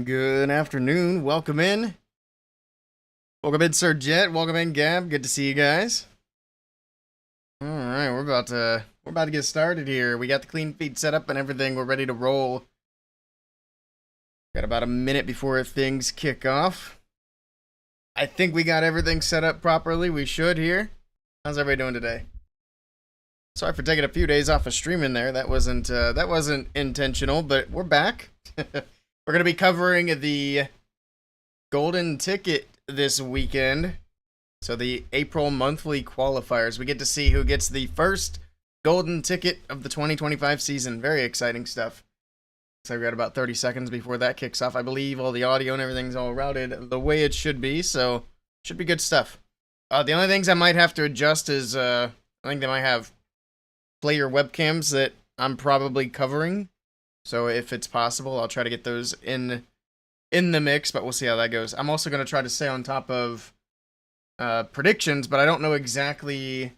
Good afternoon. Welcome in. Welcome in, Sir Jet. Welcome in, Gab. Good to see you guys. All right, we're about to get started here. We got the clean feed set up and everything. We're ready to roll. Got about a minute before things kick off. I think we got everything set up properly. We should here. How's everybody doing today? Sorry for taking a few days off of streaming there. That wasn't intentional, but we're back. We're gonna be covering the golden ticket this weekend. So the April monthly qualifiers. We get to see who gets the first golden ticket of the 2025 season. Very exciting stuff. So we got about 30 seconds before that kicks off. I believe all the audio and everything's all routed the way it should be, so should be good stuff. The only things I might have to adjust is I think they might have player webcams that I'm probably covering. So if it's possible, I'll try to get those in the mix, but we'll see how that goes. I'm also going to try to stay on top of predictions, but I don't know exactly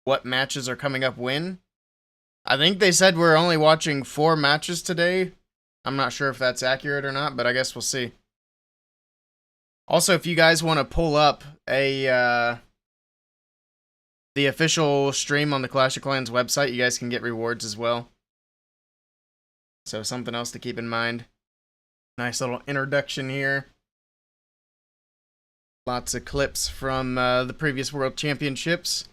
what matches are coming up when. I think they said we're only watching 4 matches today. I'm not sure if that's accurate or not, but I guess we'll see. Also, if you guys want to pull up the official stream on the Clash of Clans website, you guys can get rewards as well. So something else to keep in mind. Nice little introduction here. Lots of clips from the previous World Championships.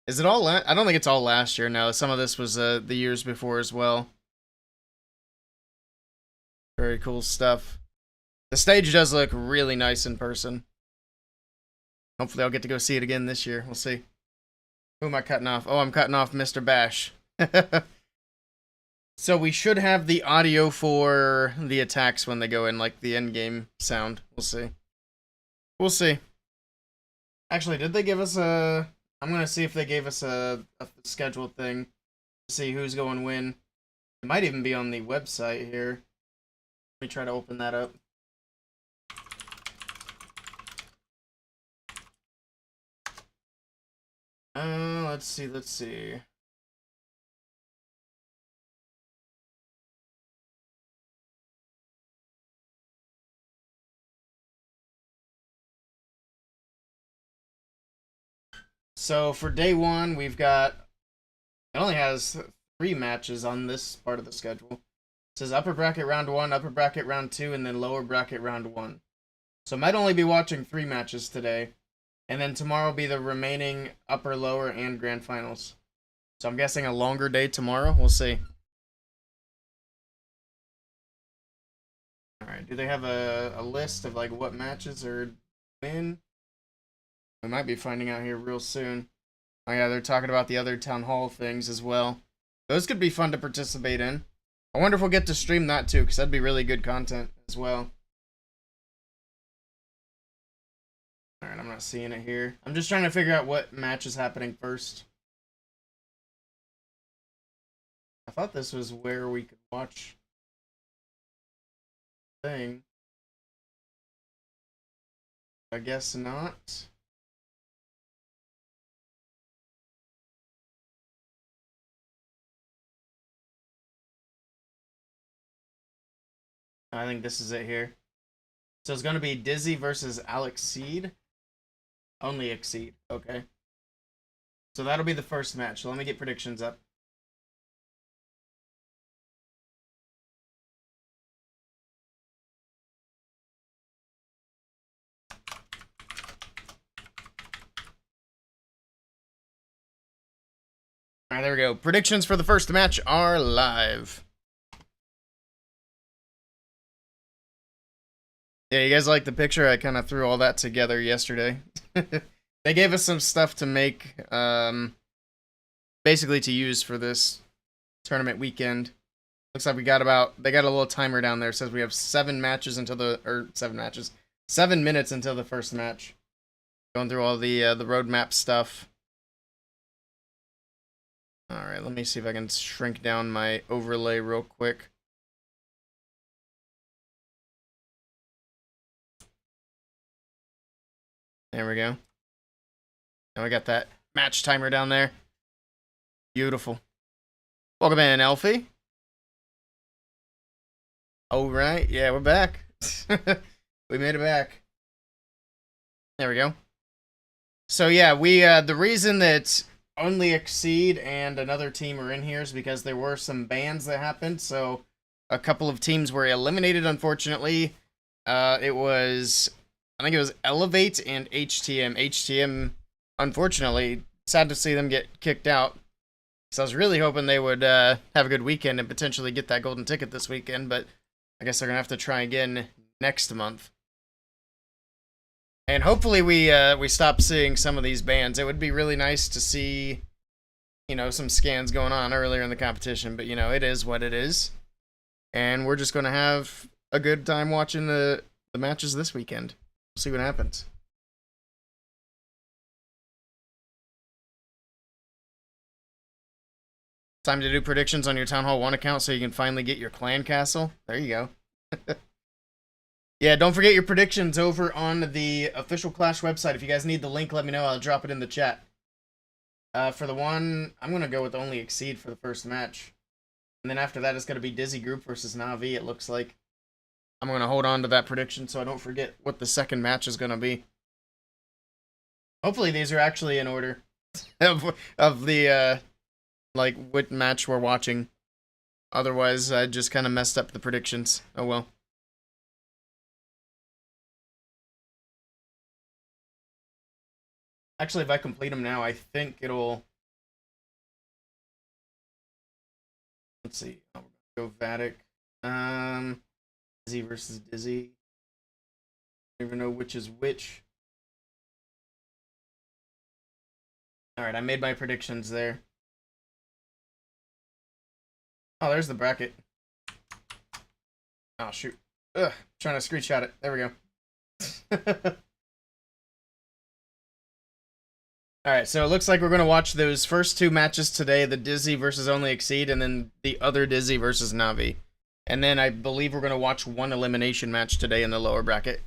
Is it all I don't think it's all last year now. Some of this was the years before as well. Very cool stuff. The stage does look really nice in person. Hopefully I'll get to go see it again this year. We'll see. Who am I cutting off? Oh, I'm cutting off Mr. Bash. So we should have the audio for the attacks when they go in, like the end game sound. We'll see. We'll see. Actually, did they give us a... I'm going to see if they gave us a scheduled thing to see who's going when. It might even be on the website here. Let me try to open that up. Let's see. So for day 1, we've got... It only has 3 matches on this part of the schedule. It says upper bracket round 1, upper bracket round 2, and then lower bracket round 1. So I might only be watching 3 matches today. And then tomorrow will be the remaining upper, lower, and grand finals. So I'm guessing a longer day tomorrow. We'll see. Alright, do they have a list of like what matches are when? We might be finding out here real soon. Oh yeah, they're talking about the other town hall things as well. Those could be fun to participate in. I wonder if we'll get to stream that too, because that'd be really good content as well. Alright, I'm not seeing it here. I'm just trying to figure out what match is happening first. I thought this was where we could watch the thing. I guess not. I think this is it here. So it's going to be Dizzy versus Alex Seed. Only Exceed. Okay. So that'll be the first match. So let me get predictions up. Alright, there we go. Predictions for the first match are live. Yeah, you guys like the picture? I kind of threw all that together yesterday. They gave us some stuff to make, basically to use for this tournament weekend. Looks like they got a little timer down there. It says we have 7 minutes until the first match. Going through all the roadmap stuff. Alright, let me see if I can shrink down my overlay real quick. There we go. Now we got that match timer down there. Beautiful. Welcome in, Elfie. Oh, right. Yeah, we're back. We made it back. There we go. So yeah, we the reason that Only Exceed and another team are in here is because there were some bans that happened. So a couple of teams were eliminated, unfortunately. It was, I think it was Elevate and HTM. HTM, unfortunately, sad to see them get kicked out. So I was really hoping they would have a good weekend and potentially get that golden ticket this weekend, but I guess they're gonna have to try again next month. And hopefully we stop seeing some of these bans. It would be really nice to see, some scans going on earlier in the competition, but it is what it is. And we're just gonna have a good time watching the matches this weekend. We'll see what happens. Time to do predictions on your Town Hall 1 account so you can finally get your clan castle. There you go. Yeah, don't forget your predictions over on the official Clash website. If you guys need the link, let me know. I'll drop it in the chat. For the one, I'm going to go with Only Exceed for the first match. And then after that, it's going to be Dizzy Group versus Na'Vi, it looks like. I'm going to hold on to that prediction so I don't forget what the second match is going to be. Hopefully these are actually in order of the, what match we're watching. Otherwise, I just kind of messed up the predictions. Oh well. Actually, if I complete them now, I think it'll... Let's see. I'll go Vatic. Dizzy versus Dizzy. I don't even know which is which. Alright, I made my predictions there. Oh, there's the bracket. Oh, shoot. Ugh, trying to screenshot it. There we go. Alright, so it looks like we're going to watch those first two matches today, the Dizzy versus Only Exceed, and then the other Dizzy versus Na'Vi. And then I believe we're going to watch one elimination match today in the lower bracket.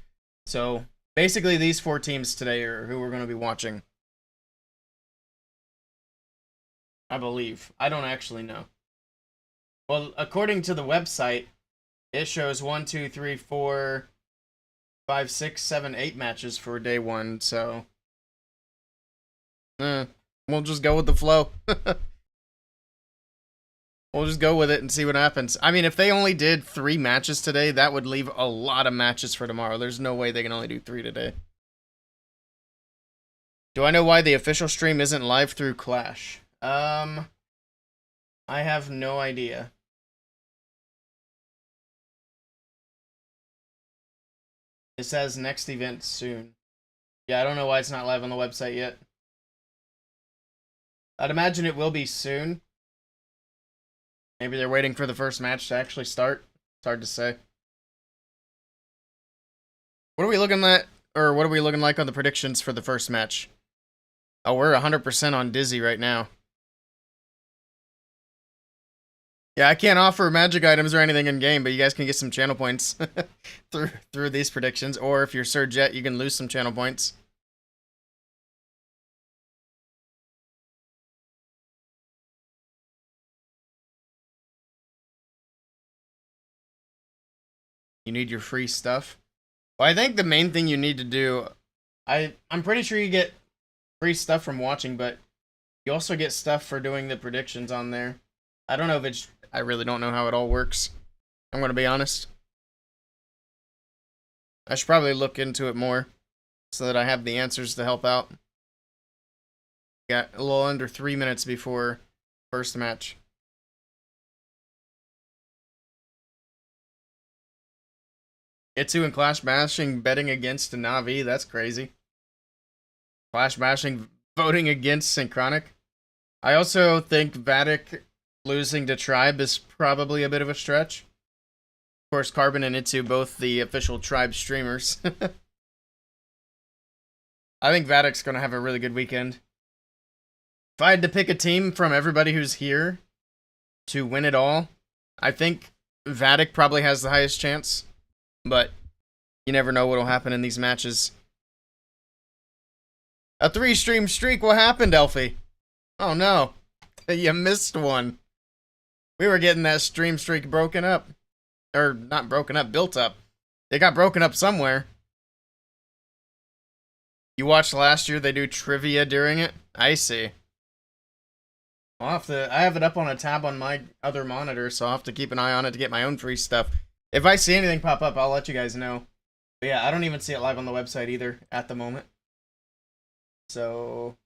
So, basically these four teams today are who we're going to be watching. I believe. I don't actually know. Well, according to the website, it shows 1, 2, 3, 4, 5, 6, 7, 8 matches for day one, so... we'll just go with the flow. We'll just go with it and see what happens. I mean, if they only did 3 matches today, that would leave a lot of matches for tomorrow. There's no way they can only do 3 today. Do I know why the official stream isn't live through Clash? I have no idea. It says next event soon. Yeah, I don't know why it's not live on the website yet. I'd imagine it will be soon. Maybe they're waiting for the first match to actually start. It's hard to say. What are we looking at, or what are we looking like on the predictions for the first match? Oh, we're 100% on Dizzy right now. Yeah, I can't offer magic items or anything in game, but you guys can get some channel points through these predictions. Or if you're Sir Jet, you can lose some channel points. You need your free stuff. Well, I think the main thing you need to do, I'm pretty sure you get free stuff from watching, but you also get stuff for doing the predictions on there. I don't know if it's, I really don't know how it all works. I'm going to be honest. I should probably look into it more so that I have the answers to help out. Got a little under 3 minutes before first match. Itsu and Clash Bashing betting against Na'Vi, that's crazy. Clash Bashing voting against Synchronic. I also think Vatic losing to Tribe is probably a bit of a stretch. Of course, Carbon and Itsu, both the official Tribe streamers. I think Vatic's going to have a really good weekend. If I had to pick a team from everybody who's here to win it all, I think Vatic probably has the highest chance. But you never know what'll happen in these matches. A 3-stream streak, what happened, Elfie? Oh no, you missed one. We were getting that stream streak broken up. Or not broken up, built up. They got broken up somewhere. You watched last year, they do trivia during it? I see. I'll have to, I have it up on a tab on my other monitor, so I'll have to keep an eye on it to get my own free stuff. If I see anything pop up, I'll let you guys know. But yeah, I don't even see it live on the website either at the moment. So,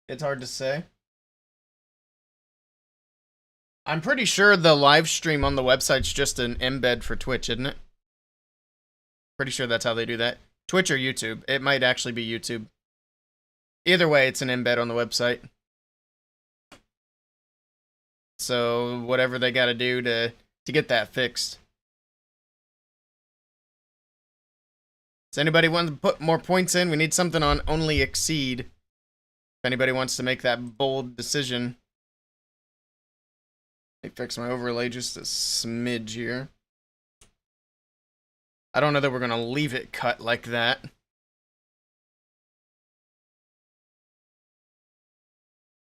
it's hard to say. I'm pretty sure the live stream on the website's just an embed for Twitch, isn't it? Pretty sure that's how they do that. Twitch or YouTube. It might actually be YouTube. Either way, it's an embed on the website. So, whatever they gotta do to get that fixed. Does anybody want to put more points in? We need something on only exceed. If anybody wants to make that bold decision. Let me fix my overlay just a smidge here. I don't know that we're going to leave it cut like that.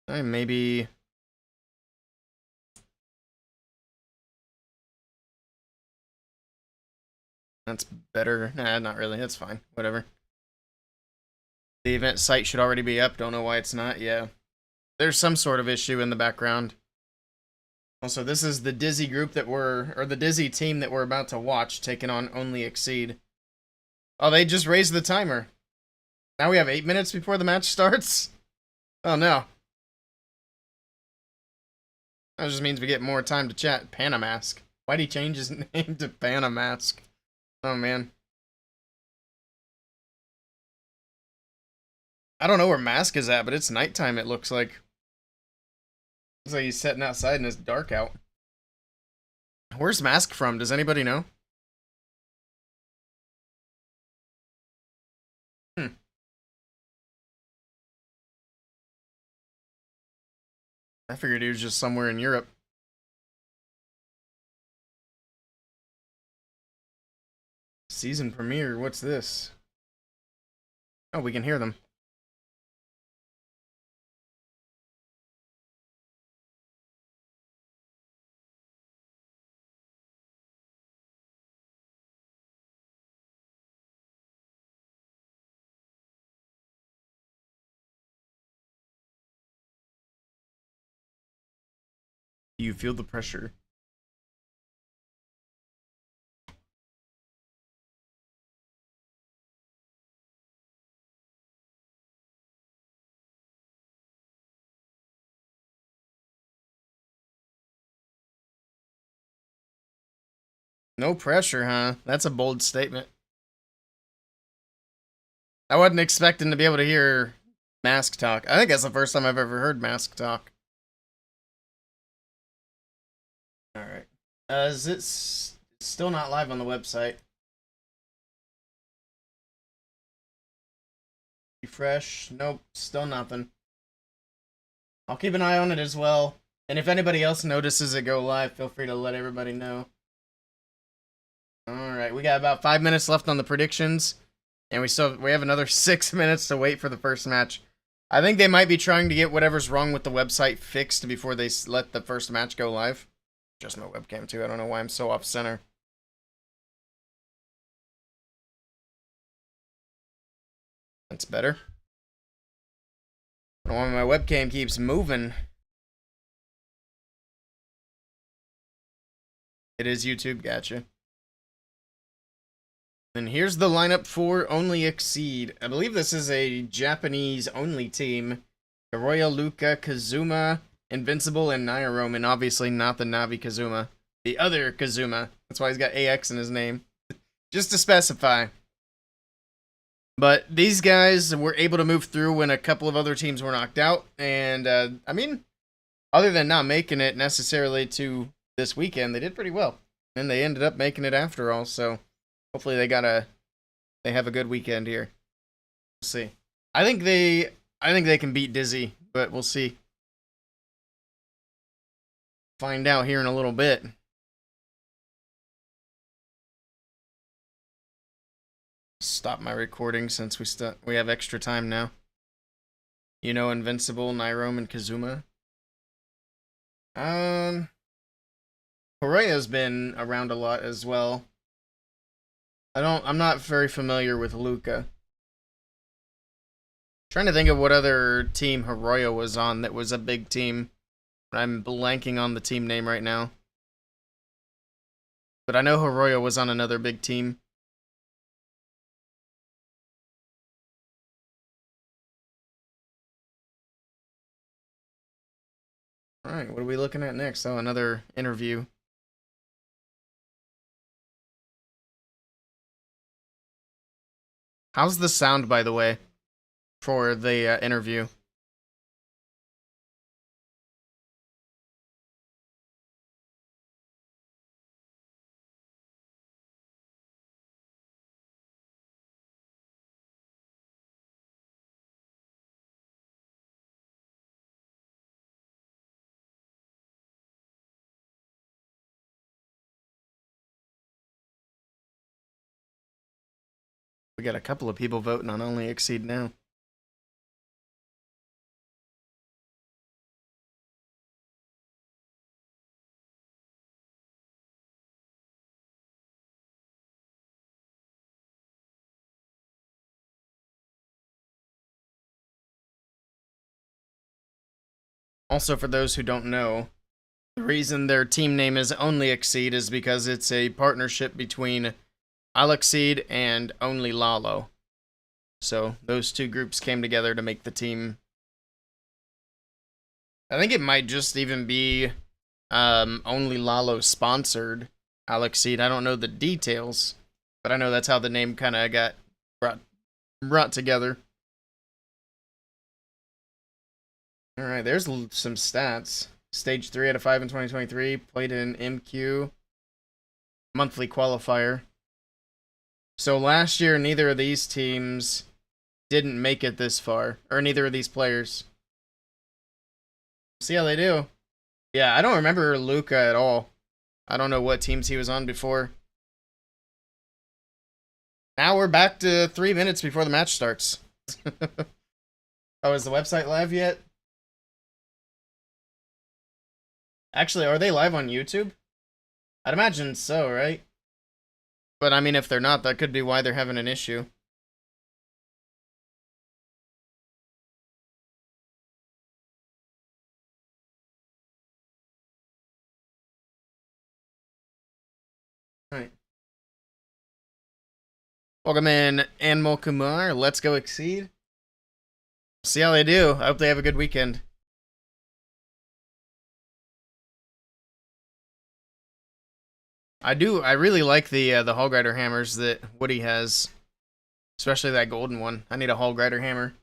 Maybe... That's better. Nah, not really. That's fine. Whatever. The event site should already be up. Don't know why it's not. Yeah. There's some sort of issue in the background. Also, this is the Dizzy group that we're... Or the Dizzy team that we're about to watch, taking on Only Exceed. Oh, they just raised the timer. Now we have 8 minutes before the match starts? Oh, no. That just means we get more time to chat. Panamask. Why'd he change his name to Panamask? Oh, man. I don't know where Mask is at, but it's nighttime, it looks like. Looks like he's sitting outside and it's dark out. Where's Mask from? Does anybody know? I figured he was just somewhere in Europe. Season premiere, what's this? Oh, we can hear them. Do you feel the pressure? No pressure, huh? That's a bold statement. I wasn't expecting to be able to hear Mask talk. I think that's the first time I've ever heard Mask talk. Alright. Is it still not live on the website? Refresh. Nope, still nothing. I'll keep an eye on it as well. And if anybody else notices it go live, feel free to let everybody know. Alright, we got about 5 minutes left on the predictions. And we have another 6 minutes to wait for the first match. I think they might be trying to get whatever's wrong with the website fixed before they let the first match go live. Just my webcam too. I don't know why I'm so off center. That's better. I don't want my webcam keeps moving. It is YouTube, gotcha. And here's the lineup for Only Exceed. I believe this is a Japanese-only team. Hiroya, Luka, Kazuma, Invincible, and Nia Roman. Obviously not the Navi Kazuma. The other Kazuma. That's why he's got AX in his name. Just to specify. But these guys were able to move through when a couple of other teams were knocked out. And, I mean, other than not making it necessarily to this weekend, they did pretty well. And they ended up making it after all, so... Hopefully they have a good weekend here. We'll see. I think they can beat Dizzy, but we'll see. Find out here in a little bit. Stop my recording since we have extra time now. You know, Invincible, Nyrome, and Kazuma. Horoya's been around a lot as well. I'm not very familiar with Luca. Trying to think of what other team Horoya was on that was a big team. I'm blanking on the team name right now. But I know Horoya was on another big team. Alright, what are we looking at next? Oh, another interview. How's the sound, by the way, for the interview? We got a couple of people voting on Only Exceed now. Also, for those who don't know, the reason their team name is Only Exceed is because it's a partnership between I'll Exceed and Only Lalo. So those two groups came together to make the team. I think it might just even be Only Lalo sponsored I'll Exceed. I don't know the details, but I know that's how the name kind of got brought together. Alright, there's some stats. Stage 3 out of 5 in 2023. Played in MQ. Monthly qualifier. So last year, neither of these teams didn't make it this far. Or neither of these players. See how they do. Yeah, I don't remember Luca at all. I don't know what teams he was on before. Now we're back to 3 minutes before the match starts. Oh, is the website live yet? Actually, are they live on YouTube? I'd imagine so, right? But I mean, if they're not, that could be why they're having an issue. Alright. Welcome in, Anmol Kumar. Let's go Exceed. See how they do. I hope they have a good weekend. I really like the Hog Rider hammers that Woody has. Especially that golden one. I need a Hog Rider hammer.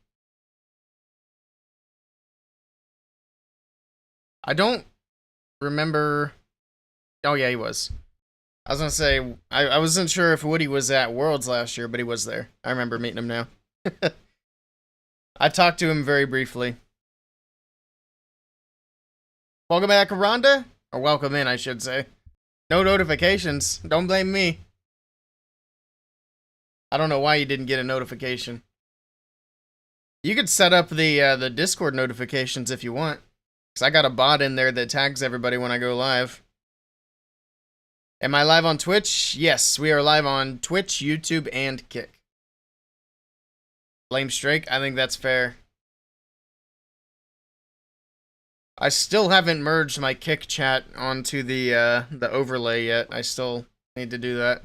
I don't remember... Oh yeah, he was. I was gonna say, I wasn't sure if Woody was at Worlds last year, but he was there. I remember meeting him now. I talked to him very briefly. Welcome back, Rhonda? Or welcome in, I should say. No notifications. Don't blame me. I don't know why you didn't get a notification. You could set up the Discord notifications if you want. Because I got a bot in there that tags everybody when I go live. Am I live on Twitch? Yes, we are live on Twitch, YouTube, and Kick. Lame Strake, I think that's fair. I still haven't merged my Kick chat onto the overlay yet. I still need to do that.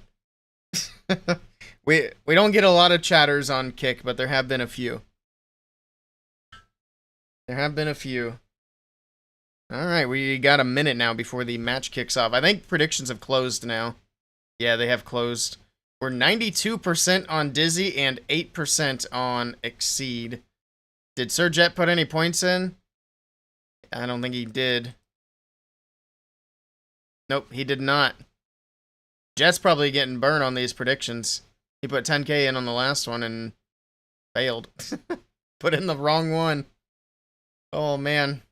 we don't get a lot of chatters on Kick, but there have been a few. There have been a few. Alright, we got a minute now before the match kicks off. I think predictions have closed now. Yeah, they have closed. We're 92% on Dizzy and 8% on Exceed. Did Sir Jet put any points in? I don't think he did. Nope, he did not. Jet's probably getting burned on these predictions. He put 10k in on the last one and failed. Put in the wrong one. Oh, man.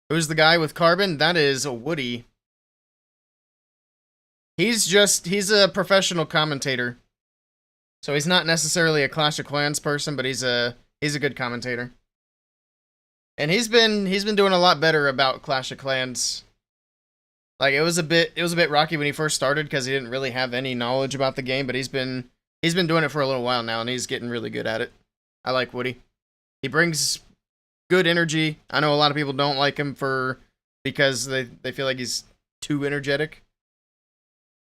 Who's the guy with carbon? That is Woody. He's a professional commentator. So he's not necessarily a Clash of Clans person, but he's a good commentator. And he's been doing a lot better about Clash of Clans Like, it was a bit rocky when he first started because he didn't really have any knowledge about the game, but he's been doing it for a little while now, and he's getting really good at it. I like Woody. He brings good energy. I know a lot of people don't like him because they feel like he's too energetic.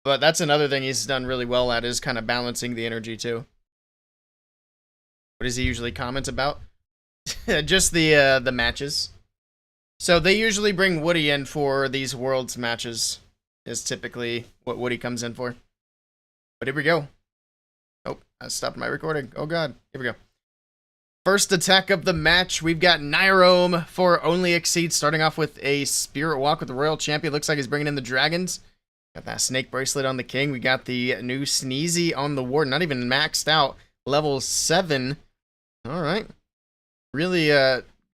But that's another thing he's done really well at, is kind of balancing the energy too. What does he usually comment about? Just the matches. So they usually bring Woody in for these Worlds matches, is typically what Woody comes in for. But here we go. Oh, I stopped my recording. Oh god. Here we go. First attack of the match, we've got Nyrome for Only Exceed, starting off with a Spirit Walk with the Royal Champion. Looks like he's bringing in the Dragons. Got that Snake Bracelet on the King. We got the new Sneezy on the Ward. Not even maxed out. Level 7. Alright. Really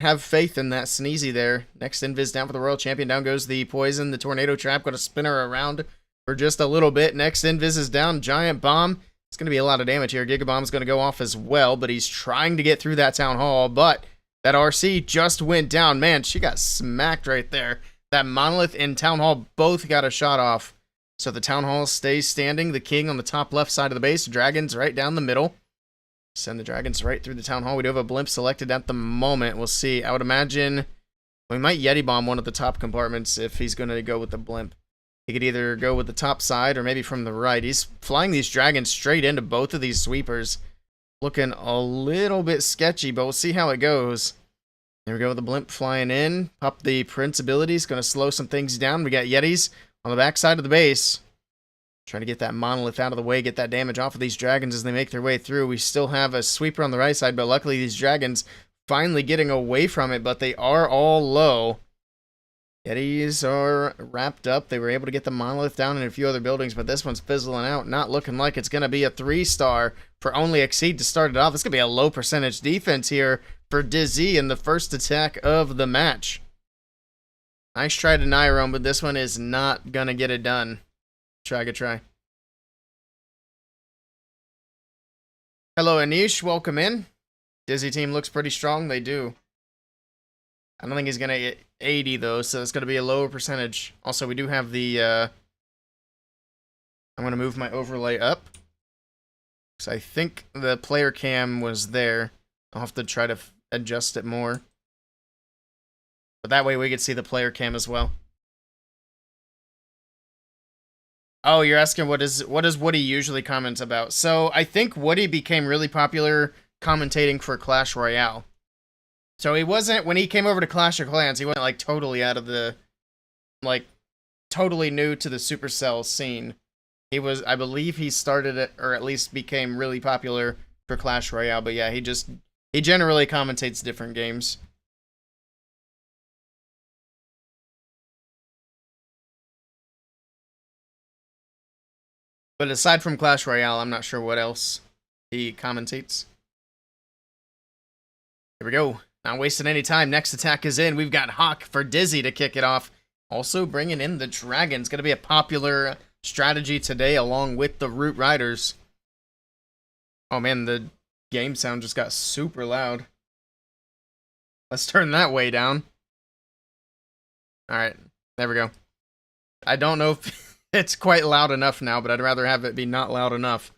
have faith in that Sneezy there. Next Invis down for the Royal Champion. Down goes the Poison. The Tornado Trap. Going to spin her around for just a little bit. Next Invis is down. Giant Bomb. It's going to be a lot of damage here. Gigabomb's going to go off as well, but he's trying to get through that Town Hall, but that RC just went down. Man, she got smacked right there. That Monolith and Town Hall both got a shot off. So the Town Hall stays standing. The King on the top left side of the base. Dragons right down the middle. Send the Dragons right through the Town Hall. We do have a Blimp selected at the moment. We'll see. I would imagine we might Yeti Bomb one of the top compartments if he's going to go with the Blimp. He could either go with the top side or maybe from the right. He's flying these Dragons straight into both of these sweepers. Looking a little bit sketchy, but we'll see how it goes. There we go with the Blimp flying in. Pop the Prince abilities. Going to slow some things down. We got Yetis on the back side of the base. Trying to get that Monolith out of the way. Get that damage off of these Dragons as they make their way through. We still have a sweeper on the right side, but luckily these Dragons finally getting away from it, but they are all low. Yetis are wrapped up. They were able to get the Monolith down in a few other buildings, but this one's fizzling out. Not looking like it's going to be a 3-star for Only Exceed to start it off. It's going to be a low percentage defense here for Dizzy in the first attack of the match. Nice try to Nyrome, but this one is not going to get it done. Good try. Hello, Anish. Welcome in. Dizzy team looks pretty strong. They do. I don't think he's going to get 80, though, so it's going to be a lower percentage. Also, we do have the... I'm going to move my overlay up. Because I think the player cam was there. I'll have to try to adjust it more. But that way we could see the player cam as well. Oh, you're asking what does Woody usually comment about? So, I think Woody became really popular commentating for Clash Royale. So he wasn't, when he came over to Clash of Clans, he wasn't like totally out of the, like, totally new to the Supercell scene. He was, I believe he started it, or at least became really popular for Clash Royale, but yeah, he generally commentates different games. But aside from Clash Royale, I'm not sure what else he commentates. Here we go. Not wasting any time. Next attack is in. We've got Hawk for Dizzy to kick it off. Also bringing in the Dragons. Going to be a popular strategy today along with the Root Riders. Oh man, the game sound just got super loud. Let's turn that way down. Alright, there we go. I don't know if it's quite loud enough now, but I'd rather have it be not loud enough.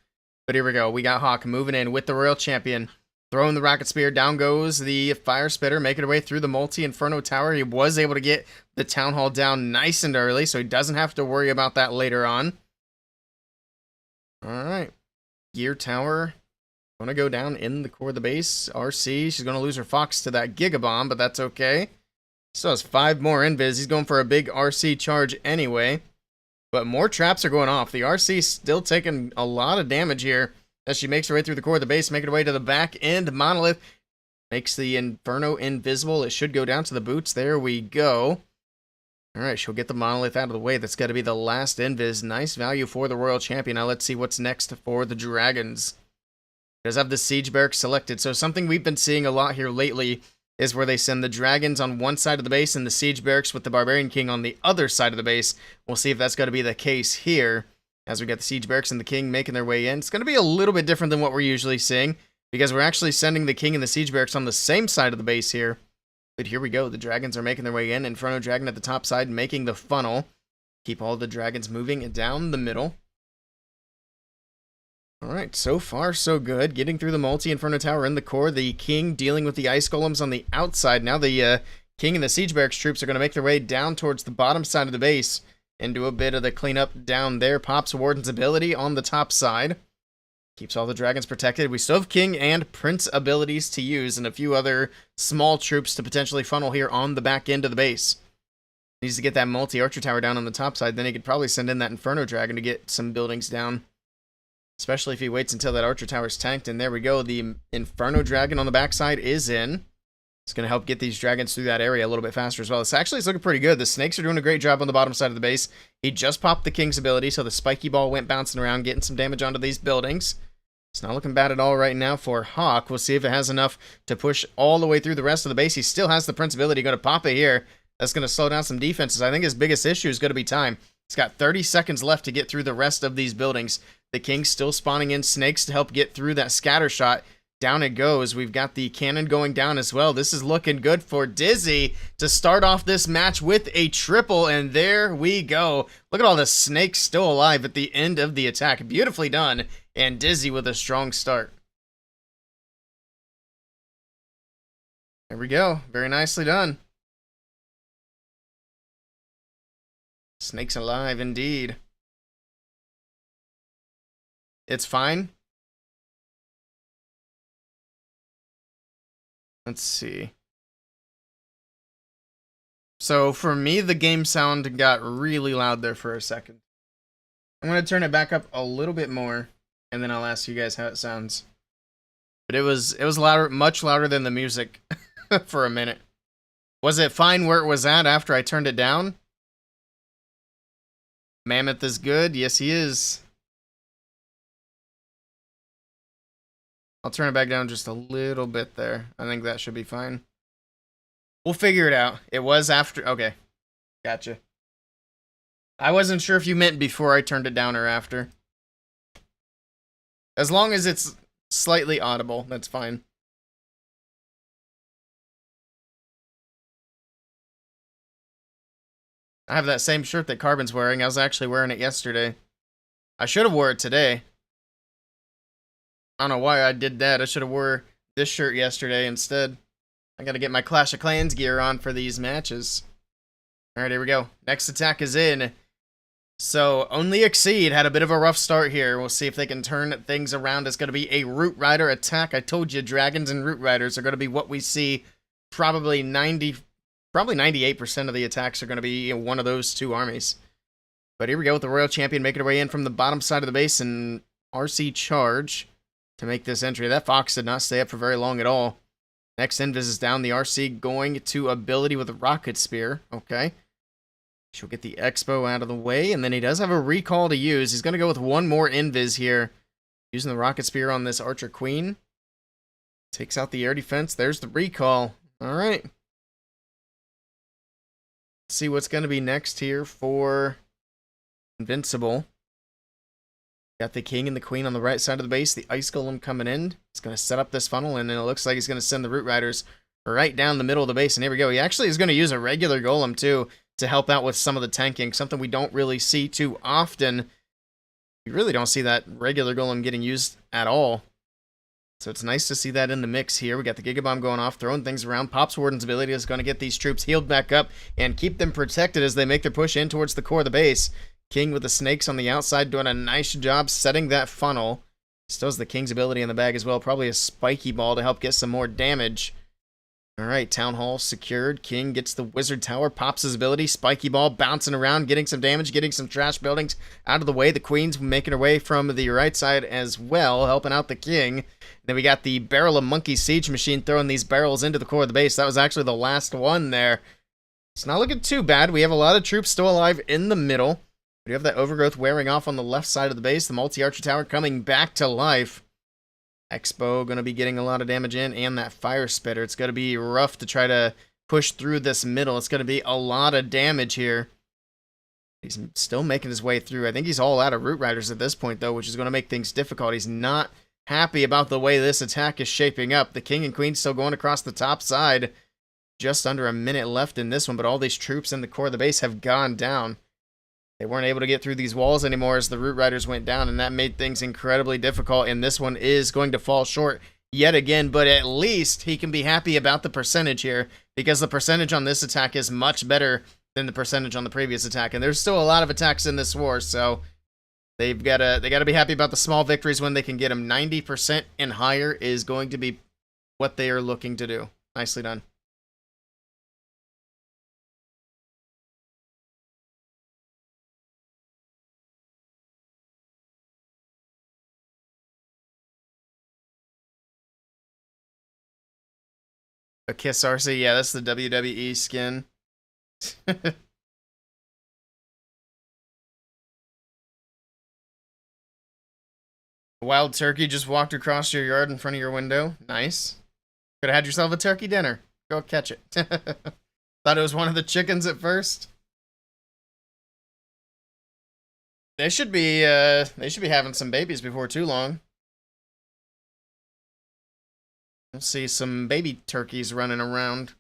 But here we go. We got Hawk moving in with the Royal Champion. Throwing the Rocket Spear, down goes the Fire Spitter, making her way through the Multi-Inferno Tower. He was able to get the Town Hall down nice and early, so he doesn't have to worry about that later on. Alright. Gear Tower. Going to go down in the core of the base. RC, she's going to lose her Fox to that Gigabomb, but that's okay. Still has 5 more Invis. He's going for a big RC charge anyway. But more traps are going off. The RC still taking a lot of damage here. As she makes her way through the core of the base, making her way to the back end. Monolith makes the Inferno invisible. It should go down to the boots. There we go. Alright, she'll get the Monolith out of the way. That's got to be the last invis. Nice value for the Royal Champion. Now let's see what's next for the Dragons. He does have the Siege Barracks selected. So something we've been seeing a lot here lately is where they send the Dragons on one side of the base and the Siege Barracks with the Barbarian King on the other side of the base. We'll see if that's going to be the case here. As we got the Siege Barracks and the King making their way in. It's going to be a little bit different than what we're usually seeing, because we're actually sending the King and the Siege Barracks on the same side of the base here. But here we go. The Dragons are making their way in. Inferno Dragon at the top side making the funnel. Keep all the dragons moving down the middle. Alright, so far so good. Getting through the multi-Inferno Tower in the core. The king dealing with the ice golems on the outside. Now the king and the siege barracks troops are going to make their way down towards the bottom side of the base and do a bit of the cleanup down there. Pops Warden's ability on the top side. Keeps all the dragons protected. We still have king and prince abilities to use and a few other small troops to potentially funnel here on the back end of the base. Needs to get that multi-archer tower down on the top side. Then he could probably send in that Inferno Dragon to get some buildings down. Especially if he waits until that archer tower's tanked. And there we go. The Inferno Dragon on the backside is in. It's going to help get these dragons through that area a little bit faster as well. This actually is looking pretty good. The snakes are doing a great job on the bottom side of the base. He just popped the king's ability, so the spiky ball went bouncing around, getting some damage onto these buildings. It's not looking bad at all right now for Hawk. We'll see if it has enough to push all the way through the rest of the base. He still has the prince ability. Going to pop it here. That's going to slow down some defenses. I think his biggest issue is going to be time. He's got 30 seconds left to get through the rest of these buildings. The king's still spawning in snakes to help get through that scatter shot. Down it goes. We've got the cannon going down as well. This is looking good for Dizzy to start off this match with a triple, and there we go. Look at all the snakes still alive at the end of the attack. Beautifully done, and Dizzy with a strong start. There we go. Very nicely done. Snakes alive indeed. It's fine. Let's see. So for me, the game sound got really loud there for a second. I'm going to turn it back up a little bit more, and then I'll ask you guys how it sounds. But it was louder, much louder than the music for a minute. Was it fine where it was at after I turned it down? Mammoth is good. Yes, he is. I'll turn it back down just a little bit there. I think that should be fine. We'll figure it out. It was after... Okay. Gotcha. I wasn't sure if you meant before I turned it down or after. As long as it's slightly audible, that's fine. I have that same shirt that Carbon's wearing. I was actually wearing it yesterday. I should have wore it today. I don't know why I did that. I should have wore this shirt yesterday instead. I gotta get my Clash of Clans gear on for these matches. Alright, here we go. Next attack is in. So, Only Exceed had a bit of a rough start here. We'll see if they can turn things around. It's gonna be a Root Rider attack. I told you, Dragons and Root Riders are gonna be what we see. Probably 98% of the attacks are gonna be one of those two armies. But here we go with the Royal Champion making her way in from the bottom side of the base and RC charge to make this entry. That Fox did not stay up for very long at all. Next invis is down. The RC going to ability with a Rocket Spear. Okay. She'll get the Expo out of the way, and then he does have a recall to use. He's going to go with one more invis here. Using the Rocket Spear on this Archer Queen. Takes out the air defense. There's the recall. Alright. Let's see what's going to be next here for Invincible. Got the king and the queen on the right side of the base. The ice golem coming in. It's going to set up this funnel, and then it looks like he's going to send the root riders right down the middle of the base. And here we go. He actually is going to use a regular golem, too, to help out with some of the tanking. Something we don't really see too often. We really don't see that regular golem getting used at all. So it's nice to see that in the mix here. We got the Giga Bomb going off, throwing things around. Pops Warden's ability is going to get these troops healed back up and keep them protected as they make their push in towards the core of the base. King with the snakes on the outside doing a nice job setting that funnel. Still has the king's ability in the bag as well. Probably a spiky ball to help get some more damage. Alright, Town Hall secured. King gets the Wizard Tower, pops his ability. Spiky ball bouncing around, getting some damage, getting some trash buildings out of the way. The Queen's making her way from the right side as well, helping out the King. Then we got the Barrel of Monkey Siege Machine throwing these barrels into the core of the base. That was actually the last one there. It's not looking too bad. We have a lot of troops still alive in the middle. We have that overgrowth wearing off on the left side of the base. The multi-archer tower coming back to life. Expo going to be getting a lot of damage in, and that fire spitter. It's going to be rough to try to push through this middle. It's going to be a lot of damage here. He's still making his way through. I think he's all out of root riders at this point, though, which is going to make things difficult. He's not happy about the way this attack is shaping up. The king and queen still going across the top side. Just under a minute left in this one, but all these troops in the core of the base have gone down. They weren't able to get through these walls anymore as the Root Riders went down, and that made things incredibly difficult, and this one is going to fall short yet again, but at least he can be happy about the percentage here, because the percentage on this attack is much better than the percentage on the previous attack, and there's still a lot of attacks in this war, so they gotta be happy about the small victories when they can get them. 90% and higher is going to be what they are looking to do. Nicely done. A Kiss RC, yeah, that's the WWE skin. Wild turkey just walked across your yard in front of your window. Nice. Could have had yourself a turkey dinner. Go catch it. Thought it was one of the chickens at first. They should be having some babies before too long. We'll see some baby turkeys running around.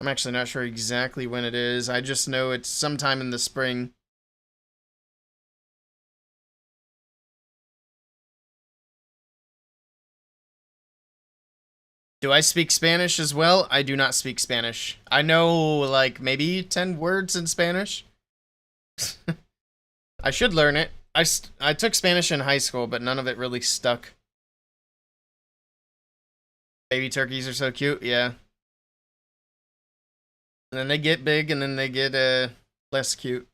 I'm actually not sure exactly when it is. I just know it's sometime in the spring. Do I speak Spanish as well? I do not speak Spanish. I know, like, maybe 10 words in Spanish. I should learn it. I took Spanish in high school, but none of it really stuck. Baby turkeys are so cute, yeah. And then they get big, and then they get less cute.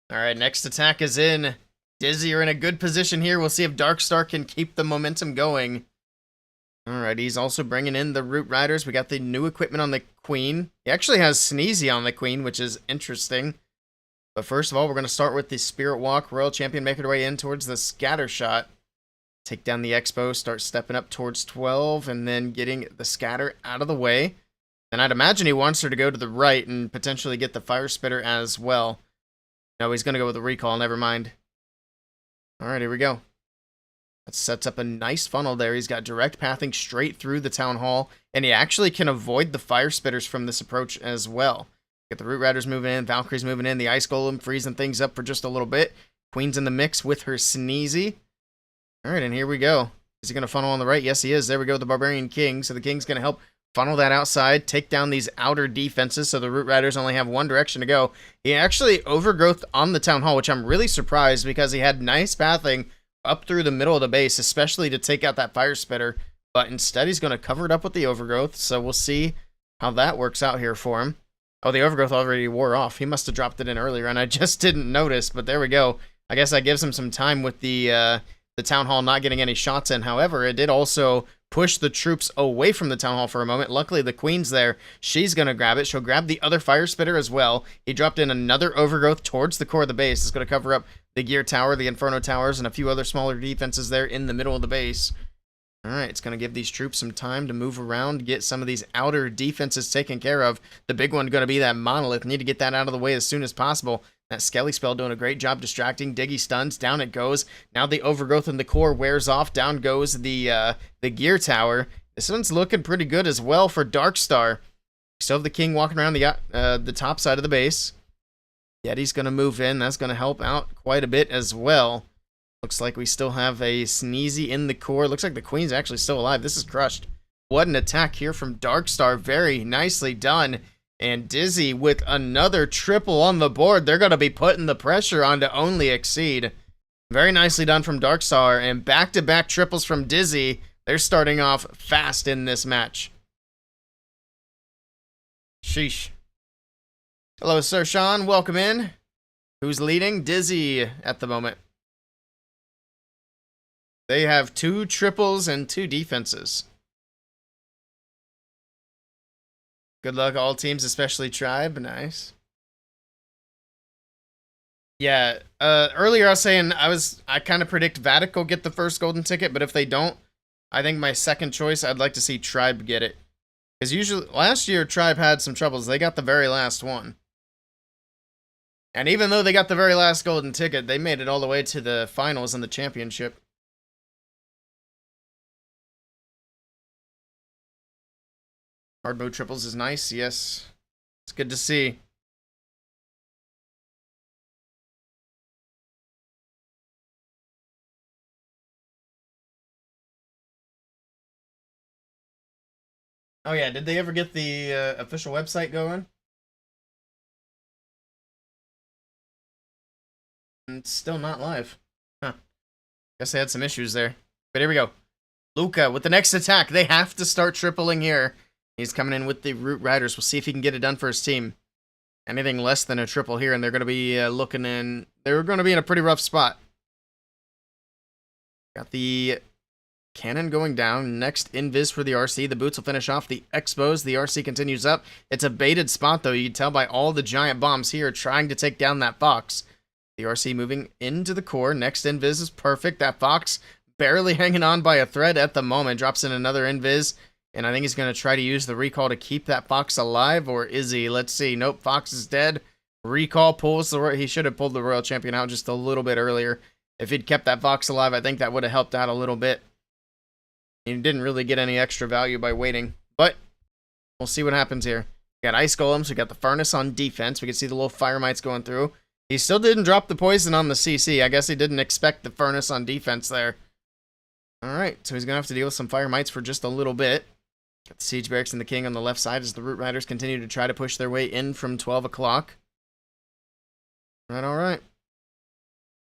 Alright, next attack is in. Dizzy are in a good position here. We'll see if Darkstar can keep the momentum going. Alright, he's also bringing in the Root Riders. We got the new equipment on the Queen. He actually has Sneezy on the Queen, which is interesting. But first of all, we're going to start with the Spirit Walk. Royal Champion making her way in towards the Scatter Shot. Take down the Expo, start stepping up towards 12, and then getting the Scatter out of the way. And I'd imagine he wants her to go to the right and potentially get the Fire Spitter as well. No, he's going to go with the Recall, never mind. Alright, here we go. That sets up a nice funnel there. He's got direct pathing straight through the Town Hall, and he actually can avoid the Fire Spitters from this approach as well. Get the Root Riders moving in, Valkyrie's moving in, the Ice Golem freezing things up for just a little bit. Queen's in the mix with her Sneezy. Alright, and here we go. Is he going to funnel on the right? Yes, he is. There we go, the Barbarian King. So the King's going to help funnel that outside, take down these outer defenses so the Root Riders only have one direction to go. He actually overgrowth on the Town Hall, which I'm really surprised because he had nice pathing up through the middle of the base, especially to take out that Fire Spitter. But instead, he's going to cover it up with the overgrowth, so we'll see how that works out here for him. Oh, the overgrowth already wore off. He must have dropped it in earlier, and I just didn't notice, but there we go. I guess that gives him some time with the Town Hall not getting any shots in. However, it did also push the troops away from the Town Hall for a moment. Luckily, the Queen's there. She's going to grab it. She'll grab the other Fire Spitter as well. He dropped in another overgrowth towards the core of the base. It's going to cover up the Gear Tower, the Inferno Towers, and a few other smaller defenses there in the middle of the base. Alright, it's going to give these troops some time to move around, get some of these outer defenses taken care of. The big one going to be that Monolith. Need to get that out of the way as soon as possible. That Skelly spell doing a great job distracting. Diggy stuns. Down it goes. Now the overgrowth in the core wears off. Down goes the Gear Tower. This one's looking pretty good as well for Darkstar. Still have the King walking around the top side of the base. Yeti's going to move in. That's going to help out quite a bit as well. Looks like we still have a Sneezy in the core. Looks like the Queen's actually still alive. This is crushed. What an attack here from Darkstar. Very nicely done. And Dizzy with another triple on the board. They're going to be putting the pressure on to only exceed. Very nicely done from Darkstar. And back-to-back triples from Dizzy. They're starting off fast in this match. Sheesh. Hello, Sir Sean. Welcome in. Who's leading? Dizzy at the moment. They have 2 triples and 2 defenses. Good luck, all teams, especially Tribe. Nice. Yeah, earlier I was saying I kind of predict Vatic will get the first golden ticket, but if they don't, I think my second choice, I'd like to see Tribe get it. Because usually, last year, Tribe had some troubles. They got the very last one. And even though they got the very last golden ticket, they made it all the way to the finals and the championship. Hard mode triples is nice, yes. It's good to see. Oh yeah, did they ever get the official website going? It's still not live. Huh. Guess they had some issues there. But here we go. Luca with the next attack. They have to start tripling here. He's coming in with the Root Riders. We'll see if he can get it done for his team. Anything less than a triple here, and they're going to be looking in... They're going to be in a pretty rough spot. Got the cannon going down. Next, invis for the RC. The boots will finish off the Expos. The RC continues up. It's a baited spot, though. You can tell by all the giant bombs here trying to take down that Fox. The RC moving into the core. Next invis is perfect. That Fox barely hanging on by a thread at the moment. Drops in another invis. And I think he's going to try to use the recall to keep that Fox alive. Or is he? Let's see. Nope, Fox is dead. Recall pulls the... He should have pulled the Royal Champion out just a little bit earlier. If he'd kept that Fox alive, I think that would have helped out a little bit. He didn't really get any extra value by waiting. But we'll see what happens here. We got Ice Golems. We got the Furnace on defense. We can see the little Fire Mites going through. He still didn't drop the poison on the CC. I guess he didn't expect the Furnace on defense there. Alright, so he's going to have to deal with some Fire Mites for just a little bit. Got the Siege Barracks and the King on the left side as the Root Riders continue to try to push their way in from 12 o'clock. Alright.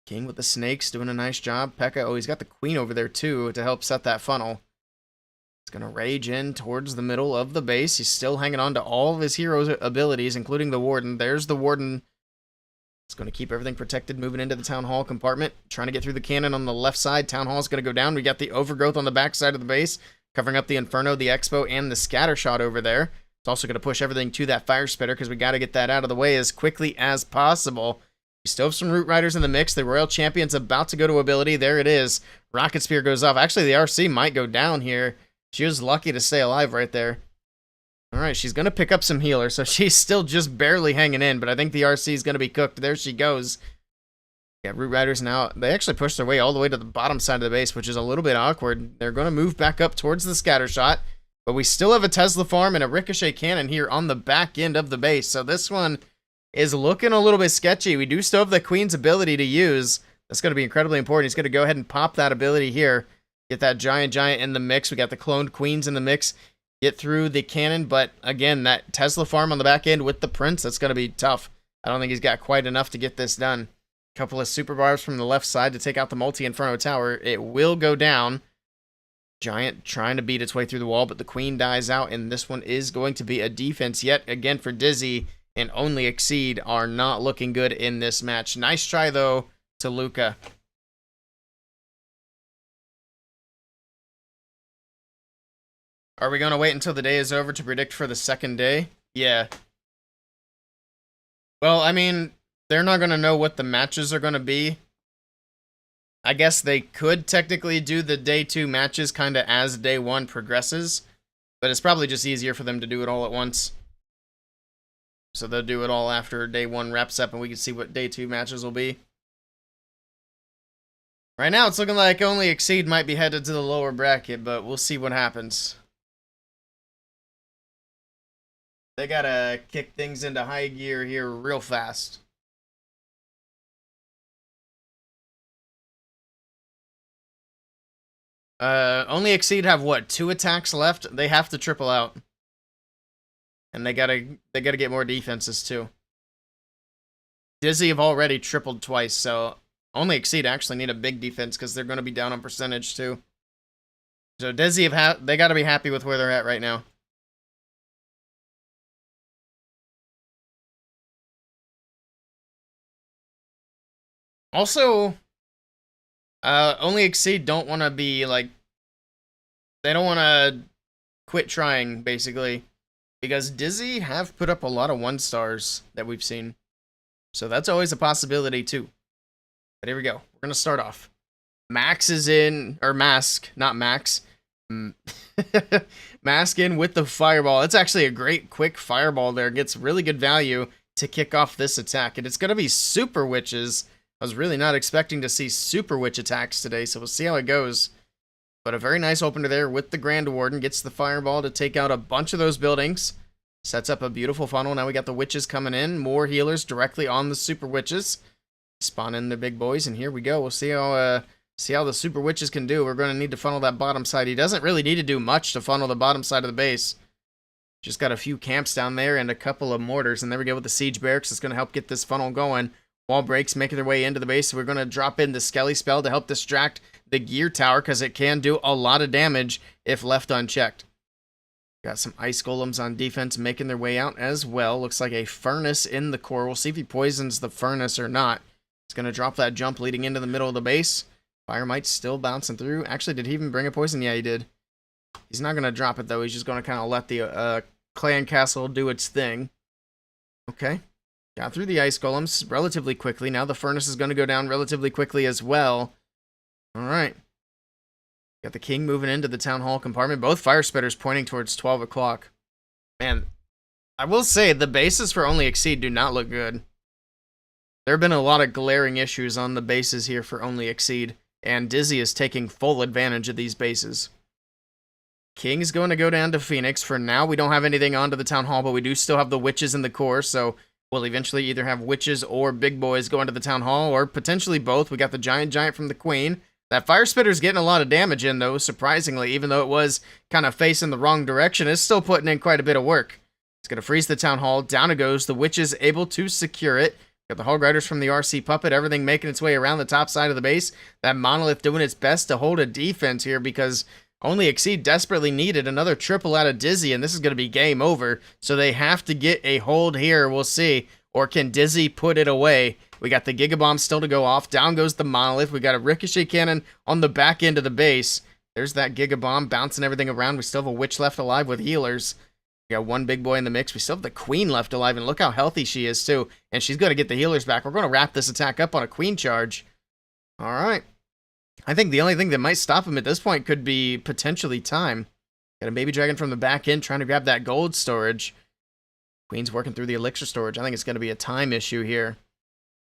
King with the snakes doing a nice job. P.E.K.K.A. Oh, he's got the Queen over there too to help set that funnel. He's going to rage in towards the middle of the base. He's still hanging on to all of his hero's abilities, including the Warden. There's the Warden. It's going to keep everything protected, moving into the Town Hall compartment. Trying to get through the cannon on the left side. Town Hall is going to go down. We got the Overgrowth on the back side of the base, covering up the Inferno, the Expo, and the Scattershot over there. It's also going to push everything to that Fire Spitter because we got to get that out of the way as quickly as possible. We still have some Root Riders in the mix. The Royal Champion's about to go to ability. There it is. Rocket Spear goes off. Actually, the RC might go down here. She was lucky to stay alive right there. Alright, she's going to pick up some healer, so she's still just barely hanging in, but I think the RC is going to be cooked. There she goes. Yeah, Root Riders now, they actually pushed their way all the way to the bottom side of the base, which is a little bit awkward. They're going to move back up towards the Scattershot, but we still have a Tesla farm and a Ricochet cannon here on the back end of the base, so this one is looking a little bit sketchy. We do still have the Queen's ability to use. That's going to be incredibly important. He's going to go ahead and pop that ability here. Get that giant in the mix. We got the cloned Queens in the mix. Get through the cannon, but again, that Tesla farm on the back end with the Prince, that's going to be tough. I don't think he's got quite enough to get this done. A couple of super barbs from the left side to take out the multi-Inferno tower. It will go down. Giant trying to beat its way through the wall, but the Queen dies out, and this one is going to be a defense yet again for Dizzy, and only Exceed are not looking good in this match. Nice try, though, to Luca. Are we going to wait until the day is over to predict for the second day? Yeah. Well, I mean, they're not going to know what the matches are going to be. I guess they could technically do the day 2 matches kind of as day 1 progresses, but it's probably just easier for them to do it all at once. So they'll do it all after day 1 wraps up and we can see what day 2 matches will be. Right now it's looking like only Exceed might be headed to the lower bracket, but we'll see what happens. They gotta kick things into high gear here real fast. Only Exceed have what, 2 attacks left? They have to triple out. And they gotta get more defenses too. Dizzy have already tripled twice, so only Exceed actually need a big defense because they're gonna be down on percentage too. So Dizzy they gotta be happy with where they're at right now. Also, only Exceed don't want to be, like, they don't want to quit trying, basically, because Dizzy have put up a lot of 1-stars that we've seen, so that's always a possibility, too. But here we go. We're going to start off. Max is in, or Mask, not Max. Mask in with the Fireball. It's actually a great, quick Fireball there. Gets really good value to kick off this attack, and it's going to be Super Witches. I was really not expecting to see Super Witch attacks today, so we'll see how it goes. But a very nice opener there with the Grand Warden. Gets the Fireball to take out a bunch of those buildings. Sets up a beautiful funnel. Now we got the witches coming in. More healers directly on the super witches. Spawn in the big boys, and here we go. We'll see how the super witches can do. We're going to need to funnel that bottom side. He doesn't really need to do much to funnel the bottom side of the base. Just got a few camps down there and a couple of mortars, and there we go with the siege barracks. It's going to help get this funnel going. Wall breaks making their way into the base. So we're going to drop in the Skelly spell to help distract the gear tower, because it can do a lot of damage if left unchecked. Got some ice golems on defense making their way out as well. Looks like a furnace in the core. We'll see if he poisons the furnace or not. He's going to drop that jump leading into the middle of the base. Fire Mite's still bouncing through. Actually, did he even bring a poison? Yeah, he did. He's not going to drop it, though. He's just going to kind of let the clan castle do its thing. Okay. Got through the ice golems relatively quickly. Now the furnace is going to go down relatively quickly as well. All right. Got the king moving into the town hall compartment. Both fire spitters pointing towards 12 o'clock. Man, I will say the bases for Only Exceed do not look good. There have been a lot of glaring issues on the bases here for Only Exceed, and Dizzy is taking full advantage of these bases. King's going to go down to Phoenix. For now, we don't have anything onto the town hall, but we do still have the witches in the core, so we'll eventually either have witches or big boys go into the town hall, or potentially both. We got the giant from the queen. That fire spitter's getting a lot of damage in, though, surprisingly. Even though it was kind of facing the wrong direction, it's still putting in quite a bit of work. It's going to freeze the town hall. Down it goes. The witches able to secure it. Got the Hog Riders from the RC Puppet. Everything making its way around the top side of the base. That Monolith doing its best to hold a defense here, because Only Exceed desperately needed another triple out of Dizzy, and this is going to be game over. So they have to get a hold here. We'll see. Or can Dizzy put it away? We got the Giga Bomb still to go off. Down goes the Monolith. We got a Ricochet Cannon on the back end of the base. There's that Giga Bomb bouncing everything around. We still have a Witch left alive with healers. We got one big boy in the mix. We still have the Queen left alive, and look how healthy she is, too. And she's going to get the healers back. We're going to wrap this attack up on a Queen charge. All right. I think the only thing that might stop him at this point could be potentially time. Got a Baby Dragon from the back end trying to grab that gold storage. Queen's working through the elixir storage. I think it's going to be a time issue here.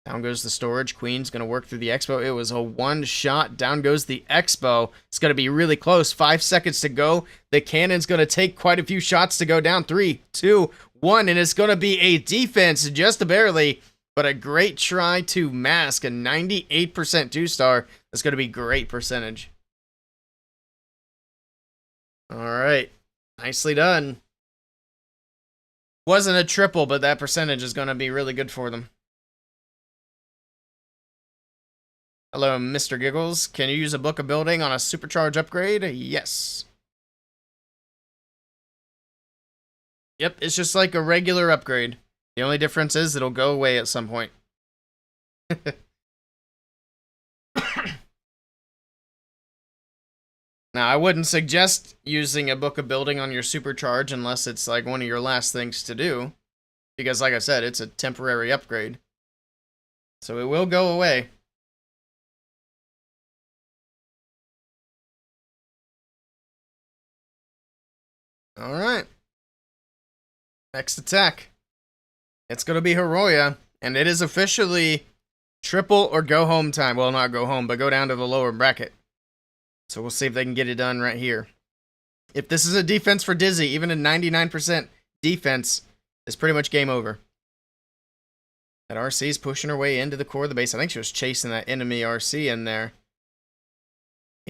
Down goes the storage. Queen's going to work through the expo. It was a one shot. Down goes the expo. It's going to be really close. 5 seconds to go. The cannon's going to take quite a few shots to go down. 3, 2, 1. And it's going to be a defense just barely. But a great try to mask. A 98% 2-star. That's going to be great percentage. All right. Nicely done. Wasn't a triple, but that percentage is going to be really good for them. Hello, Mr. Giggles. Can you use a book of building on a supercharge upgrade? Yes. Yep, it's just like a regular upgrade. The only difference is it'll go away at some point. Now, I wouldn't suggest using a book of building on your supercharge unless it's like one of your last things to do. Because like I said, it's a temporary upgrade. So it will go away. Alright. Next attack. It's going to be Hiroya. And it is officially triple or go home time. Well, not go home, but go down to the lower bracket. So we'll see if they can get it done right here. If this is a defense for Dizzy, even a 99% defense is pretty much game over. That RC is pushing her way into the core of the base. I think she was chasing that enemy RC in there.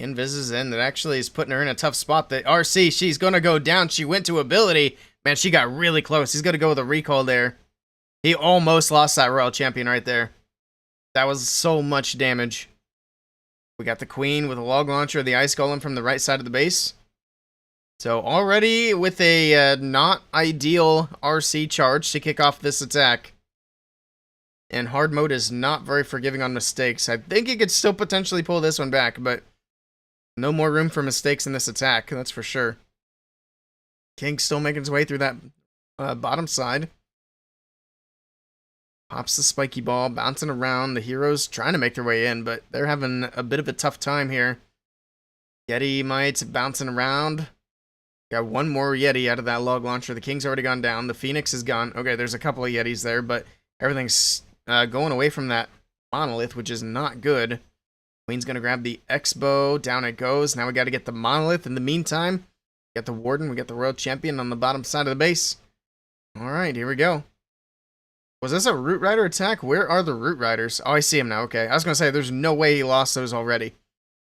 Invis is in. That actually is putting her in a tough spot. The RC, she's going to go down. She went to ability. Man, she got really close. He's going to go with a recall there. He almost lost that Royal Champion right there. That was so much damage. We got the Queen with a log launcher, the Ice Golem from the right side of the base. So already with a not ideal RC charge to kick off this attack. And hard mode is not very forgiving on mistakes. I think he could still potentially pull this one back, but no more room for mistakes in this attack, that's for sure. King's still making his way through that bottom side. Pops the spiky ball, bouncing around. The heroes trying to make their way in, but they're having a bit of a tough time here. Yeti Mites bouncing around. Got one more Yeti out of that log launcher. The King's already gone down. The Phoenix is gone. Okay, there's a couple of Yetis there, but everything's going away from that Monolith, which is not good. Queen's going to grab the Expo. Down it goes. Now we got to get the Monolith. In the meantime, we got the Warden. We got the Royal Champion on the bottom side of the base. Alright, here we go. Was this a Root Rider attack? Where are the Root Riders? Oh, I see him now. Okay. I was going to say, there's no way he lost those already.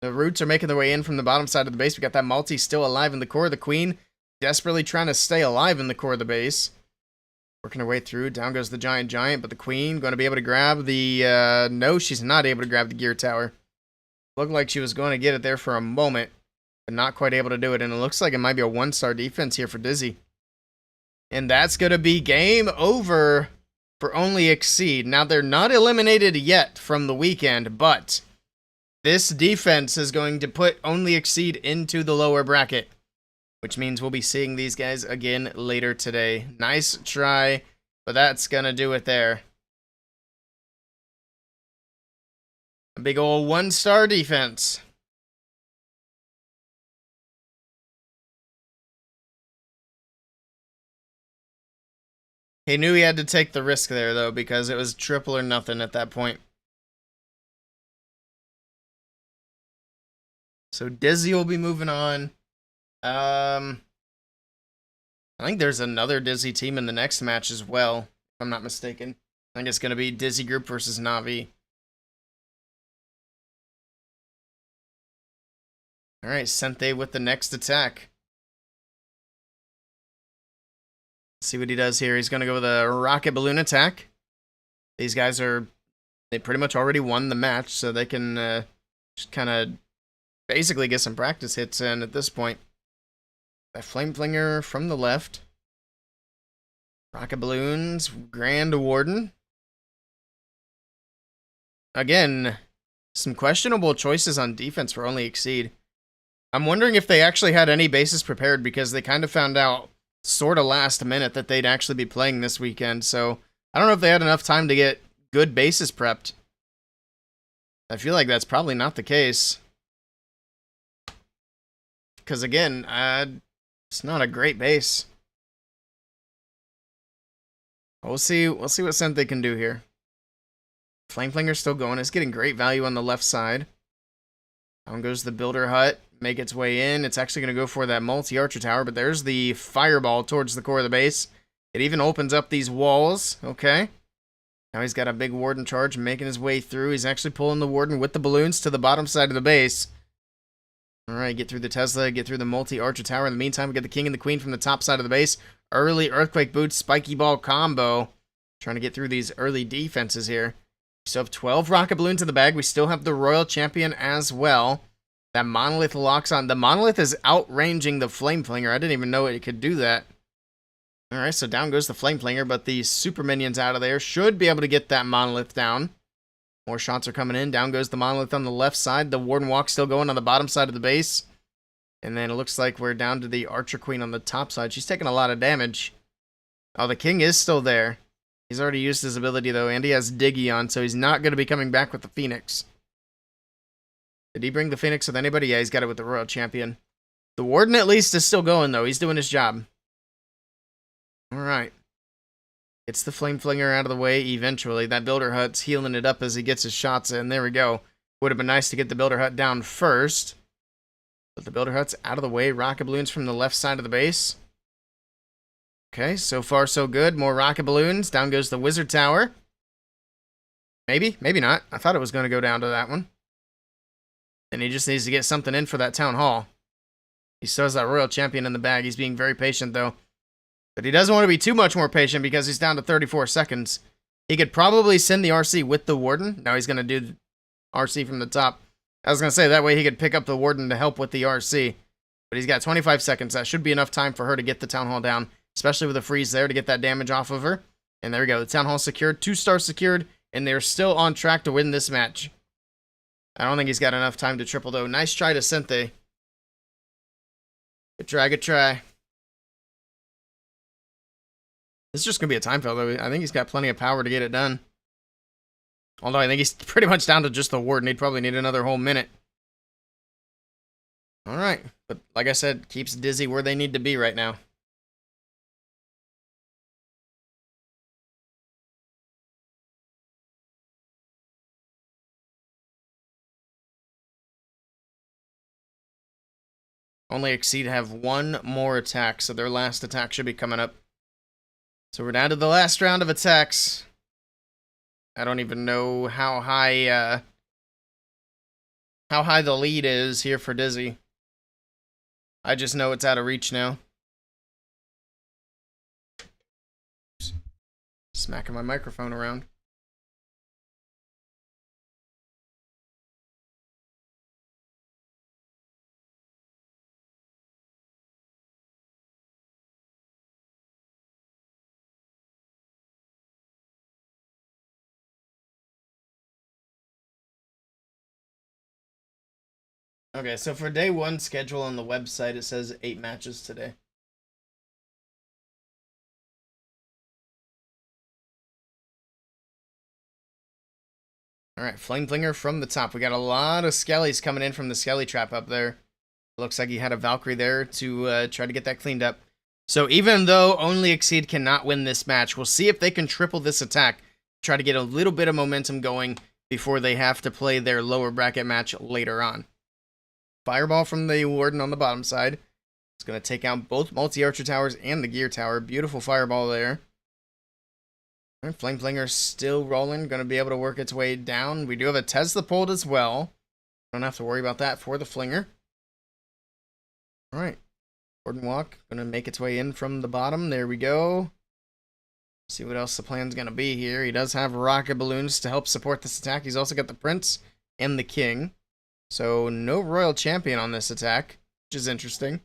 The Roots are making their way in from the bottom side of the base. We got that multi still alive in the core. The Queen desperately trying to stay alive in the core of the base. Working her way through. Down goes the Giant, but the Queen going to be able to grab the... no, she's not able to grab the Gear Tower. Looked like she was going to get it there for a moment, but not quite able to do it. And it looks like it might be a 1-star defense here for Dizzy. And that's going to be game over for Only Exceed. Now, they're not eliminated yet from the weekend, but this defense is going to put Only Exceed into the lower bracket, which means we'll be seeing these guys again later today. Nice try, but that's going to do it there. A big old 1-star defense. He knew he had to take the risk there, though, because it was triple or nothing at that point. So Dizzy will be moving on. I think there's another Dizzy team in the next match as well, if I'm not mistaken. I think it's going to be Dizzy Group versus Na'Vi. Alright, Sente with the next attack. Let's see what he does here. He's going to go with a rocket balloon attack. These guys they pretty much already won the match, so they can just kind of basically get some practice hits in at this point. A flame flinger from the left. Rocket balloons, Grand Warden. Again, some questionable choices on defense for Only Exceed. I'm wondering if they actually had any bases prepared, because they kind of found out sort of last minute that they'd actually be playing this weekend. So I don't know if they had enough time to get good bases prepped. I feel like that's probably not the case. Because again, it's not a great base. We'll see what Sente can do here. Flameflinger's still going. It's getting great value on the left side. Down goes the Builder Hut. Make its way in. It's actually going to go for that multi-archer tower, but there's the fireball towards the core of the base. It even opens up these walls. Okay. Now he's got a big Warden charge making his way through. He's actually pulling the Warden with the balloons to the bottom side of the base. Alright, get through the Tesla, get through the multi-archer tower. In the meantime, we get the King and the Queen from the top side of the base. Early Earthquake Boots, Spiky Ball combo. Trying to get through these early defenses here. We still have 12 rocket balloons in the bag. We still have the Royal Champion as well. That Monolith locks on. The Monolith is outranging the Flame Flinger. I didn't even know it could do that. Alright, so down goes the Flame Flinger, but the Super Minions out of there should be able to get that Monolith down. More shots are coming in. Down goes the Monolith on the left side. The Warden Walk still going on the bottom side of the base. And then it looks like we're down to the Archer Queen on the top side. She's taking a lot of damage. Oh, the King is still there. He's already used his ability, though, and he has Diggy on, so he's not going to be coming back with the Phoenix. Did he bring the Phoenix with anybody? Yeah, he's got it with the Royal Champion. The Warden, at least, is still going, though. He's doing his job. Alright. Gets the Flame Flinger out of the way eventually. That Builder Hut's healing it up as he gets his shots in. There we go. Would have been nice to get the Builder Hut down first. But the Builder Hut's out of the way. Rocket balloons from the left side of the base. Okay, so far so good. More rocket balloons. Down goes the Wizard Tower. Maybe, maybe not. I thought it was going to go down to that one. And he just needs to get something in for that Town Hall. He still has that Royal Champion in the bag. He's being very patient, though. But he doesn't want to be too much more patient because he's down to 34 seconds. He could probably send the RC with the Warden. Now he's going to do RC from the top. I was going to say, that way he could pick up the Warden to help with the RC. But he's got 25 seconds. That should be enough time for her to get the Town Hall down, especially with a freeze there to get that damage off of her. And there we go. The Town Hall secured. 2 stars secured. And they're still on track to win this match. I don't think he's got enough time to triple, though. Nice try to Sente. Good try, good try. This is just going to be a time fail, though. I think he's got plenty of power to get it done. Although I think he's pretty much down to just the Warden. He'd probably need another whole minute. Alright. But like I said, keeps Dizzy where they need to be right now. Only Exceed have one more attack, so their last attack should be coming up. So we're down to the last round of attacks. I don't even know how high the lead is here for Dizzy. I just know it's out of reach now. Smacking my microphone around. Okay, so for day one schedule on the website, it says 8 matches today. Alright, Flame Flinger from the top. We got a lot of Skellies coming in from the Skelly trap up there. Looks like he had a Valkyrie there to try to get that cleaned up. So even though Only Exceed cannot win this match, we'll see if they can triple this attack. Try to get a little bit of momentum going before they have to play their lower bracket match later on. Fireball from the Warden on the bottom side. It's going to take out both multi-archer towers and the gear tower. Beautiful fireball there. Flame Flinger still rolling. Going to be able to work its way down. We do have a Tesla pulled as well. Don't have to worry about that for the Flinger. Alright. Warden Walk. Going to make its way in from the bottom. There we go. See what else the plan's going to be here. He does have rocket balloons to help support this attack. He's also got the Prince and the King. So no Royal Champion on this attack, which is interesting.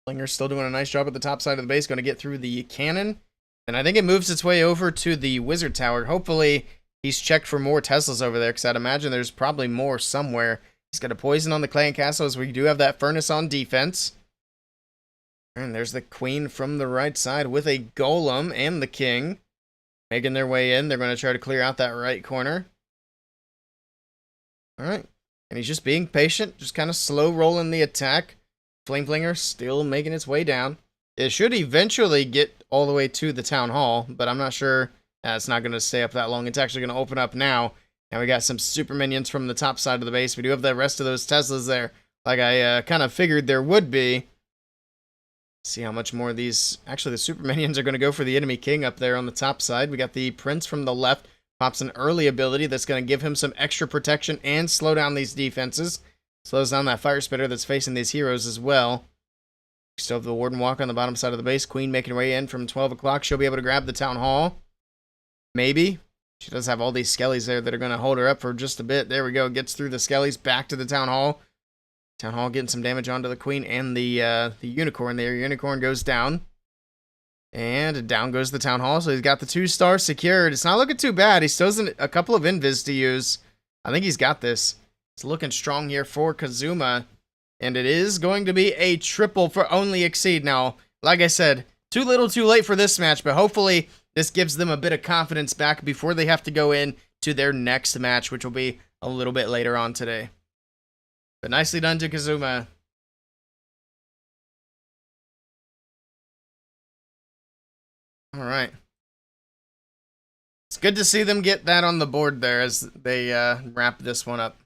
Flinger's still doing a nice job at the top side of the base. Going to get through the cannon. And I think it moves its way over to the Wizard Tower. Hopefully he's checked for more Teslas over there, because I'd imagine there's probably more somewhere. He's got a poison on the Clan Castle, as we do have that Furnace on defense. And there's the Queen from the right side with a Golem and the King. Making their way in. They're going to try to clear out that right corner. Alright. And he's just being patient. Just kind of slow rolling the attack. Flame Flinger still making its way down. It should eventually get all the way to the Town Hall, but I'm not sure. It's not going to stay up that long. It's actually going to open up now. And we got some super minions from the top side of the base. We do have the rest of those Teslas there, like I kind of figured there would be. See how much more of these... Actually, the super minions are going to go for the enemy king up there on the top side. We got the Prince from the left. Pops an early ability that's going to give him some extra protection and slow down these defenses. Slows down that fire spitter that's facing these heroes as well. Still have the Warden Walk on the bottom side of the base. Queen making her way in from 12 o'clock. She'll be able to grab the Town Hall. Maybe. She does have all these Skellies there that are going to hold her up for just a bit. There we go. Gets through the Skellies back to the Town Hall. Town Hall getting some damage onto the Queen and the Unicorn there. Unicorn goes down. And down goes the Town Hall. So he's got the 2-star secured. It's not looking too bad. He still has a couple of invis to use. I think he's got this. It's looking strong here for Kazuma. And it is going to be a triple for Only Exceed. Now, like I said, too little too late for this match. But hopefully this gives them a bit of confidence back before they have to go in to their next match, which will be a little bit later on today. But nicely done to Kazuma. Alright. It's good to see them get that on the board there as they wrap this one up.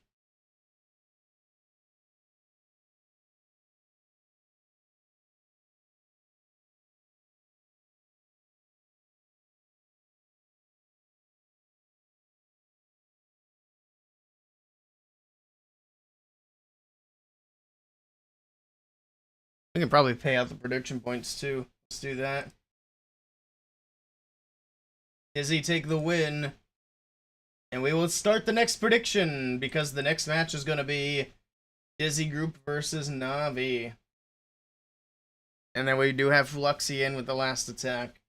We can probably pay out the prediction points too. Let's do that. Izzy take the win. And we will start the next prediction, because the next match is going to be Dizzy Group versus Na'Vi. And then we do have Fluxy in with the last attack.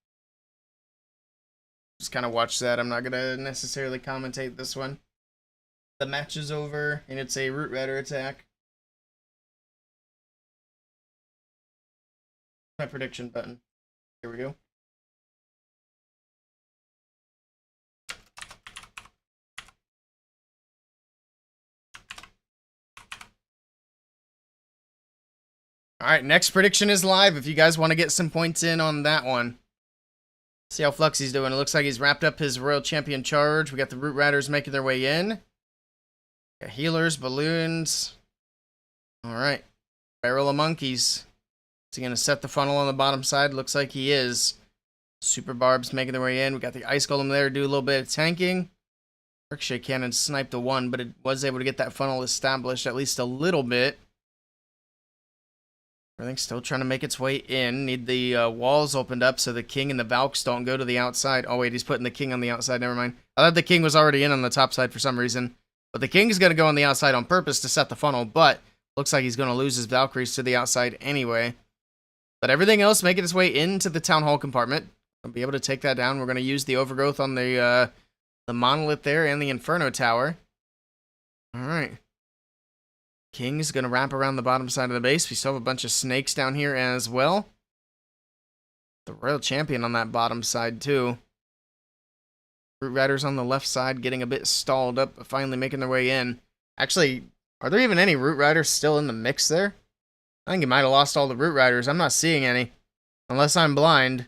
Just kind of watch that. I'm not going to necessarily commentate this one. The match is over, and it's a Root Rider attack. My prediction button. Here we go. Alright, next prediction is live if you guys want to get some points in on that one. See how Fluxy's doing. It looks like he's wrapped up his Royal Champion charge. We got the Root Riders making their way in. Got healers, balloons. Alright. Barrel of monkeys. Is he going to set the funnel on the bottom side? Looks like he is. Super Barbs making their way in. We got the Ice Golem there to do a little bit of tanking. Ricochet Cannon sniped the one, but it was able to get that funnel established at least a little bit. Everything's still trying to make its way in. Need the walls opened up so the King and the Valks don't go to the outside. Oh, wait, he's putting the King on the outside. Never mind. I thought the King was already in on the top side for some reason. But the King's going to go on the outside on purpose to set the funnel, but looks like he's going to lose his Valkyries to the outside anyway. But everything else making its way into the Town Hall compartment. I'll be able to take that down. We're going to use the Overgrowth on the Monolith there and the Inferno Tower. Alright. King's going to wrap around the bottom side of the base. We still have a bunch of snakes down here as well. The Royal Champion on that bottom side too. Root Riders on the left side getting a bit stalled up, but finally making their way in. Actually, are there even any Root Riders still in the mix there? I think he might have lost all the Root Riders. I'm not seeing any. Unless I'm blind.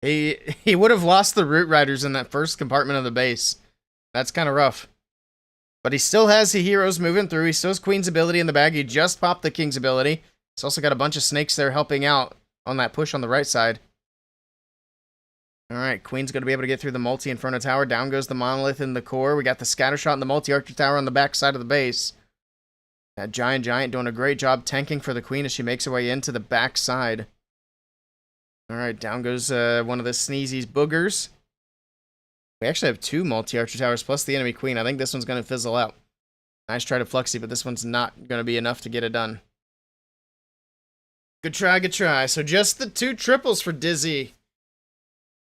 He would have lost the Root Riders in that first compartment of the base. That's kind of rough. But he still has the heroes moving through. He still has Queen's ability in the bag. He just popped the King's ability. He's also got a bunch of snakes there helping out on that push on the right side. Alright, Queen's going to be able to get through the multi-Inferno Tower. Down goes the Monolith in the core. We got the Scatter Shot and the multi-Archer Tower on the back side of the base. That Giant doing a great job tanking for the Queen as she makes her way into the back side. Alright, down goes one of the Sneezy's boogers. We actually have 2 multi-Archer Towers plus the enemy Queen. I think this one's going to fizzle out. Nice try to Fluxy, but this one's not going to be enough to get it done. Good try, good try. So just the 2 triples for Dizzy.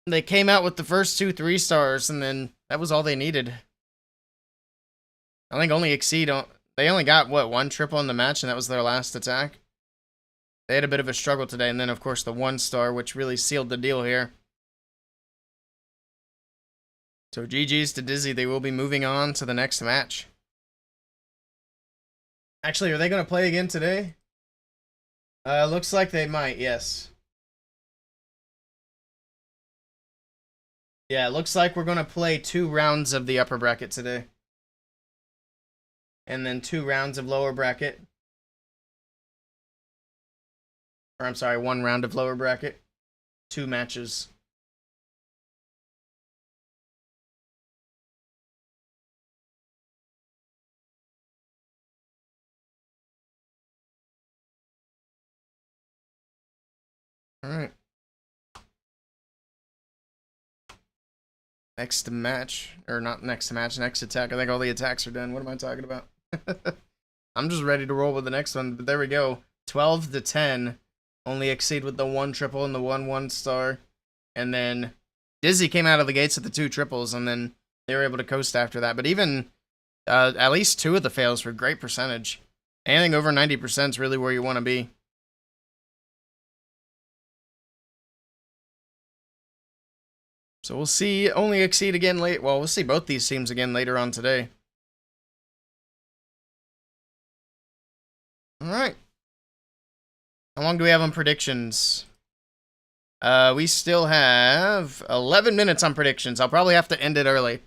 They came out with the first 2 3-stars, and then that was all they needed. I think only Exceed... They only got, what, 1 triple in the match, and that was their last attack? They had a bit of a struggle today, and then, of course, the 1-star, which really sealed the deal here. So GG's to Dizzy. They will be moving on to the next match. Actually, are they going to play again today? Looks like they might, yes. Yeah, it looks like we're going to play 2 rounds of the upper bracket today. And then 2 rounds of lower bracket. Or, I'm sorry, 1 round of lower bracket. 2 matches. Alright. Next match. Or not next match, next attack. I think all the attacks are done. What am I talking about? I'm just ready to roll with the next one. But there we go. 12 to 10. Only Exceed with the 1 triple and the 1-1-star. And then Dizzy came out of the gates with the 2 triples. And then they were able to coast after that. But even at least 2 of the fails were great percentage. Anything over 90% is really where you want to be. So we'll see only Exceed again late. Well, we'll see both these teams again later on today. Alright. How long do we have on predictions? We still have 11 minutes on predictions. I'll probably have to end it early.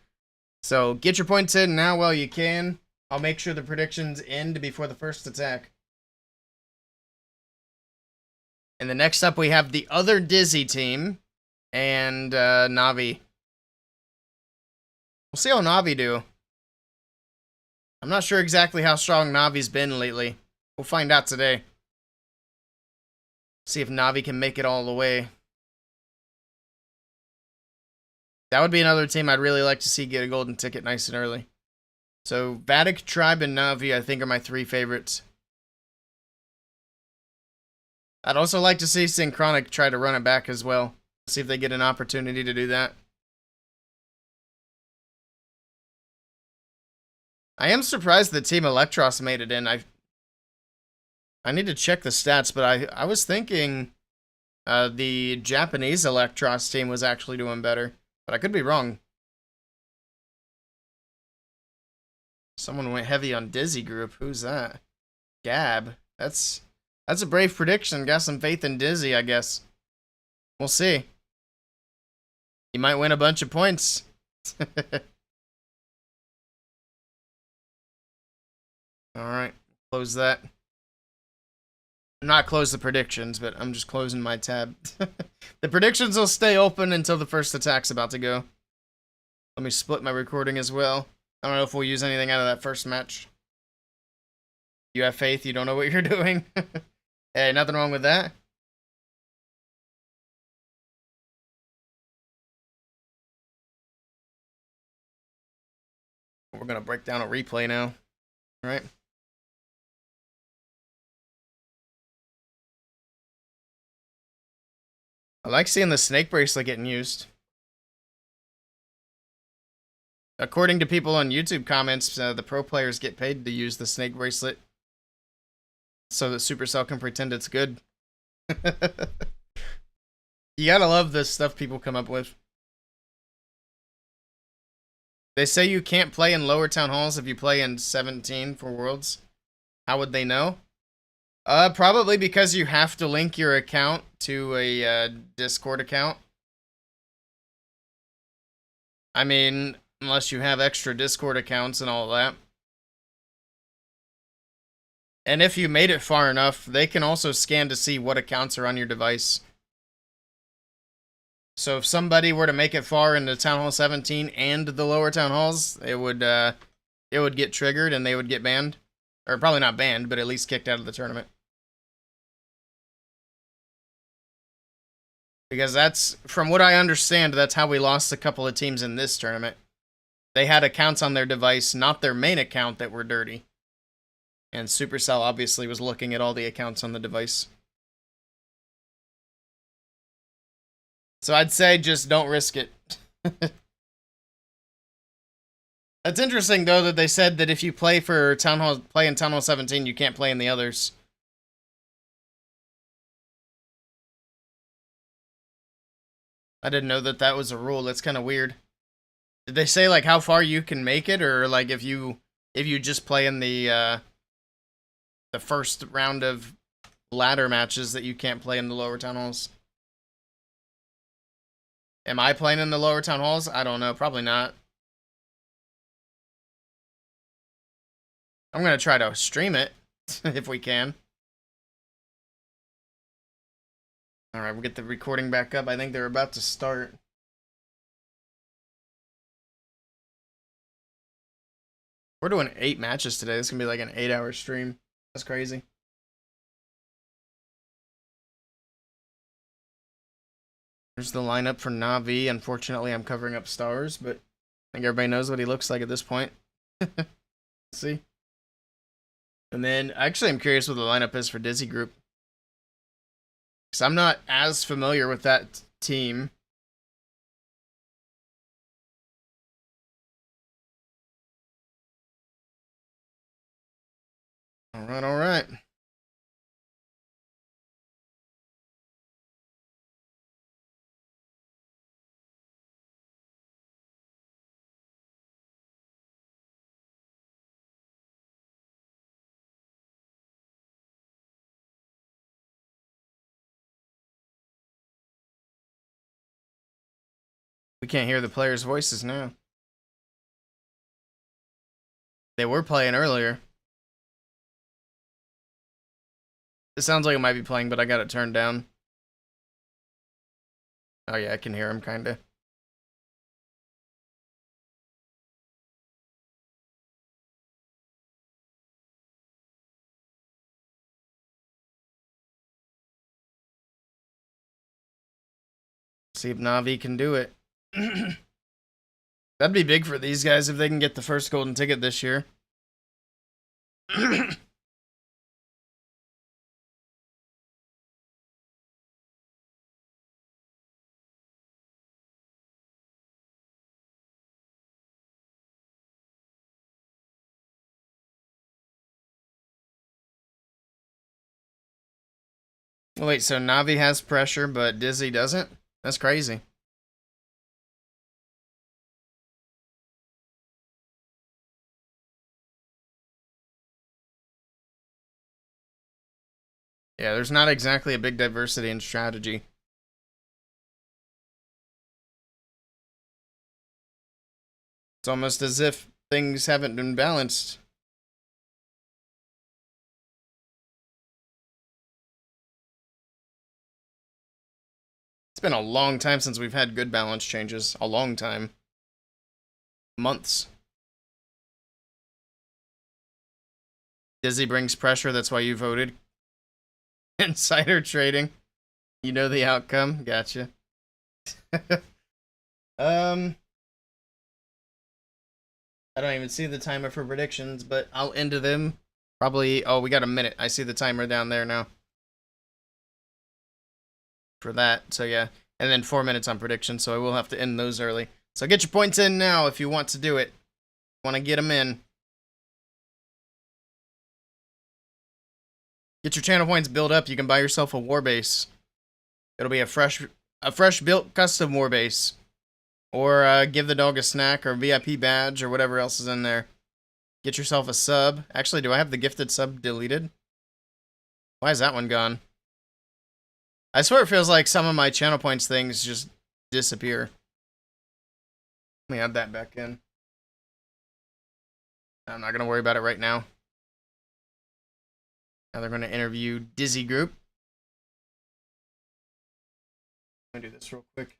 So get your points in now while you can. I'll make sure the predictions end before the first attack. And the next up we have the other Dizzy team. And Navi. We'll see how Navi do. I'm not sure exactly how strong Navi's been lately. We'll find out today. See if Navi can make it all the way. That would be another team I'd really like to see get a golden ticket nice and early. So Vatic, Tribe, and Navi I think are my 3 favorites. I'd also like to see Synchronic try to run it back as well. See if they get an opportunity to do that. I am surprised that Team Electros made it in. I need to check the stats, but I was thinking the Japanese Electros team was actually doing better. But I could be wrong. Someone went heavy on Dizzy Group. Who's that? Gab. That's a brave prediction. Got some faith in Dizzy, I guess. We'll see. You might win a bunch of points. Alright, close that. not close the predictions, but I'm just closing my tab. The predictions will stay open until the first attack's about to go. Let me split my recording as well. I don't know if we'll use anything out of that first match. You have faith, you don't know what you're doing. Hey, nothing wrong with that. We're gonna break down a replay now. All right. I like seeing the snake bracelet getting used. According to people on YouTube comments, the pro players get paid to use the snake bracelet so that Supercell can pretend it's good. You gotta love this stuff people come up with. They say you can't play in lower town halls if you play in 17 for Worlds. How would they know? Probably because you have to link your account to a Discord account. I mean, unless you have extra Discord accounts and all that. And if you made it far enough, they can also scan to see what accounts are on your device. So if somebody were to make it far into Town Hall 17 and the lower Town Halls, it would get triggered and they would get banned. Or probably not banned, but at least kicked out of the tournament. Because that's, from what I understand, that's how we lost a couple of teams in this tournament. They had accounts on their device, not their main account, that were dirty. And Supercell obviously was looking at all the accounts on the device. So I'd say just don't risk it. That's interesting though that they said that if you play in Town Hall 17, you can't play in the others. I didn't know that that was a rule. That's kind of weird. Did they say like how far you can make it, or like if you just play in the first round of ladder matches that you can't play in the lower town halls? Am I playing in the lower town halls? I don't know. Probably not. I'm going to try to stream it if we can. Alright, we'll get the recording back up. I think they're about to start. We're doing 8 matches today. This is going to be like an 8-hour stream. That's crazy. There's the lineup for Na'Vi. Unfortunately, I'm covering up stars, but I think everybody knows what he looks like at this point. Let's see. And then, actually, I'm curious what the lineup is for Dizzy Group. Because I'm not as familiar with that team. Alright, alright. We can't hear the players' voices now. They were playing earlier. It sounds like it might be playing, but I got it turned down. Oh yeah, I can hear him, kinda. See if Na'Vi can do it. That'd be big for these guys if they can get the first golden ticket this year. Wait, so Na'Vi has pressure, but Dizzy doesn't? That's crazy. Yeah, there's not exactly a big diversity in strategy. It's almost as if things haven't been balanced. been a long time since we've had good balance changes. A long time. Months. Dizzy brings pressure, that's why you voted. Insider trading. You know the outcome. Gotcha. I don't even see the timer for predictions, but I'll end them. Probably, oh, we got a minute. I see the timer down there now. For that, so yeah. And then 4 minutes on predictions, so I will have to end those early. So get your points in now if you want to do it. Want to get them in. Get your channel points built up. You can buy yourself a war base. It'll be a fresh built custom war base. Or give the dog a snack or VIP badge or whatever else is in there. Get yourself a sub. Actually, do I have the gifted sub deleted? Why is that one gone? I swear it feels like some of my channel points things just disappear. Let me add that back in. I'm not going to worry about it right now. Now they're going to interview Dizzy Group. I'm going to do this real quick.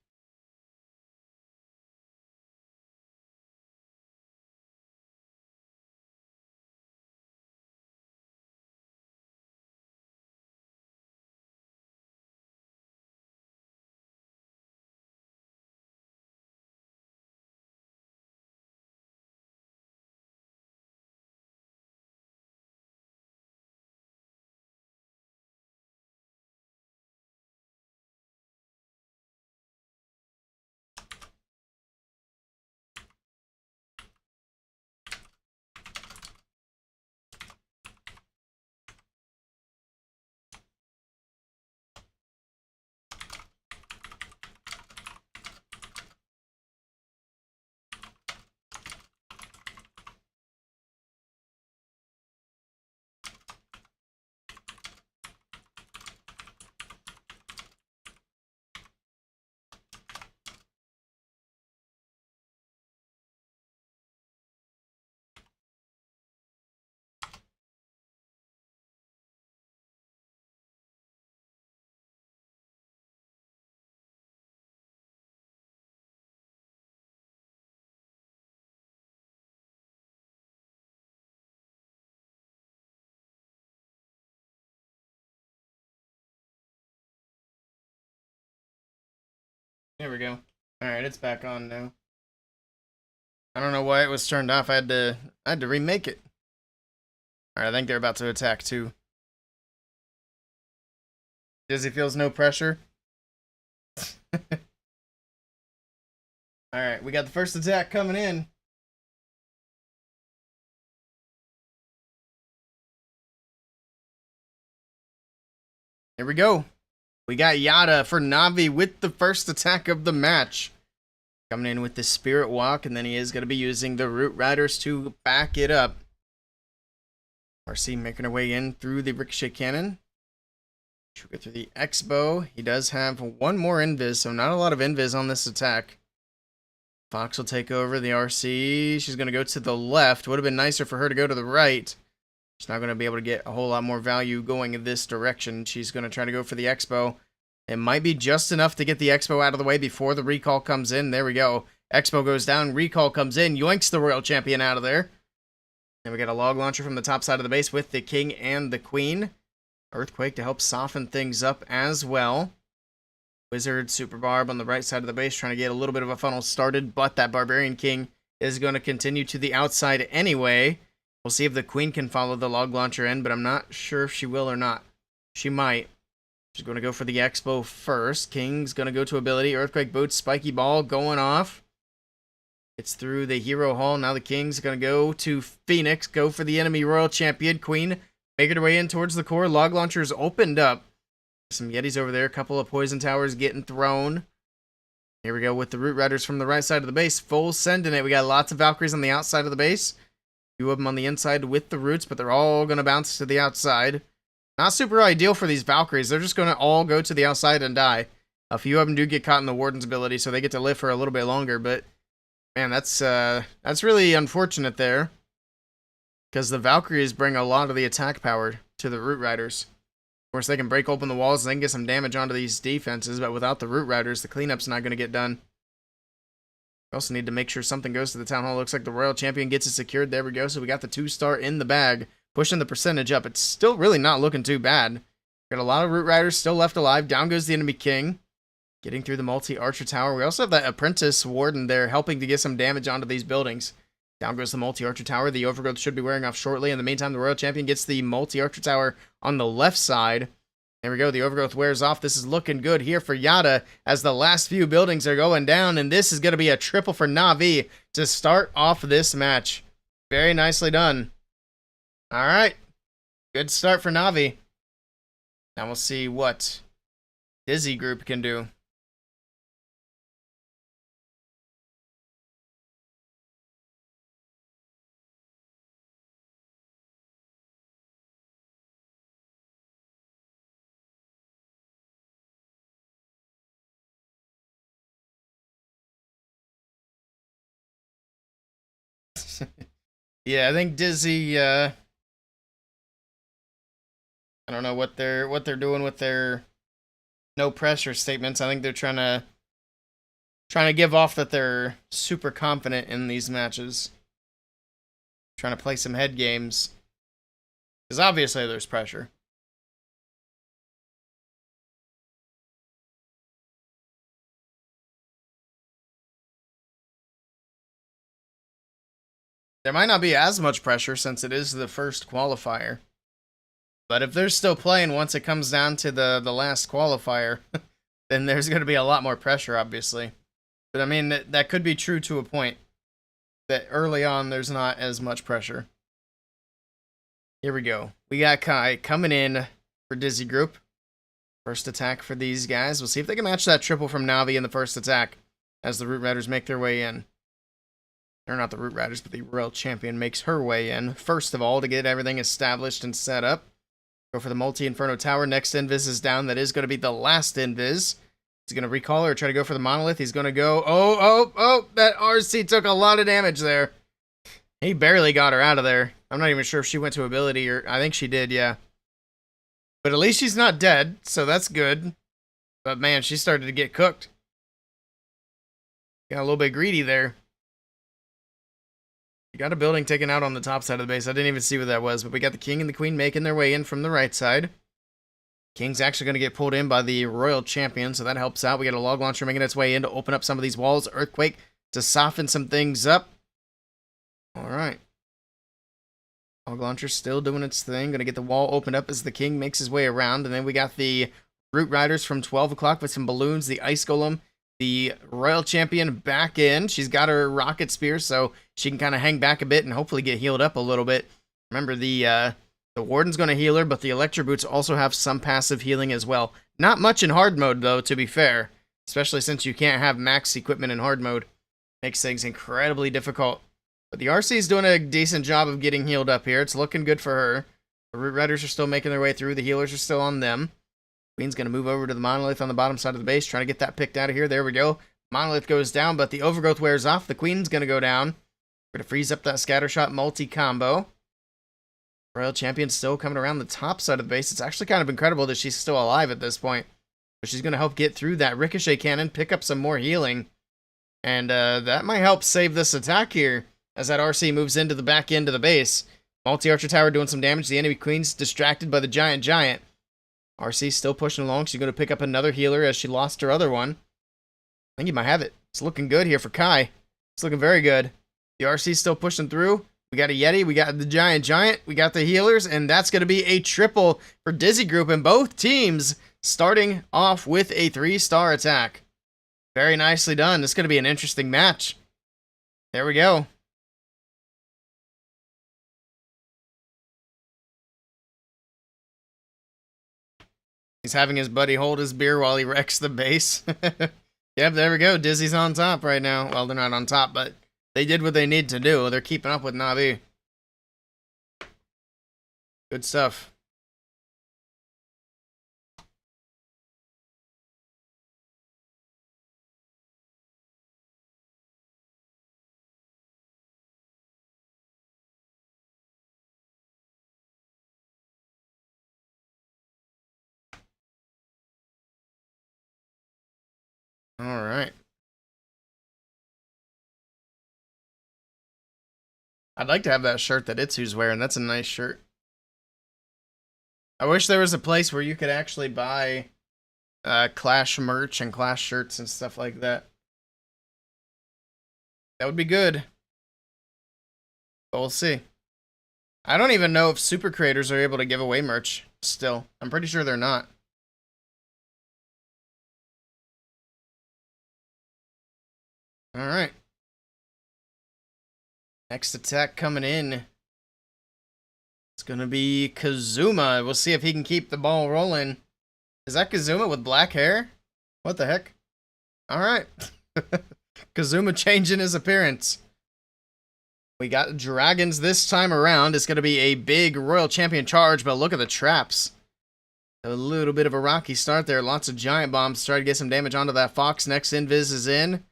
There we go. Alright, it's back on now. I don't know why it was turned off. I had to remake it. Alright, I think they're about to attack too. Dizzy feels no pressure. Alright, we got the first attack coming in. Here we go. We got Yada for Navi with the first attack of the match. Coming in with the Spirit Walk, and then he is going to be using the Root Riders to back it up. RC making her way in through the Ricochet Cannon. She'll go through the X-Bow. He does have one more Invis, so not a lot of Invis on this attack. Fox will take over the RC. She's going to go to the left. Would have been nicer for her to go to the right. She's not going to be able to get a whole lot more value going in this direction. She's going to try to go for the X-Bow. It might be just enough to get the X-Bow out of the way before the recall comes in. There we go. X-Bow goes down. Recall comes in. Yoinks the Royal Champion out of there. And we got a log launcher from the top side of the base with the King and the Queen. Earthquake to help soften things up as well. Wizard, Super Barb on the right side of the base trying to get a little bit of a funnel started. But that Barbarian King is going to continue to the outside anyway. We'll see if the Queen can follow the log launcher in, but I'm not sure if she will or not. She might. She's going to go for the X-Bow first. King's going to go to ability. Earthquake Boots, Spiky Ball going off. It's through the Hero Hall. Now the King's going to go to Phoenix. Go for the enemy Royal Champion. Queen making her way in towards the core. Log launcher's opened up. Some Yetis over there. A couple of Poison Towers getting thrown. Here we go with the Root Riders from the right side of the base. Full sending it. We got lots of Valkyries on the outside of the base. Few of them on the inside with the roots, but they're all going to bounce to the outside. Not super ideal for these Valkyries. They're just going to all go to the outside and die. A few of them do get caught in the Warden's ability, so they get to live for a little bit longer, but man, that's really unfortunate there. Because the Valkyries bring a lot of the attack power to the Root Riders. course, they can break open the walls and they can get some damage onto these defenses, but without the Root Riders, the cleanup's not going to get done. We also need to make sure something goes to the Town Hall. Looks like the Royal Champion gets it secured. There we go. So we got the 2-star in the bag, pushing the percentage up. It's still really not looking too bad. Got a lot of Root Riders still left alive. Down goes the enemy king, getting through the multi-archer tower. We also have that apprentice warden there helping to get some damage onto these buildings. Down goes the multi-archer tower. The overgrowth should be wearing off shortly. In the meantime, the Royal Champion gets the multi-archer tower on the left side. There we go. The overgrowth wears off. This is looking good here for Yada as the last few buildings are going down. And this is going to be a triple for Na'Vi to start off this match. Very nicely done. All right. Good start for Na'Vi. Now we'll see what Dizzy Group can do. Yeah, I think Dizzy, I don't know what they're doing with their no pressure statements. I think they're trying to give off that they're super confident in these matches. Trying to play some head games. Because obviously there's pressure. There might not be as much pressure since it is the first qualifier. But if they're still playing once it comes down to the last qualifier, then there's going to be a lot more pressure, obviously. But I mean, that could be true to a point. That early on, there's not as much pressure. Here we go. We got Kai coming in for Dizzy Group. First attack for these guys. We'll see if they can match that triple from Na'Vi in the first attack as the Root Riders make their way in. Or not the Root Riders, but the Royal Champion makes her way in. First of all, to get everything established and set up. Go for the multi-inferno tower. Next invis is down. That is going to be the last invis. He's going to recall her or try to go for the monolith. He's going to go... Oh, that RC took a lot of damage there. He barely got her out of there. I'm not even sure if she went to ability or... I think she did, yeah. But at least she's not dead, so that's good. But man, she started to get cooked. Got a little bit greedy there. You got a building taken out on the top side of the base. I didn't even see what that was, but we got the king and the queen making their way in from the right side. King's actually going to get pulled in by the Royal Champion, so that helps out. We got a log launcher making its way in to open up some of these walls. Earthquake to soften some things up. All right. Log launcher still doing its thing. Going to get the wall opened up as the king makes his way around. And then we got the Root Riders from 12 o'clock with some balloons. The Ice Golem. The Royal Champion back in. She's got her rocket spear, so she can kind of hang back a bit and hopefully get healed up a little bit. Remember, the Warden's going to heal her, but the Electro Boots also have some passive healing as well. Not much in hard mode, though, to be fair. Especially since you can't have max equipment in hard mode. Makes things incredibly difficult. But the RC is doing a decent job of getting healed up here. It's looking good for her. The Root Riders are still making their way through. The healers are still on them. Queen's going to move over to the monolith on the bottom side of the base, trying to get that picked out of here. There we go. Monolith goes down, but the overgrowth wears off. The queen's going to go down. We're going to freeze up that scattershot multi-combo. Royal Champion still coming around the top side of the base. It's actually kind of incredible that she's still alive at this point. But she's going to help get through that ricochet cannon, pick up some more healing. And that might help save this attack here as that RC moves into the back end of the base. Multi-archer tower doing some damage. The enemy queen's distracted by the giant. RC still pushing along. She's going to pick up another healer as she lost her other one. I think he might have it. It's looking good here for Kai. It's looking very good. The RC's still pushing through. We got a Yeti. We got the giant. We got the healers. And that's going to be a triple for Dizzy Group. And both teams starting off with a 3-star attack. Very nicely done. This is going to be an interesting match. There we go. He's having his buddy hold his beer while he wrecks the base. Yep, there we go. Dizzy's on top right now. Well, they're not on top, but they did what they need to do. They're keeping up with Na'Vi. Good stuff. All right. I'd like to have that shirt that Itsu's wearing. That's a nice shirt. I wish there was a place where you could actually buy Clash merch and Clash shirts and stuff like that. That would be good. But we'll see. I don't even know if super creators are able to give away merch still. I'm pretty sure they're not. Alright. Next attack coming in. It's going to be Kazuma. We'll see if he can keep the ball rolling. Is that Kazuma with black hair? What the heck? Alright. Kazuma changing his appearance. We got dragons this time around. It's going to be a big Royal Champion charge, but look at the traps. A little bit of a rocky start there. Lots of giant bombs. Try to get some damage onto that fox. Next invis is in.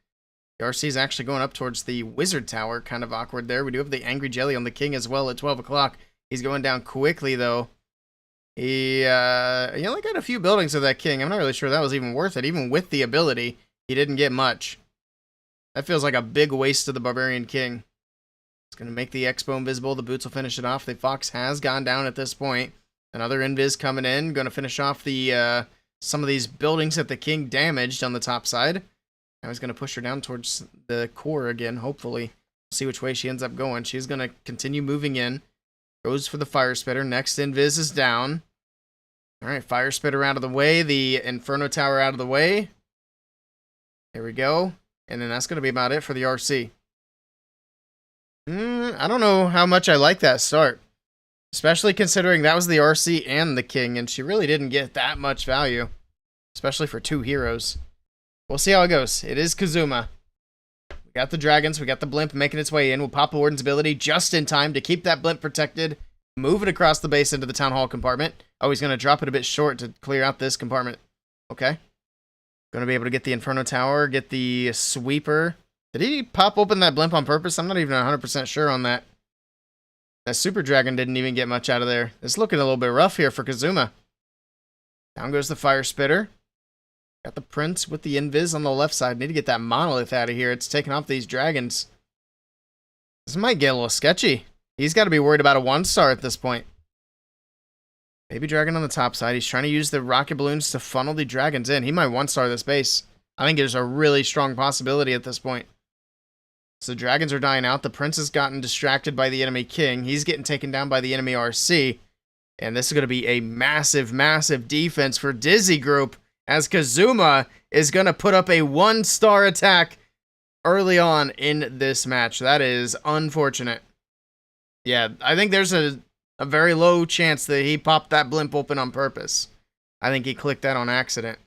The RC is actually going up towards the wizard tower. Kind of awkward there. We do have the angry jelly on the king as well at 12 o'clock. He's going down quickly, though. He only got a few buildings of that king. I'm not really sure that was even worth it. Even with the ability, he didn't get much. That feels like a big waste of the barbarian king. It's going to make the expo invisible. The boots will finish it off. The fox has gone down at this point. Another invis coming in. Going to finish off the some of these buildings that the king damaged on the top side. Now he's going to push her down towards the core again, hopefully. See which way she ends up going. She's going to continue moving in. Goes for the fire spitter. Next invis is down. Alright, fire spitter out of the way. The inferno tower out of the way. There we go. And then that's going to be about it for the RC. I don't know how much I like that start. Especially considering that was the RC and the king, and she really didn't get that much value. Especially for two heroes. We'll see how it goes. It is Kazuma. We got the dragons, we got the blimp making its way in. We'll pop a warden's ability just in time to keep that blimp protected. Move it across the base into the town hall compartment. Oh, he's going to drop it a bit short to clear out this compartment. Okay. Going to be able to get the inferno tower, get the sweeper. Did he pop open that blimp on purpose? I'm not even 100% sure on that. That super dragon didn't even get much out of there. It's looking a little bit rough here for Kazuma. Down goes the fire spitter. Got the prince with the invis on the left side. Need to get that monolith out of here. It's taking off these dragons. This might get a little sketchy. He's got to be worried about a 1-star at this point. Baby dragon on the top side. He's trying to use the rocket balloons to funnel the dragons in. He might 1-star this base. I think there's a really strong possibility at this point. So the dragons are dying out. The prince has gotten distracted by the enemy king. He's getting taken down by the enemy RC. And this is going to be a massive, massive defense for Dizzy Group, as Kazuma is going to put up a 1-star attack early on in this match. That is unfortunate. Yeah, I think there's a very low chance that he popped that blimp open on purpose. I think he clicked that on accident.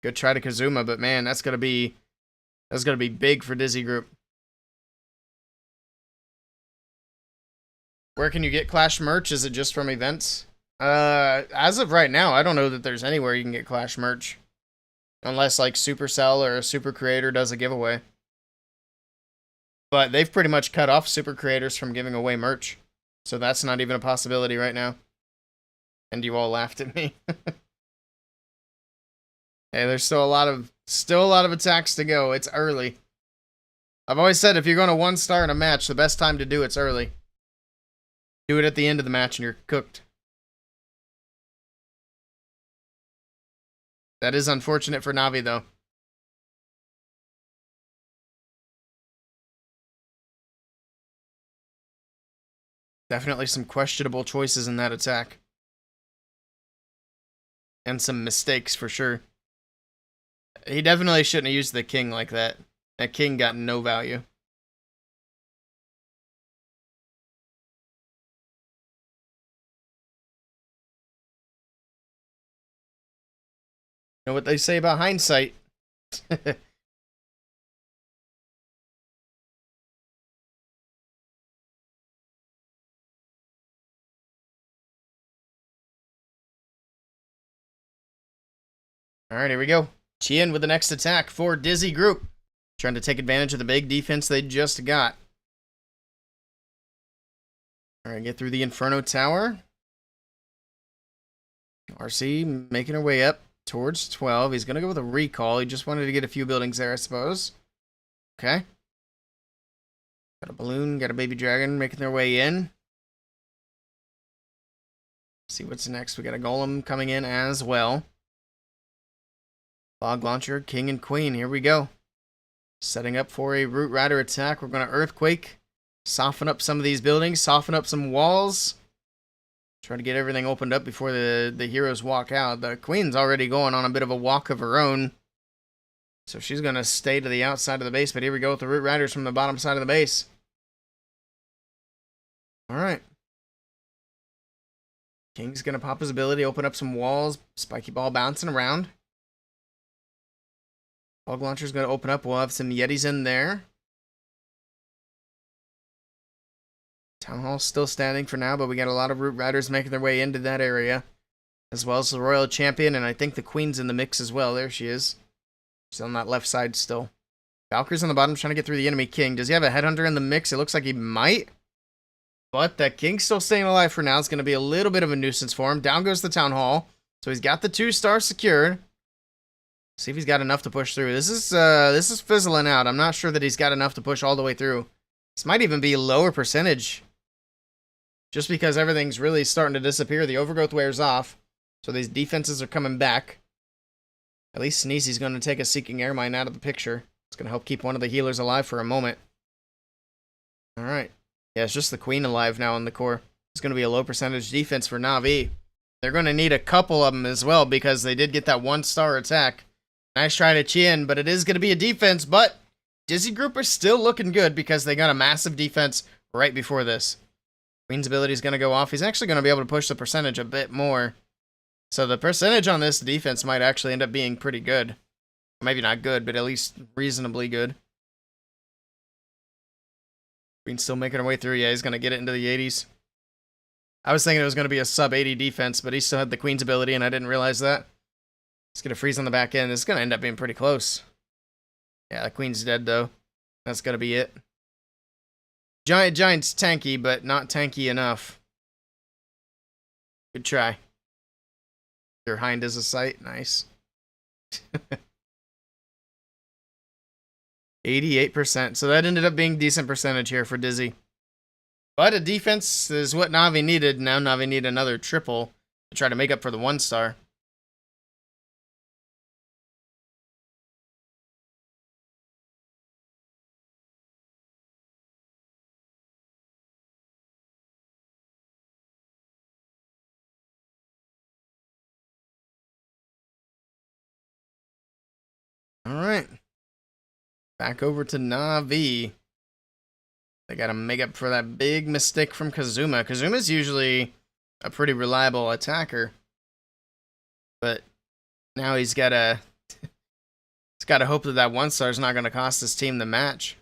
Good try to Kazuma, but man, that's going to be big for Dizzy Group. Where can you get Clash merch? Is it just from events? As of right now, I don't know that there's anywhere you can get Clash merch. Unless like Supercell or a super creator does a giveaway. But they've pretty much cut off super creators from giving away merch. So that's not even a possibility right now. And you all laughed at me. Hey, there's still a lot of attacks to go. It's early. I've always said if you're going to 1-star in a match, the best time to do it's early. Do it at the end of the match and you're cooked. That is unfortunate for Navi, though. Definitely some questionable choices in that attack. And some mistakes for sure. He definitely shouldn't have used the king like that. That king got no value. Know what they say about hindsight. Alright, here we go. Chien with the next attack for Dizzy Group. Trying to take advantage of the big defense they just got. Alright, get through the Inferno Tower. RC making her way up. towards 12. He's going to go with a recall. He just wanted to get a few buildings there, I suppose. Okay. Got a balloon, got a baby dragon making their way in. See what's next. We got a golem coming in as well. Log launcher, king and queen. Here we go. Setting up for a root rider attack. We're going to earthquake. Soften up some of these buildings. Soften up some walls. Try to get everything opened up before the heroes walk out. The queen's already going on a bit of a walk of her own. So she's going to stay to the outside of the base. But here we go with the root riders from the bottom side of the base. Alright. King's going to pop his ability. Open up some walls. Spiky ball bouncing around. Log launcher's going to open up. We'll have some Yetis in there. Town Hall's still standing for now, but we got a lot of root riders making their way into that area. As well as the Royal Champion, and I think the Queen's in the mix as well. There she is. She's on that left side still. Valkyrie's on the bottom trying to get through the enemy King. Does he have a Headhunter in the mix? It looks like he might. But that King's still staying alive for now. It's going to be a little bit of a nuisance for him. Down goes the Town Hall. So he's got the 2-star secured. See if he's got enough to push through. This is fizzling out. I'm not sure that he's got enough to push all the way through. This might even be lower percentage. Just because everything's really starting to disappear. The overgrowth wears off. So these defenses are coming back. At least Sneezy's going to take a Seeking Air Mine out of the picture. It's going to help keep one of the healers alive for a moment. Alright. Yeah, it's just the Queen alive now in the core. It's going to be a low percentage defense for Na'Vi. They're going to need a couple of them as well because they did get that 1-star attack. Nice try to Chien, but it is going to be a defense. But Dizzy Group are still looking good because they got a massive defense right before this. Queen's ability is going to go off. He's actually going to be able to push the percentage a bit more. So the percentage on this defense might actually end up being pretty good. Maybe not good, but at least reasonably good. Queen's still making her way through. Yeah, he's going to get it into the 80s. I was thinking it was going to be a sub-80 defense, but he still had the Queen's ability, and I didn't realize that. He's going to freeze on the back end. It's going to end up being pretty close. Yeah, the Queen's dead, though. That's going to be it. Giant's tanky, but not tanky enough. Good try. Your hind is a sight. Nice. 88%. So that ended up being decent percentage here for Dizzy. But a defense is what Na'Vi needed. Now Na'Vi need another triple to try to make up for the 1-star. Alright. Back over to Na'Vi. They gotta make up for that big mistake from Kazuma. Kazuma's usually a pretty reliable attacker. But now he's gotta hope that that 1-star is not gonna cost his team the match.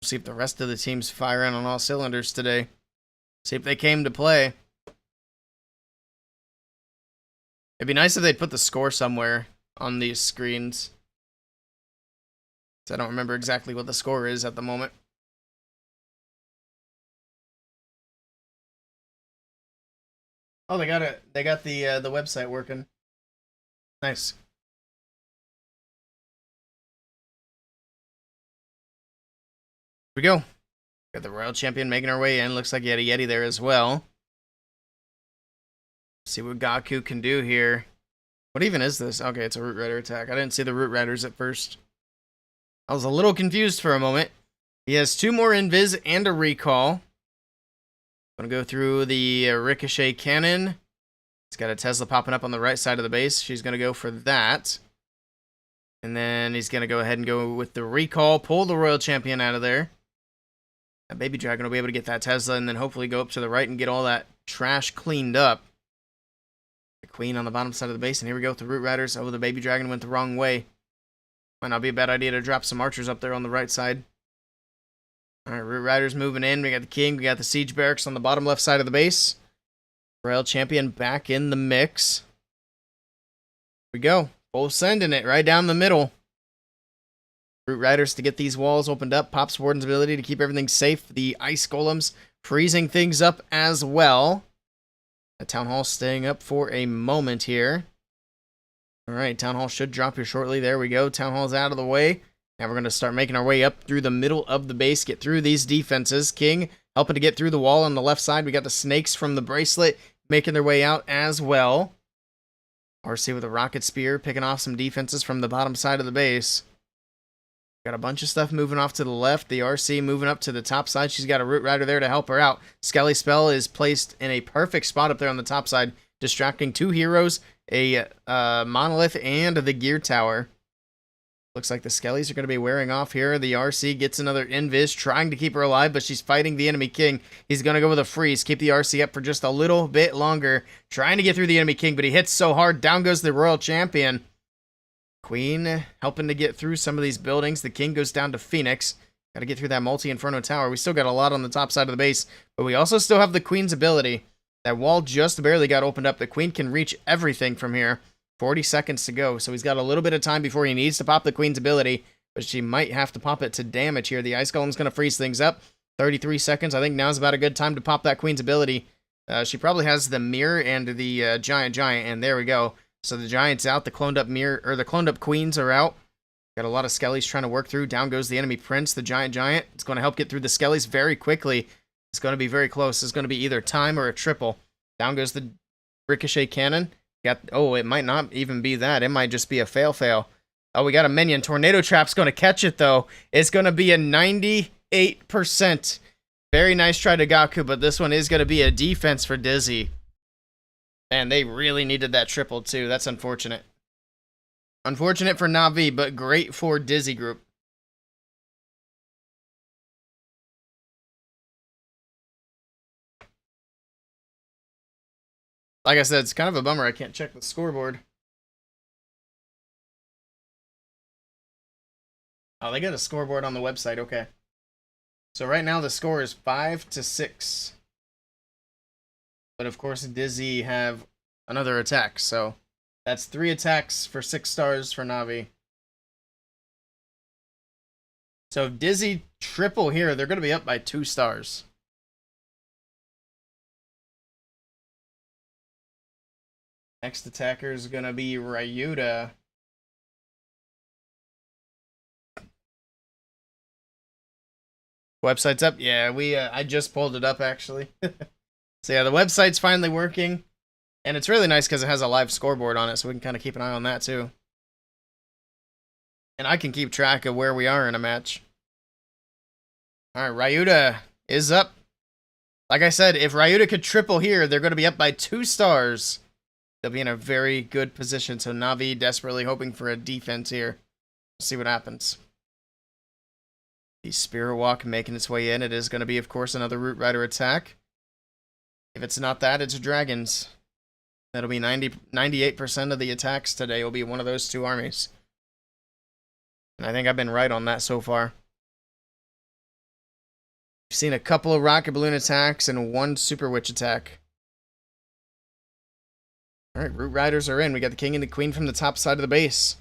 See if the rest of the team's firing on all cylinders today. See if they came to play. It'd be nice if they'd put the score somewhere on these screens. I don't remember exactly what the score is at the moment. Oh, they got it. They got the website working. Nice. Here we go. Got the Royal Champion making her way in. Looks like you had a Yeti there as well. See what Gaku can do here. What even is this? Okay, it's a Root Rider attack. I didn't see the Root Riders at first. I was a little confused for a moment. He has 2 more Invis and a Recall. Gonna go through the Ricochet Cannon. He's got a Tesla popping up on the right side of the base. She's gonna go for that. And then he's gonna go ahead and go with the Recall. Pull the Royal Champion out of there. That Baby Dragon will be able to get that Tesla and then hopefully go up to the right and get all that trash cleaned up. The Queen on the bottom side of the base, and here we go with the Root Riders. Oh, the Baby Dragon went the wrong way. Might not be a bad idea to drop some archers up there on the right side. Alright, Root Riders moving in. We got the King, we got the Siege Barracks on the bottom left side of the base. Royal Champion back in the mix. Here we go. Both sending it right down the middle. Root Riders to get these walls opened up. Pops Warden's ability to keep everything safe. The Ice Golems freezing things up as well. The Town Hall staying up for a moment here. Alright, Town Hall should drop here shortly. There we go. Town Hall's out of the way. Now we're going to start making our way up through the middle of the base, get through these defenses. King helping to get through the wall on the left side. We got the snakes from the bracelet making their way out as well. RC with a rocket spear picking off some defenses from the bottom side of the base. Got a bunch of stuff moving off to the left. The RC moving up to the top side. She's got a Root Rider there to help her out. Skelly Spell is placed in a perfect spot up there on the top side, distracting 2 heroes, a Monolith, and the Gear Tower. Looks like the Skellies are going to be wearing off here. The RC gets another Invis, trying to keep her alive, but she's fighting the enemy King. He's going to go with a freeze, keep the RC up for just a little bit longer, trying to get through the enemy King, but he hits so hard, down goes the Royal Champion. Queen helping to get through some of these buildings. The King goes down to Phoenix. Got to get through that Multi-Inferno Tower. We still got a lot on the top side of the base, but we also still have the Queen's ability. That wall just barely got opened up. The Queen can reach everything from here. 40 seconds to go, so he's got a little bit of time before he needs to pop the Queen's ability, but she might have to pop it to damage here. The Ice Golem's going to freeze things up. 33 seconds. I think now's about a good time to pop that Queen's ability. She probably has the Mirror and the Giant, and there we go. So the Giant's out. The cloned up Mirror, or the cloned up Queens are out. Got a lot of Skellies trying to work through. Down goes the enemy Prince, the Giant. It's going to help get through the Skellies very quickly. It's going to be very close. It's going to be either time or a triple. Down goes the Ricochet Cannon. Oh, it might not even be that. It might just be a fail. Oh, we got a minion. Tornado Trap's going to catch it, though. It's going to be a 98%. Very nice try to Gaku, but this one is going to be a defense for Dizzy. And they really needed that triple, too. That's unfortunate. Unfortunate for Na'Vi, but great for Dizzy Group. Like I said, it's kind of a bummer I can't check the scoreboard. Oh, they got a scoreboard on the website. Okay. So right now the score is 5-6. But of course, Dizzy have another attack. So that's 3 attacks for 6 stars for Na'Vi. So if Dizzy triple here, they're going to be up by 2 stars. Next attacker is going to be Ryuta. Website's up? Yeah, I just pulled it up, actually. So yeah, the website's finally working. And it's really nice because it has a live scoreboard on it, so we can kind of keep an eye on that, too. And I can keep track of where we are in a match. Alright, Ryuta is up. Like I said, if Ryuta could triple here, they're going to be up by 2 stars. They'll be in a very good position, so Na'Vi desperately hoping for a defense here. We'll see what happens. The Spirit Walk making its way in. It is going to be, of course, another Root Rider attack. If it's not that, it's Dragons. That'll be 98% of the attacks today will be one of those 2 armies. And I think I've been right on that so far. We've seen a couple of Rocket Balloon attacks and 1 Super Witch attack. Alright, Root Riders are in. We got the King and the Queen from the top side of the base.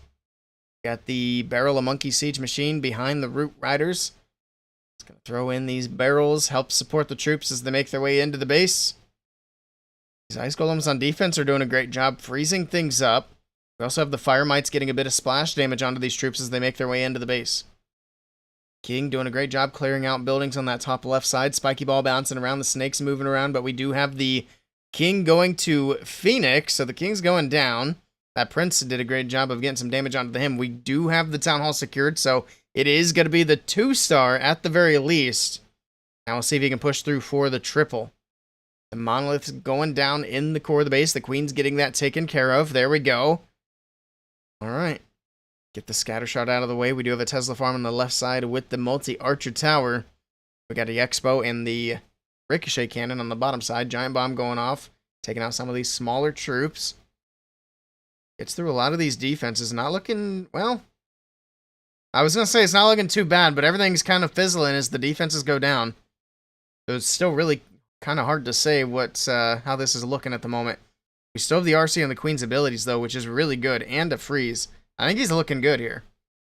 Got the Barrel of Monkey Siege Machine behind the Root Riders. It's going to throw in these barrels, help support the troops as they make their way into the base. These Ice Golems on defense are doing a great job freezing things up. We also have the Fire Mites getting a bit of splash damage onto these troops as they make their way into the base. King doing a great job clearing out buildings on that top left side. Spiky Ball bouncing around, the snakes moving around, but we do have the King going to Phoenix, so the King's going down. That Prince did a great job of getting some damage onto him. We do have the Town Hall secured, so it is going to be the 2-star at the very least. Now we'll see if he can push through for the triple. The Monolith's going down in the core of the base. The Queen's getting that taken care of. There we go. Alright. Get the scatter shot out of the way. We do have a Tesla farm on the left side with the multi-archer tower. We got the Expo and the Ricochet Cannon on the bottom side. Giant Bomb going off. Taking out some of these smaller troops. Gets through a lot of these defenses. Not looking, well, I was going to say it's not looking too bad, but everything's kind of fizzling as the defenses go down. So it's still really kind of hard to say how this is looking at the moment. We still have the RC and the Queen's abilities, though, which is really good, and a freeze. I think he's looking good here.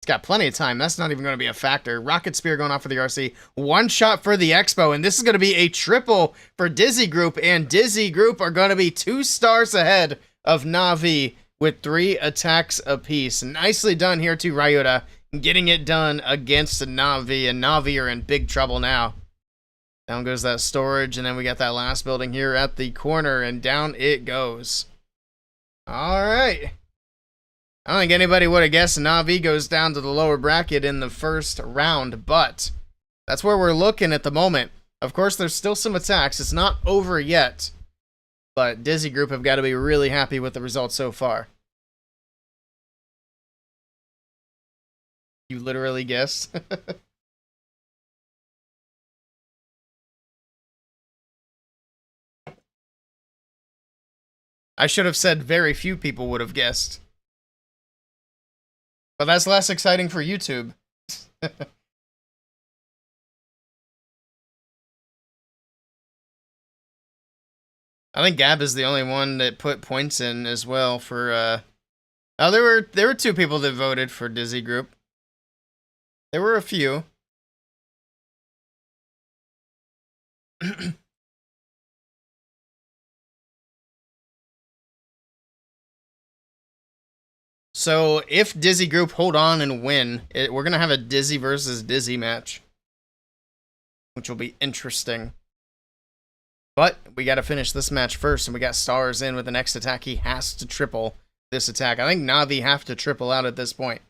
It's got plenty of time. That's not even going to be a factor. Rocket Spear going off for the RC. One shot for the Expo, and this is going to be a triple for Dizzy Group, and Dizzy Group are going to be 2 stars ahead of Na'Vi with 3 attacks apiece. Nicely done here to Ryota, getting it done against Na'Vi, and Na'Vi are in big trouble now. Down goes that storage, and then we got that last building here at the corner, and down it goes. All right. I don't think anybody would have guessed Na'Vi goes down to the lower bracket in the first round, but that's where we're looking at the moment. Of course, there's still some attacks. It's not over yet, but Dizzy Group have got to be really happy with the results so far. You literally guessed. I should have said very few people would have guessed. But that's less exciting for YouTube. I think Gab is the only one that put points in as well for oh, there were 2 people that voted for Dizzy Group. There were a few. So, if Dizzy Group hold on and win, we're going to have a Dizzy versus Dizzy match, which will be interesting. But we got to finish this match first, and we got stars in with the next attack. He has to triple this attack. I think Na'Vi have to triple out at this point.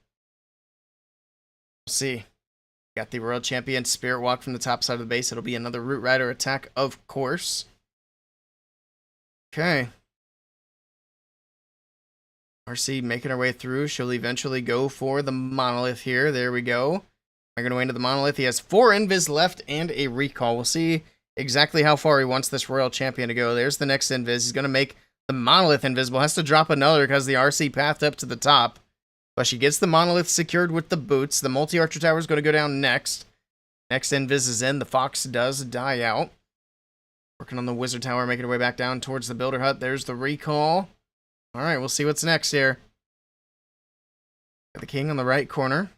We'll see. Got the World Champion Spirit Walk from the top side of the base. It'll be another Root Rider attack, of course. Okay. RC making our way through. She'll eventually go for the Monolith here. There we go. Making our way into the Monolith. He has 4 Invis left and a Recall. We'll see exactly how far he wants this Royal Champion to go. There's the next Invis. He's going to make the Monolith invisible. Has to drop another because the RC pathed up to the top. But she gets the Monolith secured with the boots. The Multi-Archer Tower is going to go down next. Next Invis is in. The Fox does die out. Working on the Wizard Tower, making her way back down towards the Builder Hut. There's the Recall. Alright, we'll see what's next here. Got the King on the right corner.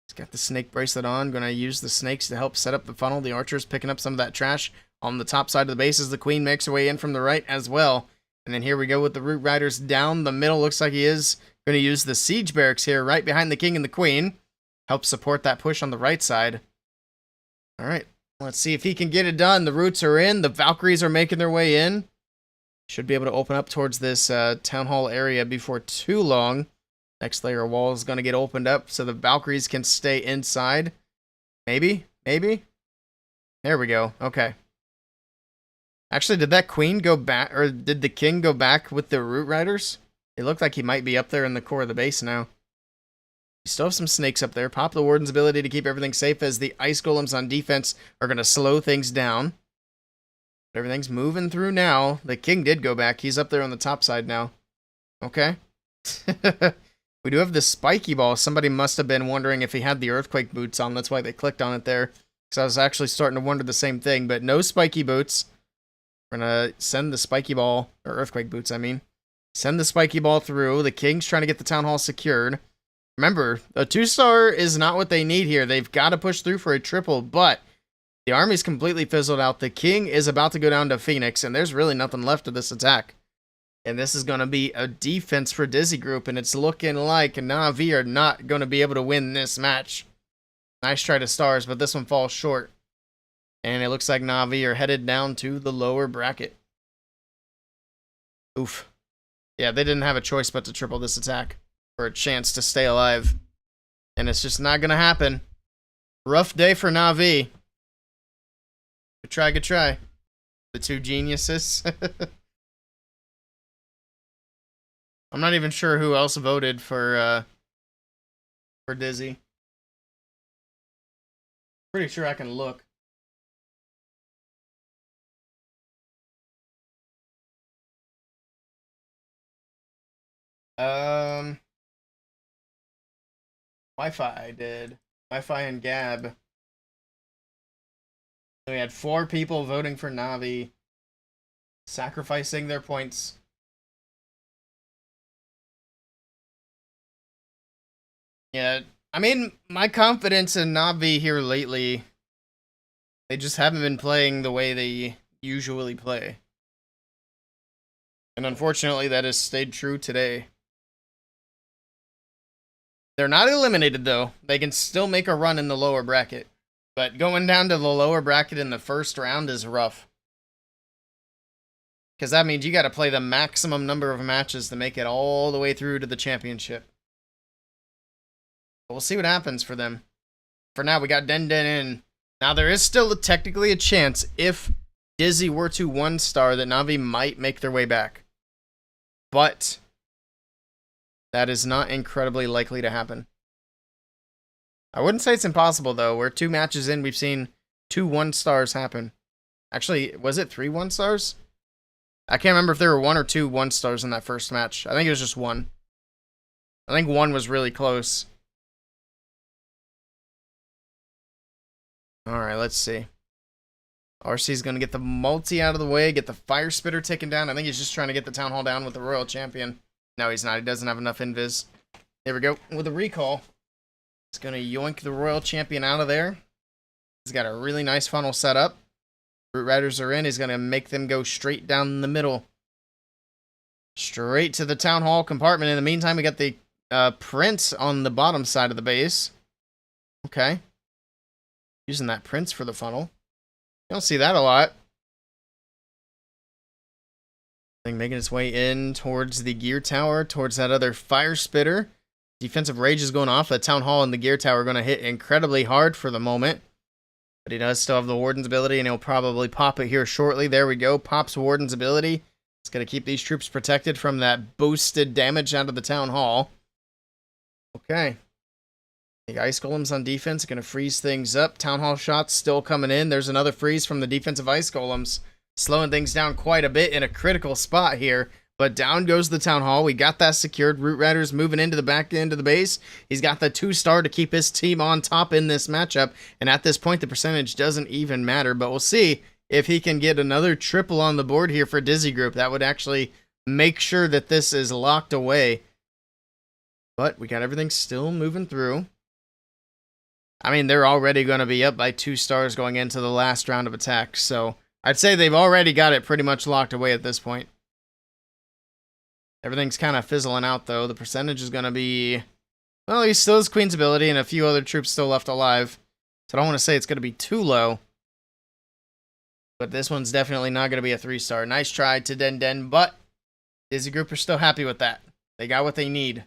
He's got the Snake Bracelet on. Going to use the snakes to help set up the funnel. The Archer's picking up some of that trash on the top side of the base as the Queen makes her way in from the right as well. And then here we go with the Root Riders down the middle. Looks like he is going to use the Siege Barracks here right behind the King and the Queen. Help support that push on the right side. Alright, let's see if he can get it done. The Roots are in. The Valkyries are making their way in. Should be able to open up towards this town hall area before too long. Next layer of wall is going to get opened up so the Valkyries can stay inside. Maybe? Maybe? There we go. Okay. Actually, did that Queen go back, or did the King go back with the Root Riders? It looked like he might be up there in the core of the base now. You still have some snakes up there. Pop the Warden's ability to keep everything safe as the Ice Golems on defense are going to slow things down. Everything's moving through now. The King did go back. He's up there on the top side now. Okay. We do have the Spiky Ball. Somebody must have been wondering if he had the Earthquake Boots on. That's why they clicked on it there. Because I was actually starting to wonder the same thing. But no Spiky Boots. We're going to send the Spiky Ball, or Earthquake Boots, I mean. Send the Spiky Ball through. The King's trying to get the Town Hall secured. Remember, a 2-star is not what they need here. They've got to push through for a triple, but the army's completely fizzled out. The King is about to go down to Phoenix, and there's really nothing left of this attack. And this is going to be a defense for Dizzy Group, and it's looking like Na'Vi are not going to be able to win this match. Nice try to stars, but this one falls short. And it looks like Na'Vi are headed down to the lower bracket. Oof. Yeah, they didn't have a choice but to triple this attack for a chance to stay alive. And it's just not going to happen. Rough day for Na'Vi. Good try, good try. The 2 geniuses. I'm not even sure who else voted for Dizzy. Pretty sure I can look. Wi-Fi did. Wi-Fi and Gab. We had 4 people voting for Na'Vi, sacrificing their points. Yeah, I mean, my confidence in Navi here lately, they just haven't been playing the way they usually play. And unfortunately, that has stayed true today. They're not eliminated, though. They can still make a run in the lower bracket. But going down to the lower bracket in the first round is rough. Because that means you got to play the maximum number of matches to make it all the way through to the championship. But we'll see what happens for them. For now, we got Den Den in. Now, there is still technically a chance if Dizzy were to 1-star that Navi might make their way back. But that is not incredibly likely to happen. I wouldn't say it's impossible, though. We're 2 matches in. We've seen 2 1-stars happen. Actually, was it 3 1-stars? I can't remember if there were 1 or 2 1-stars in that first match. I think it was just 1. I think 1 was really close. Alright, let's see. RC's going to get the multi out of the way, get the fire spitter taken down. I think he's just trying to get the town hall down with the royal champion. No, he's not. He doesn't have enough invis. There we go. With a recall. He's going to yoink the royal champion out of there. He's got a really nice funnel set up. Root Riders are in. He's going to make them go straight down the middle. Straight to the town hall compartment. In the meantime, we got the prince on the bottom side of the base. Okay. Using that prince for the funnel. You don't see that a lot. I think making its way in towards the gear tower, towards that other fire spitter. Defensive rage is going off. The town hall and the gear tower are going to hit incredibly hard for the moment. But he does still have the warden's ability, and he'll probably pop it here shortly. There we go. Pops warden's ability. It's going to keep these troops protected from that boosted damage out of the town hall. Okay. The ice golems on defense are going to freeze things up. Town hall shots still coming in. There's another freeze from the defensive ice golems. Slowing things down quite a bit in a critical spot here. But down goes the town hall. We got that secured. Root Riders moving into the back end of the base. He's got the 2-star to keep his team on top in this matchup. And at this point, the percentage doesn't even matter. But we'll see if he can get another triple on the board here for Dizzy Group. That would actually make sure that this is locked away. But we got everything still moving through. I mean, they're already going to be up by 2 stars going into the last round of attacks. So I'd say they've already got it pretty much locked away at this point. Everything's kind of fizzling out, though. The percentage is going to be... Well, he still has Queen's ability and a few other troops still left alive. So I don't want to say it's going to be too low. But this one's definitely not going to be a 3-star. Nice try to Den Den, but Dizzy Group are still happy with that. They got what they need.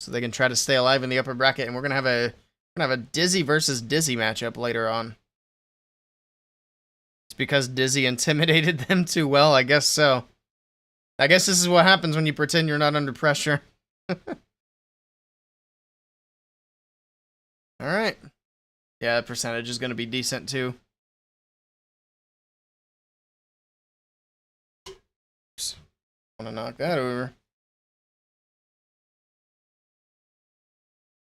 So they can try to stay alive in the upper bracket, and we're going to have a Dizzy versus Dizzy matchup later on. It's because Dizzy intimidated them too well, I guess so. I guess this is what happens when you pretend you're not under pressure. Alright. Yeah, the percentage is going to be decent too. Oops. Want to knock that over.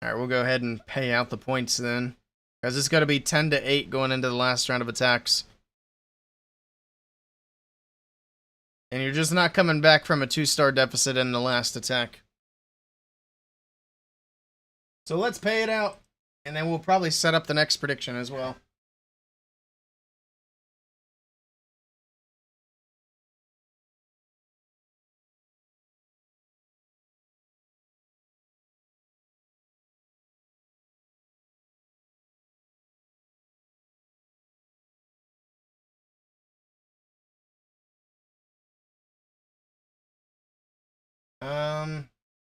Alright, we'll go ahead and pay out the points then. Because it's going to be 10-8 going into the last round of attacks. And you're just not coming back from a 2-star deficit in the last attack. So let's pay it out. And then we'll probably set up the next prediction as well.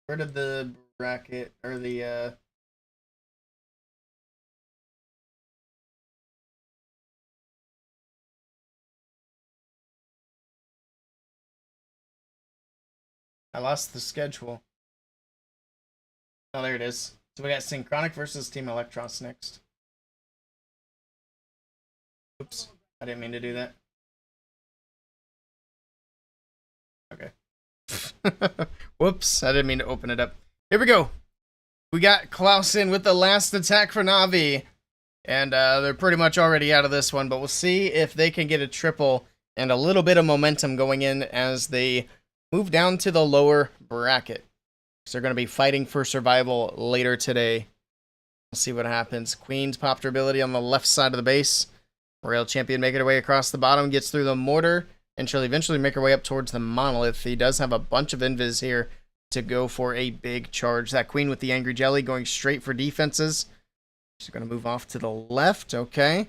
Where did the bracket, or the, I lost the schedule. Oh, there it is. So we got Synchronic versus Team Electros next. Oops, I didn't mean to do that. Okay. Whoops, I didn't mean to open it up. Here we go. We got Klaus in with the last attack for Navi. And they're pretty much already out of this one, but we'll see if they can get a triple and a little bit of momentum going in as they move down to the lower bracket. So they're going to be fighting for survival later today. We'll see what happens. Queen's popped her ability on the left side of the base. Royal Champion making her way across the bottom, gets through the mortar, and she'll eventually make her way up towards the monolith. He does have a bunch of invis here to go for a big charge. That Queen with the Angry Jelly going straight for defenses. She's going to move off to the left. Okay.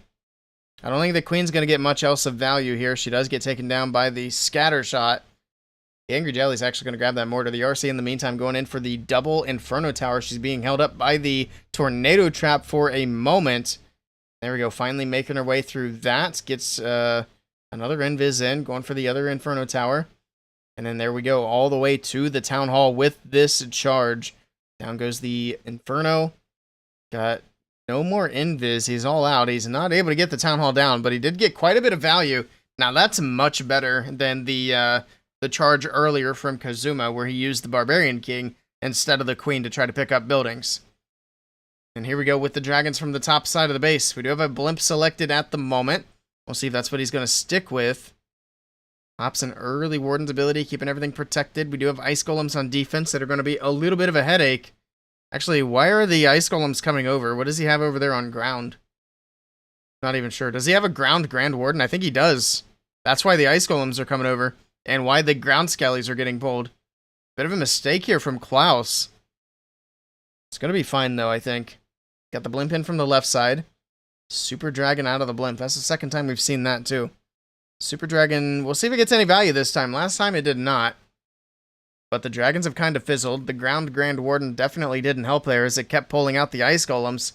I don't think the Queen's going to get much else of value here. She does get taken down by the scatter shot. The Angry Jelly's actually going to grab that mortar. The RC in the meantime going in for the double Inferno Tower. She's being held up by the Tornado Trap for a moment. There we go. Finally making her way through that. Gets another invis in. Going for the other Inferno Tower. And then there we go. All the way to the Town Hall with this charge. Down goes the Inferno. Got no more invis. He's all out. He's not able to get the Town Hall down, but he did get quite a bit of value. Now that's much better than the charge earlier from Kazuma, where he used the Barbarian King instead of the Queen to try to pick up buildings. And here we go with the dragons from the top side of the base. We do have a blimp selected at the moment. We'll see if that's what he's going to stick with. Pops an early Warden's ability, keeping everything protected. We do have Ice Golems on defense that are going to be a little bit of a headache. Actually, why are the Ice Golems coming over? What does he have over there on ground? Not even sure. Does he have a ground Grand Warden? I think he does. That's why the Ice Golems are coming over. And why the ground skellies are getting pulled. Bit of a mistake here from Klaus. It's going to be fine, though, I think. Got the blimp in from the left side. Super Dragon out of the blimp. That's the second time we've seen that, too. Super Dragon, we'll see if it gets any value this time. Last time it did not. But the dragons have kind of fizzled. The ground Grand Warden definitely didn't help there as it kept pulling out the Ice Golems.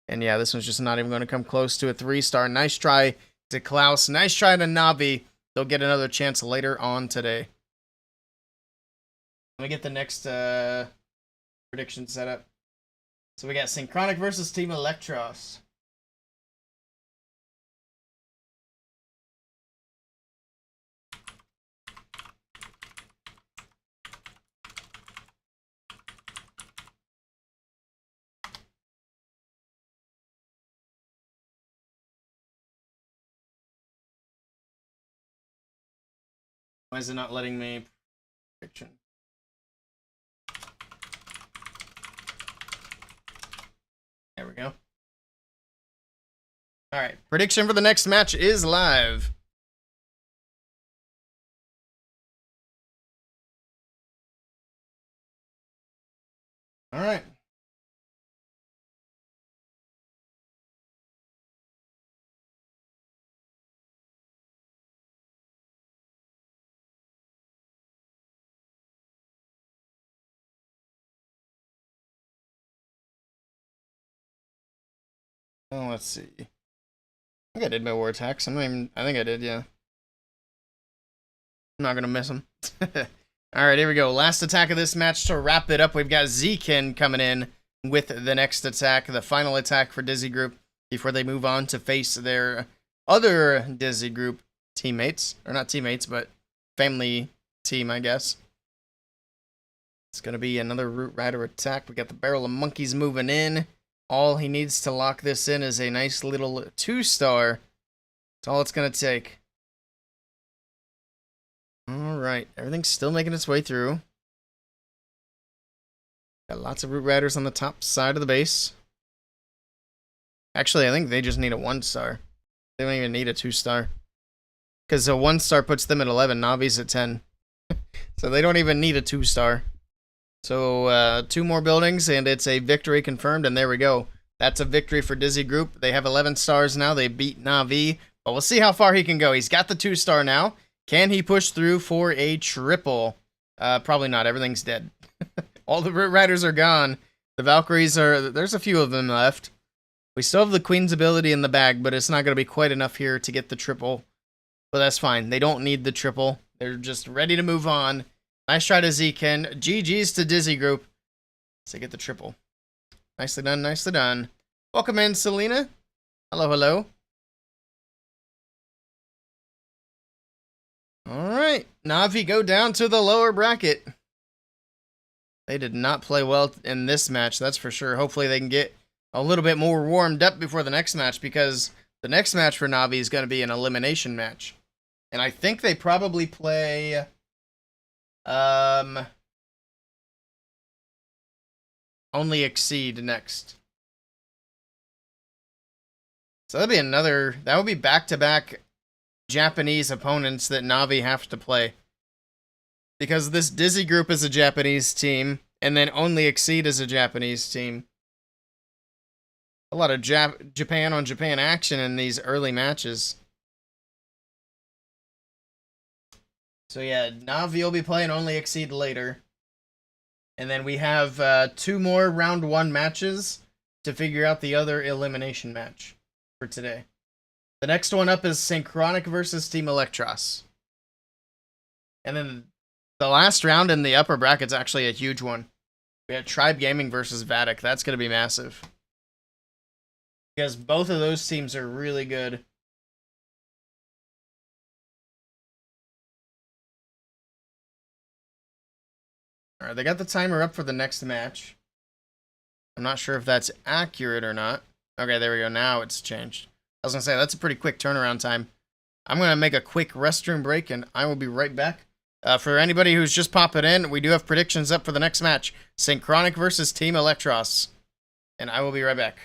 And yeah, this one's just not even going to come close to a 3-star. Nice try to Klaus. Nice try to Navi. They'll get another chance later on today. Let me get the next prediction set up. So we got Synchronic versus Team Electros. Why is it not letting me prediction? There we go. All right, prediction for the next match is live. All right. Oh, let's see. I think I did my war attacks. I think I did, yeah. I'm not gonna miss them. Alright, here we go. Last attack of this match to wrap it up. We've got Zekin coming in with the next attack, the final attack for Dizzy Group, before they move on to face their other Dizzy Group teammates. Or not teammates, but family team, I guess. It's gonna be another Root Rider attack. We got the Barrel of Monkeys moving in. All he needs to lock this in is a nice little 2-star. That's all it's going to take. Alright, everything's still making its way through. Got lots of Root Riders on the top side of the base. Actually, I think they just need a 1-star. They don't even need a 2-star. Because a 1-star puts them at 11, Navi's at 10. So they don't even need a 2-star. So, 2 more buildings, and it's a victory confirmed, and there we go. That's a victory for Dizzy Group. They have 11 stars now. They beat Navi, but we'll see how far he can go. He's got the 2-star now. Can he push through for a triple? Probably not. Everything's dead. All the Root Riders are gone. The Valkyries there's a few of them left. We still have the Queen's ability in the bag, but it's not going to be quite enough here to get the triple. But that's fine. They don't need the triple. They're just ready to move on. Nice try to Zekin. GG's to Dizzy Group. So get the triple. Nicely done, nicely done. Welcome in, Selena. Hello, hello. Alright, Navi go down to the lower bracket. They did not play well in this match, that's for sure. Hopefully they can get a little bit more warmed up before the next match, because the next match for Navi is going to be an elimination match. And I think they probably play... only Exceed next. So that'd be another, that would be back-to-back Japanese opponents that Navi have to play. Because this Dizzy group is a Japanese team, and then only Exceed is a Japanese team. A lot of Japan on Japan action in these early matches. So yeah, Navi will be playing only Exceed later. And then we have 2 more round 1 matches to figure out the other elimination match for today. The next one up is Synchronic versus Team Electros. And then the last round in the upper bracket's actually a huge one. We have Tribe Gaming versus Vatic. That's going to be massive. Because both of those teams are really good. Alright, they got the timer up for the next match. I'm not sure if that's accurate or not. Okay, there we go. Now it's changed. I was going to say, that's a pretty quick turnaround time. I'm going to make a quick restroom break, and I will be right back. For anybody who's just popping in, we do have predictions up for the next match. Synchronic versus Team Electros. And I will be right back.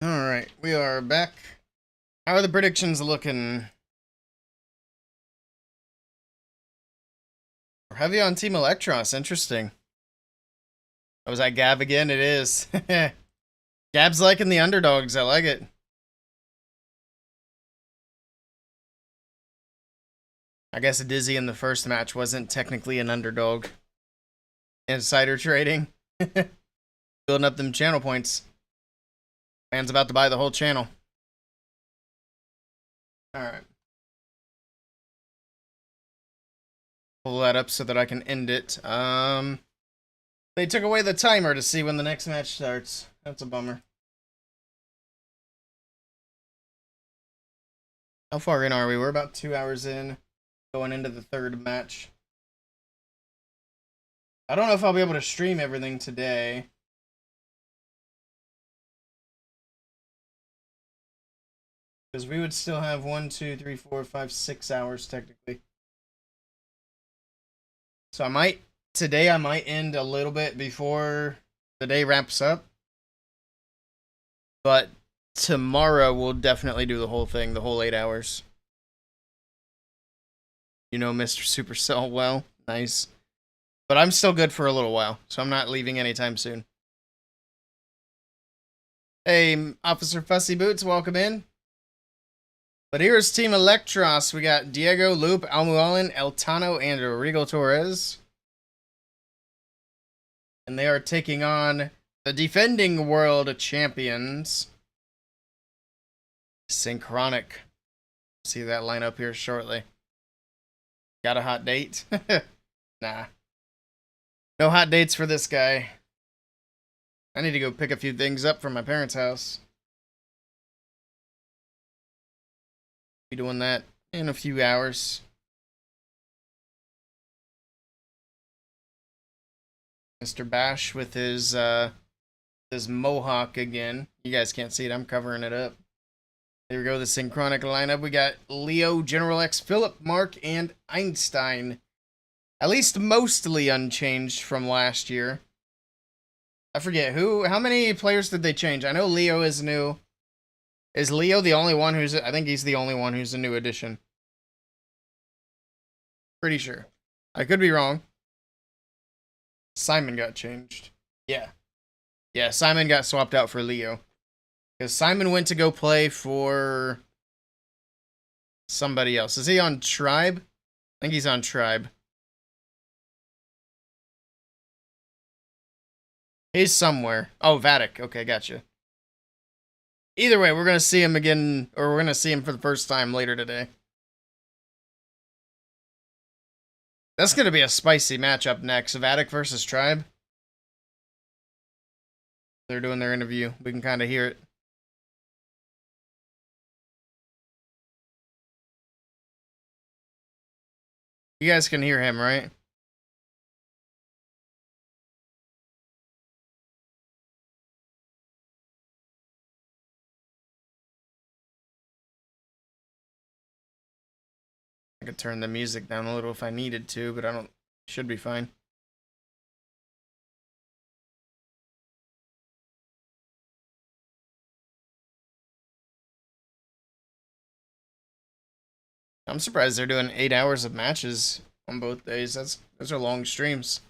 Alright, we are back. How are the predictions looking? We're heavy on Team Electros. Interesting. Oh, was that Gab again? It is. Gab's liking the underdogs. I like it. I guess Dizzy in the first match wasn't technically an underdog. Insider trading. Building up them channel points. Man's about to buy the whole channel. Alright. Pull that up so that I can end it. They took away the timer to see when the next match starts. That's a bummer. How far in are we? We're about 2 hours in, going into the third match. I don't know if I'll be able to stream everything today. Because we would still have 1, 2, 3, 4, 5, 6 hours technically. So today I might end a little bit before the day wraps up. But tomorrow we'll definitely do the whole thing, the whole 8 hours. You know Mr. Supercell well. Nice. But I'm still good for a little while, so I'm not leaving anytime soon. Hey, Officer Fussy Boots, welcome in. But here's Team Electros. We got Diego, Loop, Almualin, Eltano, and Rodrigo Torres. And they are taking on the defending world champions, Synchronic. See that lineup here shortly. Got a hot date? Nah. No hot dates for this guy. I need to go pick a few things up from my parents' house. Be doing that in a few hours. Mr. Bash with his mohawk again. You guys can't see it. I'm covering it up. There we go. The Synchronic lineup. We got Leo, General X, Philip, Mark, and Einstein. At least mostly unchanged from last year. I forget how many players did they change? I know Leo is new. Is Leo the only one who's... I think he's the only one who's a new addition. Pretty sure. I could be wrong. Simon got changed. Yeah. Yeah, Simon got swapped out for Leo. Because Simon went to go play for somebody else. Is he on Tribe? I think he's on Tribe. He's somewhere. Oh, Vatic. Okay, gotcha. Either way, we're going to see him again, or we're going to see him for the first time later today. That's going to be a spicy matchup next. Vatic versus Tribe. They're doing their interview. We can kind of hear it. You guys can hear him, right? I could turn the music down a little if I needed to, but I don't. Should be fine. I'm surprised they're doing 8 hours of matches on both days. Those are long streams.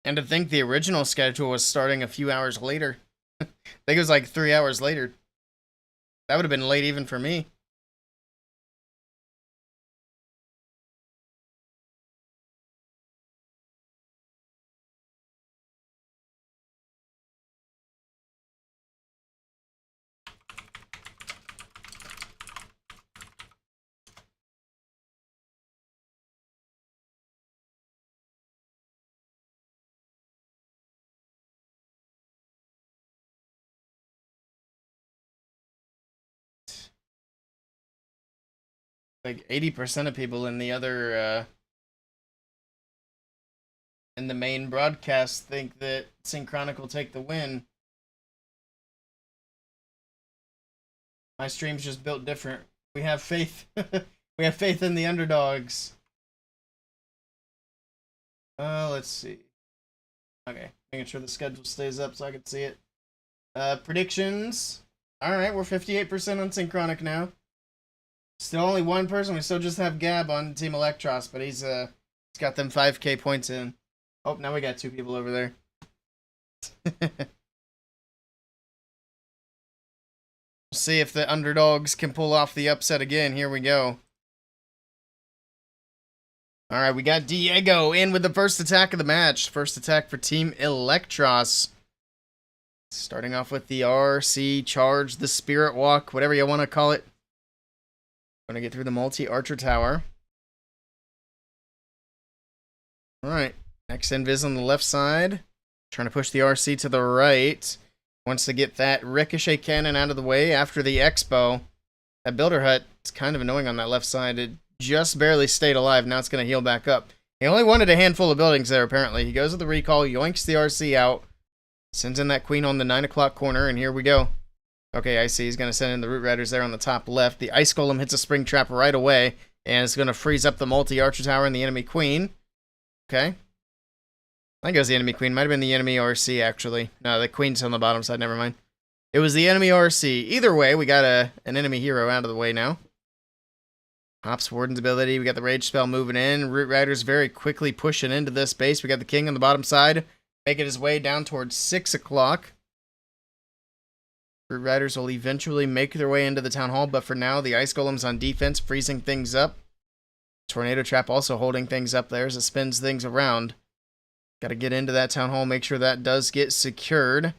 And to think the original schedule was starting a few hours later. I think it was like 3 hours later. That would have been late even for me. Like 80% of people in the other in the main broadcast think that Synchronic will take the win. My stream's just built different. We have faith. We have faith in the underdogs. Let's see. Okay, making sure the schedule stays up so I can see it. Predictions. Alright, we're 58% on Synchronic now. Still only one person. We still just have Gab on Team Electros, but he's got them 5K points in. Oh, now we got 2 people over there. See if the underdogs can pull off the upset again. Here we go. Alright, we got Diego in with the first attack of the match. First attack for Team Electros. Starting off with the RC charge, the Spirit Walk, whatever you want to call it. Going to get through the multi-archer tower. Alright, next invis on the left side. Trying to push the RC to the right. Wants to get that ricochet cannon out of the way after the Expo. That builder hut is kind of annoying on that left side. It just barely stayed alive. Now it's going to heal back up. He only wanted a handful of buildings there, apparently. He goes with the recall, yoinks the RC out. Sends in that queen on the 9 o'clock corner, and here we go. Okay, I see. He's going to send in the Root Riders there on the top left. The Ice Golem hits a spring trap right away, and it's going to freeze up the multi-archer tower and the enemy queen. Okay. I think it was the enemy queen. Might have been the enemy RC, actually. No, the queen's on the bottom side. Never mind. It was the enemy RC. Either way, we got an enemy hero out of the way now. Hops Warden's ability. We got the Rage Spell moving in. Root Riders very quickly pushing into this base. We got the king on the bottom side, making his way down towards 6 o'clock. Root Riders will eventually make their way into the Town Hall, but for now, the Ice Golem's on defense, freezing things up. Tornado Trap also holding things up there as it spins things around. Got to get into that Town Hall, make sure that does get secured.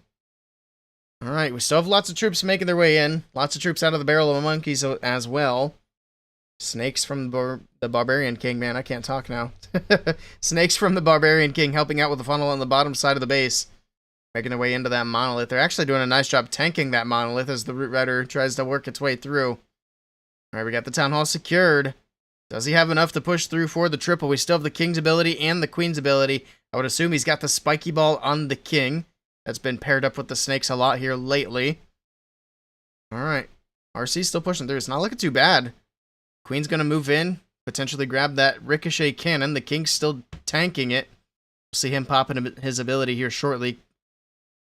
Alright, we still have lots of troops making their way in. Lots of troops out of the Barrel of Monkeys as well. Snakes from the Barbarian King, man, I can't talk now. Snakes from the Barbarian King helping out with the funnel on the bottom side of the base. Making their way into that monolith. They're actually doing a nice job tanking that monolith as the Root Rider tries to work its way through. Alright, we got the Town Hall secured. Does he have enough to push through for the triple? We still have the King's ability and the Queen's ability. I would assume he's got the Spiky Ball on the King. That's been paired up with the Snakes a lot here lately. Alright. RC's still pushing through. It's not looking too bad. Queen's going to move in. Potentially grab that Ricochet Cannon. The King's still tanking it. We'll see him popping his ability here shortly.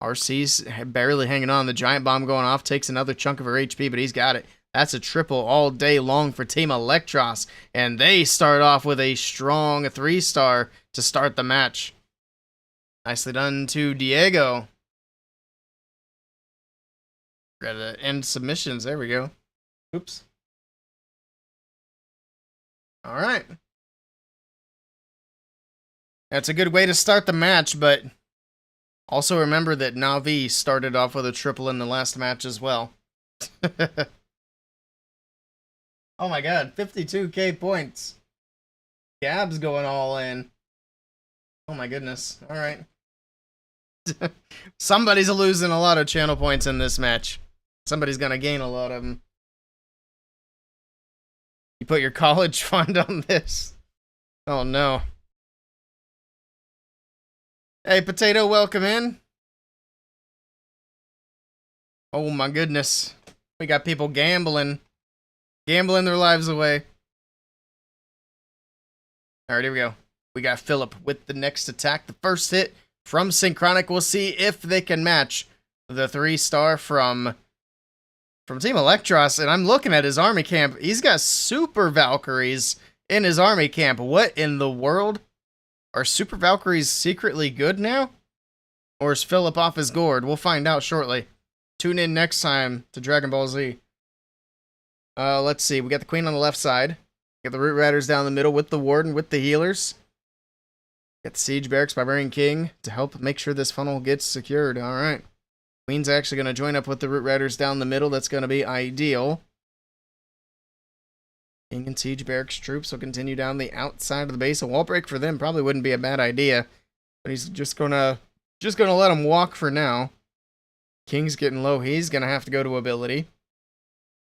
RC's barely hanging on. The Giant Bomb going off. Takes another chunk of her HP, but he's got it. That's a triple all day long for Team Electros. And they start off with a strong 3-star to start the match. Nicely done to Diego. Got to end submissions. There we go. Oops. Alright. That's a good way to start the match, but also remember that Na'Vi started off with a triple in the last match as well. Oh my god, 52k points. Gab's going all in. Oh my goodness. Alright. Somebody's losing a lot of channel points in this match. Somebody's gonna gain a lot of them. You put your college fund on this. Oh no. Hey, Potato, welcome in. Oh my goodness. We got people gambling. Gambling their lives away. Alright, here we go. We got Philip with the next attack. The first hit from Synchronic. We'll see if they can match the 3-star from Team Electros. And I'm looking at his army camp. He's got Super Valkyries in his army camp. What in the world? Are Super Valkyries secretly good now? Or is Philip off his gourd? We'll find out shortly. Tune in next time to Dragon Ball Z. Let's see. We got the Queen on the left side. Got the Root Riders down the middle with the Warden, with the healers. Got the Siege Barracks, Barbarian King to help make sure this funnel gets secured. Alright. Queen's actually going to join up with the Root Riders down the middle. That's going to be ideal. King and Siege Barracks troops will continue down the outside of the base. A wall break for them probably wouldn't be a bad idea. But he's just gonna let them walk for now. King's getting low. He's going to have to go to ability.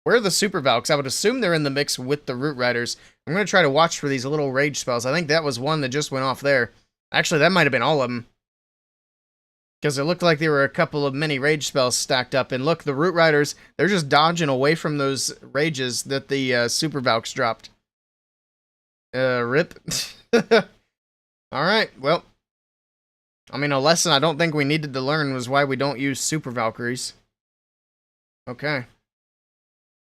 Where are the Super Valks? I would assume they're in the mix with the Root Riders. I'm going to try to watch for these little rage spells. I think that was one that just went off there. Actually, that might have been all of them. Because it looked like there were a couple of mini rage spells stacked up. And look, the Root Riders, they're just dodging away from those rages that the Super Valks dropped. Rip. Alright, well. I mean, a lesson I don't think we needed to learn was why we don't use Super Valkyries. Okay.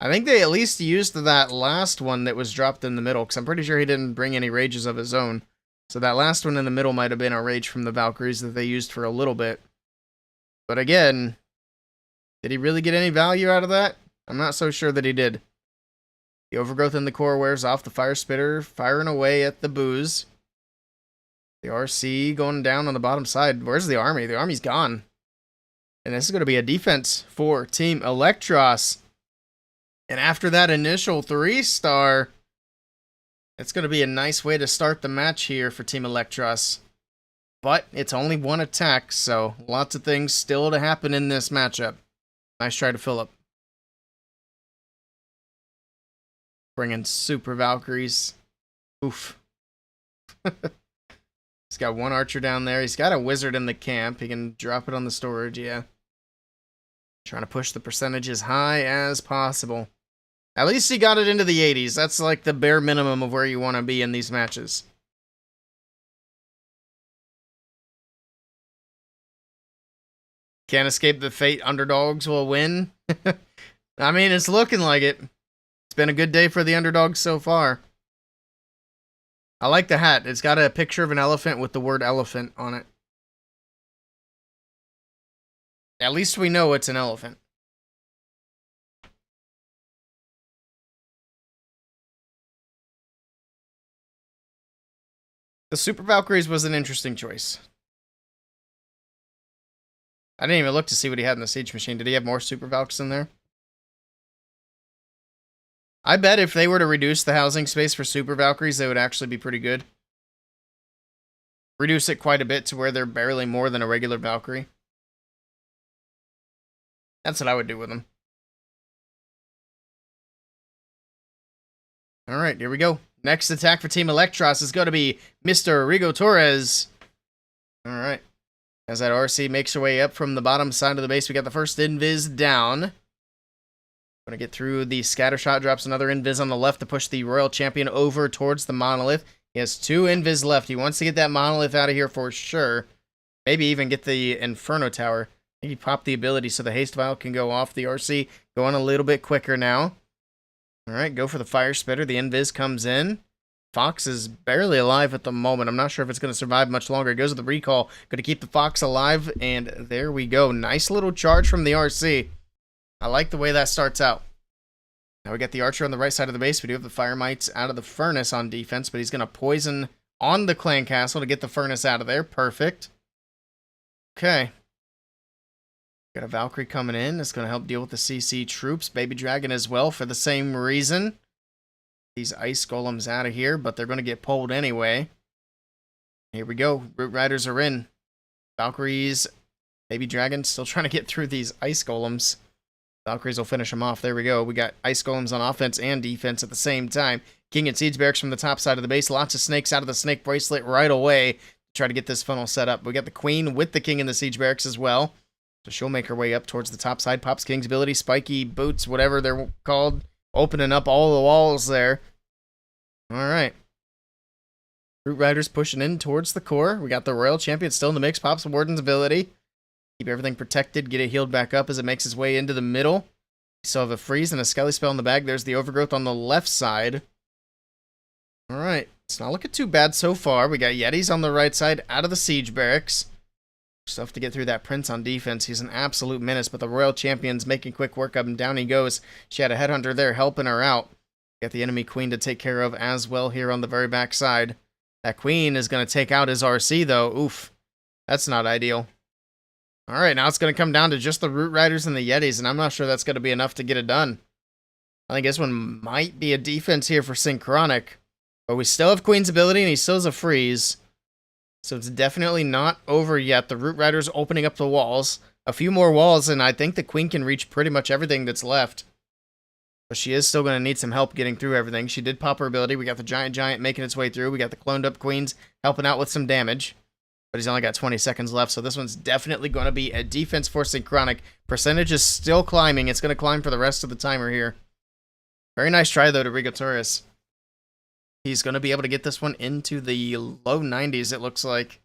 I think they at least used that last one that was dropped in the middle, because I'm pretty sure he didn't bring any rages of his own. So that last one in the middle might have been a rage from the Valkyries that they used for a little bit. But again, did he really get any value out of that? I'm not so sure that he did. The overgrowth in the core wears off. The fire spitter firing away at the booze. The RC going down on the bottom side. Where's the army? The army's gone. And this is going to be a defense for Team Electros. And after that initial 3-star, it's going to be a nice way to start the match here for Team Electros. But it's only one attack, so lots of things still to happen in this matchup. Nice try to Philip. Bring in Super Valkyries. Oof. He's got one archer down there. He's got a wizard in the camp. He can drop it on the storage, yeah. Trying to push the percentage as high as possible. At least he got it into the 80s. That's like the bare minimum of where you want to be in these matches. Can't escape the fate underdogs will win. I mean, it's looking like it. It's been a good day for the underdogs so far. I like the hat. It's got a picture of an elephant with the word elephant on it. At least we know it's an elephant. The Super Valkyries was an interesting choice. I didn't even look to see what he had in the Siege Machine. Did he have more Super Valks in there? I bet if they were to reduce the housing space for Super Valkyries, they would actually be pretty good. Reduce it quite a bit to where they're barely more than a regular Valkyrie. That's what I would do with them. Alright, here we go. Next attack for Team Electros is going to be Mr. Rigo Torres. Alright. As that RC makes her way up from the bottom side of the base, we got the first invis down. Going to get through the scatter shot, drops another invis on the left to push the Royal Champion over towards the monolith. He has 2 invis left. He wants to get that monolith out of here for sure. Maybe even get the Inferno Tower. I think he popped the ability so the haste vial can go off. The RC going a little bit quicker now. Alright, go for the fire spitter. The invis comes in. Fox is barely alive at the moment. I'm not sure if it's going to survive much longer. It goes with the recall. Going to keep the Fox alive, and there we go. Nice little charge from the RC. I like the way that starts out. Now we got the archer on the right side of the base. We do have the fire mites out of the furnace on defense, but he's going to poison on the clan castle to get the furnace out of there. Perfect. Okay. Got a Valkyrie coming in. That's going to help deal with the CC troops. Baby Dragon as well for the same reason. These ice golems out of here, but they're going to get pulled anyway. Here we go. Root Riders are in. Valkyries, Baby Dragon still trying to get through these ice golems. Valkyries will finish them off. There we go. We got ice golems on offense and defense at the same time. King and Siege Barracks from the top side of the base. Lots of snakes out of the snake bracelet right away to try to get this funnel set up. We got the Queen with the King in the Siege Barracks as well. So she'll make her way up towards the top side. Pops King's ability, spiky boots, whatever they're called. Opening up all the walls there. Alright. Root Riders pushing in towards the core. We got the Royal Champion still in the mix. Pops Warden's ability. Keep everything protected. Get it healed back up as it makes its way into the middle. We still have a freeze and a Skelly spell in the bag. There's the overgrowth on the left side. Alright. It's not looking too bad so far. We got Yetis on the right side out of the Siege Barracks. Still have to get through that Prince on defense. He's an absolute menace, but the Royal Champion's making quick work of him. Down he goes. She had a Headhunter there helping her out. Got the enemy Queen to take care of as well here on the very back side. That Queen is going to take out his RC, though. Oof. That's not ideal. Alright, now it's going to come down to just the Root Riders and the Yetis, and I'm not sure that's going to be enough to get it done. I think this one might be a defense here for Synchronic. But we still have Queen's ability, and he still has a freeze. So it's definitely not over yet. The Root Riders opening up the walls. A few more walls, and I think the Queen can reach pretty much everything that's left. But she is still going to need some help getting through everything. She did pop her ability. We got the Giant making its way through. We got the cloned up Queens helping out with some damage. But he's only got 20 seconds left, so this one's definitely going to be a defense for Synchronic. Percentage is still climbing. It's going to climb for the rest of the timer here. Very nice try, though, to Rigo Torres. He's going to be able to get this one into the low 90s, it looks like.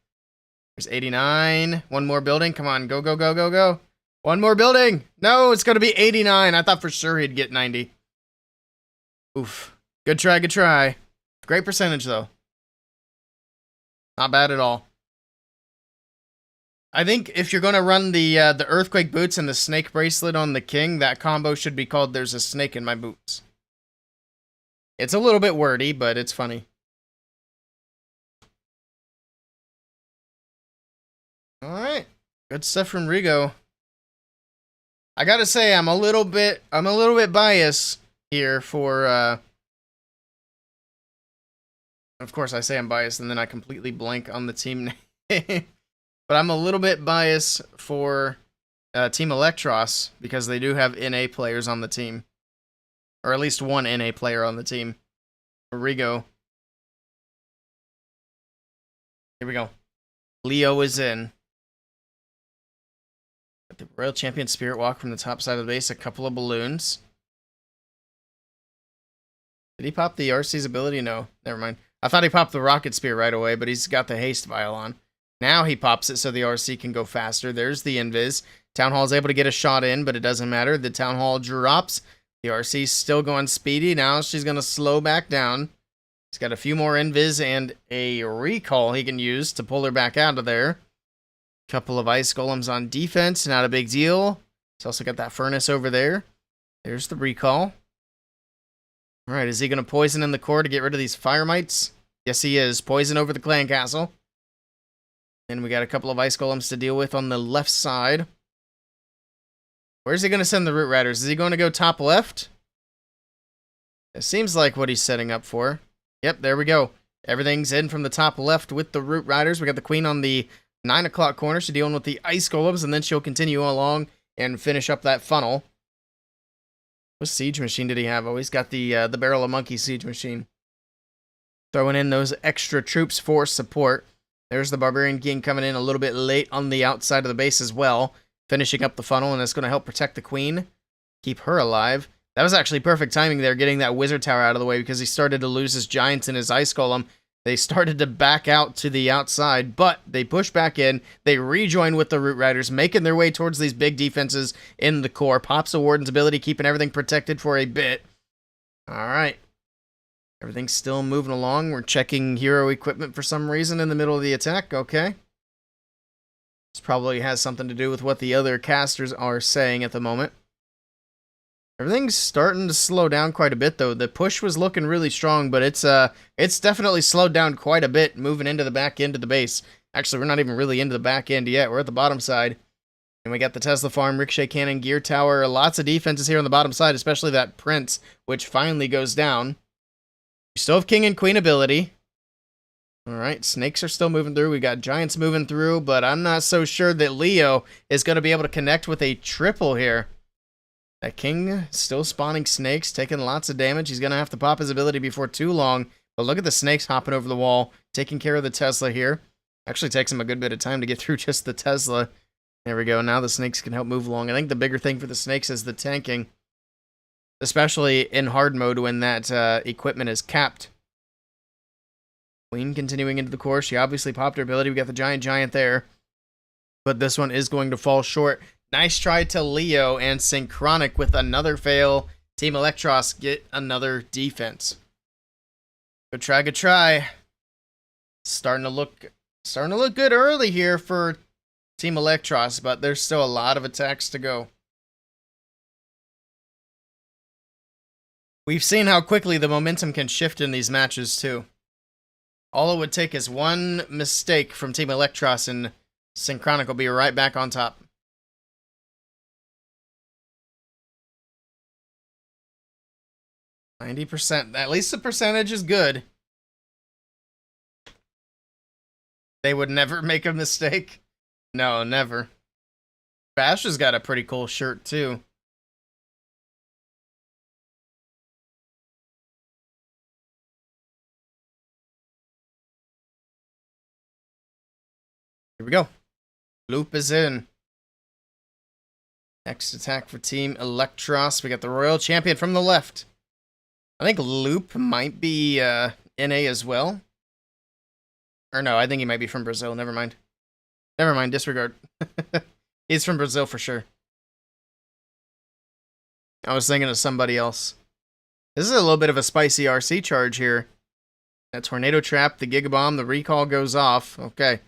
There's 89. One more building. Come on, go, go, go, go, go. One more building. No, it's going to be 89. I thought for sure he'd get 90. Oof. Good try, good try. Great percentage, though. Not bad at all. I think if you're going to run the Earthquake Boots and the Snake Bracelet on the King, that combo should be called There's a Snake in My Boots. It's a little bit wordy, but it's funny. Alright. Good stuff from Rigo. I gotta say, I'm a little bit biased here for, of course I say I'm biased and then I completely blank on the team name. But I'm a little bit biased for Team Electros because they do have NA players on the team. Or at least one NA player on the team. Here we go. Here we go. Leo is in. Got the Royal Champion Spirit Walk from the top side of the base. A couple of balloons. Did he pop the RC's ability? No, never mind. I thought he popped the Rocket Spear right away, but he's got the Haste Vial on. Now he pops it so the RC can go faster. There's the Invis. Town Hall is able to get a shot in, but it doesn't matter. The Town Hall drops. The RC's still going speedy. Now she's going to slow back down. He's got a few more Invis and a recall he can use to pull her back out of there. Couple of Ice Golems on defense. Not a big deal. He's also got that Furnace over there. There's the recall. Alright, is he going to poison in the core to get rid of these Fire Mites? Yes, he is. Poison over the Clan Castle. And we got a couple of Ice Golems to deal with on the left side. Where's he going to send the Root Riders? Is he going to go top left? It seems like what he's setting up for. Yep, there we go. Everything's in from the top left with the Root Riders. We got the Queen on the 9 o'clock corner. She's dealing with the Ice Golems, and then she'll continue along and finish up that funnel. What siege machine did he have? Oh, he's got the Barrel of Monkey siege machine. Throwing in those extra troops for support. There's the Barbarian King coming in a little bit late on the outside of the base as well. Finishing up the funnel, and it's going to help protect the Queen. Keep her alive. That was actually perfect timing there, getting that Wizard Tower out of the way, because he started to lose his Giants and his Ice Golem. They started to back out to the outside, but they push back in. They rejoin with the Root Riders, making their way towards these big defenses in the core. Pops a Warden's ability, keeping everything protected for a bit. Alright. Everything's still moving along. We're checking hero equipment for some reason in the middle of the attack. Okay. This probably has something to do with what the other casters are saying at the moment. Everything's starting to slow down quite a bit, though. The push was looking really strong, but it's definitely slowed down quite a bit moving into the back end of the base. Actually, we're not even really into the back end yet. We're at the bottom side. And we got the Tesla Farm, Ricochet Cannon, Gear Tower. Lots of defenses here on the bottom side, especially that Prince, which finally goes down. We still have King and Queen ability. Alright, Snakes are still moving through. We got Giants moving through, but I'm not so sure that Leo is going to be able to connect with a triple here. That King still spawning Snakes, taking lots of damage. He's going to have to pop his ability before too long. But look at the Snakes hopping over the wall, taking care of the Tesla here. Actually takes him a good bit of time to get through just the Tesla. There we go. Now the Snakes can help move along. I think the bigger thing for the Snakes is the tanking. Especially in hard mode when that equipment is capped. Queen continuing into the core. She obviously popped her ability. We got the Giant there. But this one is going to fall short. Nice try to Leo, and Synchronic with another fail. Team Electros get another defense. Good try, good try. Starting to look good early here for Team Electros, but there's still a lot of attacks to go. We've seen how quickly the momentum can shift in these matches too. All it would take is one mistake from Team Electros and Synchronic will be right back on top. %. At least the percentage is good. They would never make a mistake. No, never. Bash has got a pretty cool shirt too. Here we go. Loop is in. Next attack for Team Electros. We got the Royal Champion from the left. I think Loop might be NA as well. Or no, I think he might be from Brazil. Never mind. Never mind, disregard. He's from Brazil for sure. I was thinking of somebody else. This is a little bit of a spicy RC charge here. That Tornado Trap, the Gigabomb, the Recall goes off. Okay.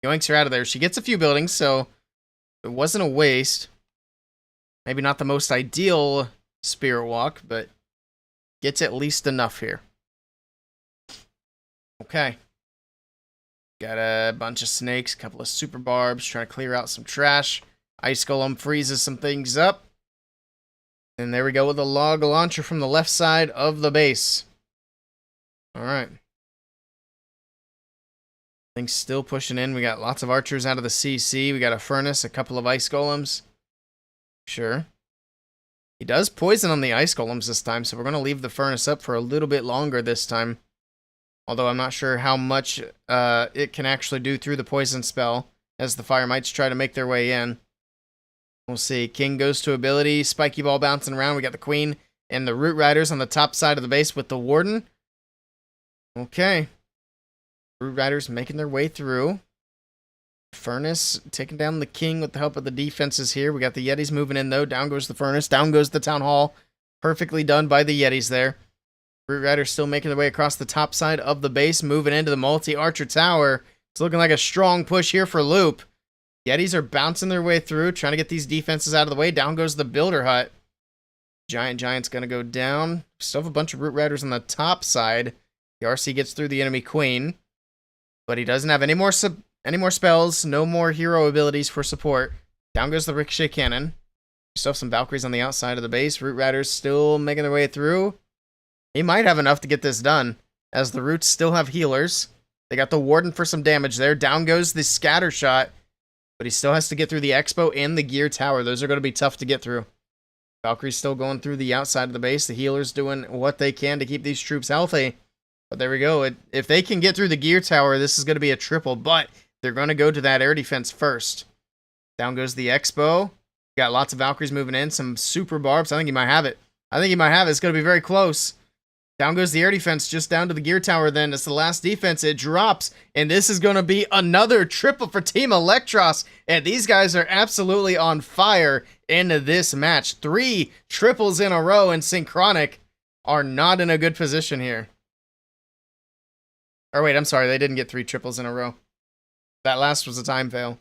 Yoinks her out of there. She gets a few buildings, so it wasn't a waste. Maybe not the most ideal Spirit Walk, but gets at least enough here. Okay. Got a bunch of snakes, a couple of super barbs, trying to clear out some trash. Ice Golem freezes some things up. And there we go with a log launcher from the left side of the base. Alright. Things still pushing in. We got lots of archers out of the CC. We got a furnace, a couple of ice golems. Sure. He does poison on the ice golems this time, so we're going to leave the furnace up for a little bit longer this time. Although I'm not sure how much it can actually do through the poison spell, as the fire mites try to make their way in. We'll see. King goes to ability. Spiky ball bouncing around. We got the queen and the root riders on the top side of the base with the warden. Okay. Root riders making their way through. Furnace taking down the king with the help of the defenses here. We got the Yetis moving in, though. Down goes the furnace. Down goes the town hall. Perfectly done by the Yetis there. Root riders still making their way across the top side of the base, moving into the multi-archer tower. It's looking like a strong push here for Loop. Yetis are bouncing their way through, trying to get these defenses out of the way. Down goes the builder hut. Giant's going to go down. Still have a bunch of root riders on the top side. The RC gets through the enemy queen, but he doesn't have any more spells, no more hero abilities for support. Down goes the ricochet cannon. Still have some Valkyries on the outside of the base. Root riders still making their way through. He might have enough to get this done, as the roots still have healers. They got the warden for some damage there. Down goes the scatter shot, but he still has to get through the expo and the gear tower. Those are going to be tough to get through. Valkyrie's still going through the outside of the base. The healers doing what they can to keep these troops healthy. But there we go. If they can get through the gear tower, this is going to be a triple, but they're going to go to that air defense first. Down goes the expo. Got lots of Valkyries moving in. Some super barbs. I think he might have it. It's going to be very close. Down goes the air defense, just down to the gear tower then. It's the last defense. It drops, and this is going to be another triple for Team Electros. And these guys are absolutely on fire in this match. 3 triples in a row, and Synchronic are not in a good position here. Or wait, I'm sorry. They didn't get 3 triples in a row. That last was a time fail.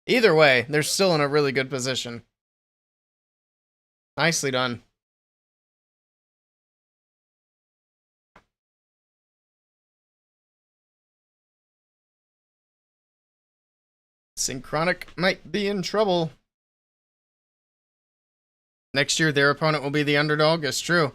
Either way, they're still in a really good position. Nicely done. Synchronic might be in trouble. Next year, their opponent will be the underdog. It's true.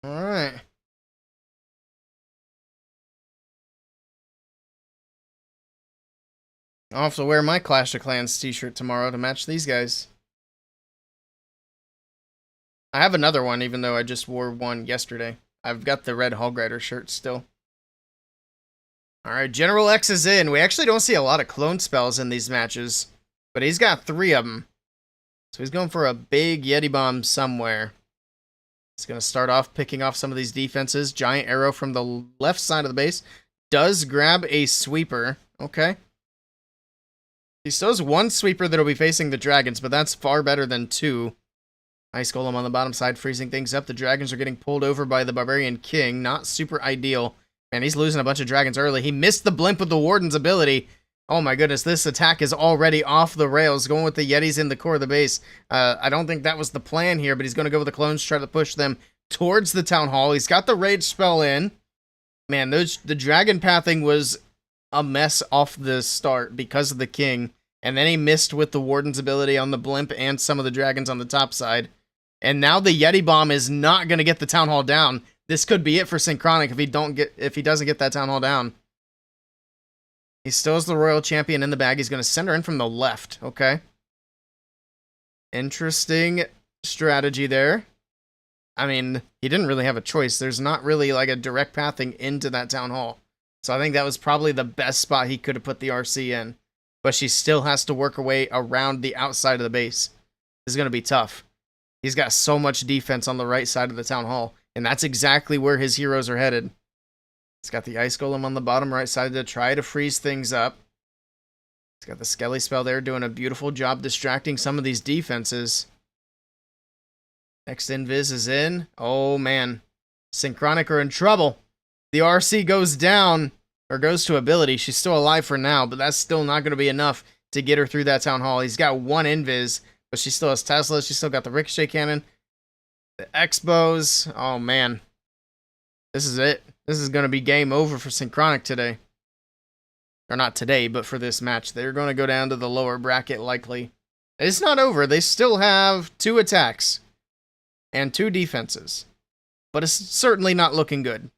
Alright. I'll have to wear my Clash of Clans t-shirt tomorrow to match these guys. I have another one, even though I just wore one yesterday. I've got the red Hog Rider shirt still. Alright, General X is in. We actually don't see a lot of clone spells in these matches, but he's got 3 of them. So he's going for a big Yeti Bomb somewhere. He's going to start off picking off some of these defenses. Giant Arrow from the left side of the base. Does grab a sweeper. Okay. He still has 1 sweeper that'll be facing the dragons, but that's far better than 2. Ice Golem on the bottom side, freezing things up. The dragons are getting pulled over by the Barbarian King. Not super ideal. Man, he's losing a bunch of dragons early. He missed the blimp with the Warden's ability. Oh my goodness, this attack is already off the rails, going with the Yetis in the core of the base. I don't think that was the plan here, but he's going to go with the clones, try to push them towards the Town Hall. He's got the Rage spell in. Man, the Dragon Pathing was a mess off the start because of the King. And then he missed with the Warden's ability on the blimp and some of the dragons on the top side. And now the Yeti Bomb is not going to get the Town Hall down. This could be it for Synchronic if he doesn't get that Town Hall down. He still has the Royal Champion in the bag. He's going to send her in from the left. Okay. Interesting strategy there. I mean, he didn't really have a choice. There's not really like a direct pathing into that Town Hall. So I think that was probably the best spot he could have put the RC in. But she still has to work her way around the outside of the base. This is going to be tough. He's got so much defense on the right side of the Town Hall. And that's exactly where his heroes are headed. He's got the Ice Golem on the bottom right side to try to freeze things up. He's got the Skelly spell there doing a beautiful job distracting some of these defenses. Next Invis is in. Oh man. Synchronic are in trouble. The RC goes down, or goes to ability. She's still alive for now, but that's still not going to be enough to get her through that Town Hall. He's got 1 Invis, but she still has Tesla. She's still got the Ricochet Cannon. The Expos. Oh man. This is it. This is going to be game over for Synchronic today. Or not today, but for this match. They're going to go down to the lower bracket likely. It's not over. They still have 2 attacks and 2 defenses. But it's certainly not looking good.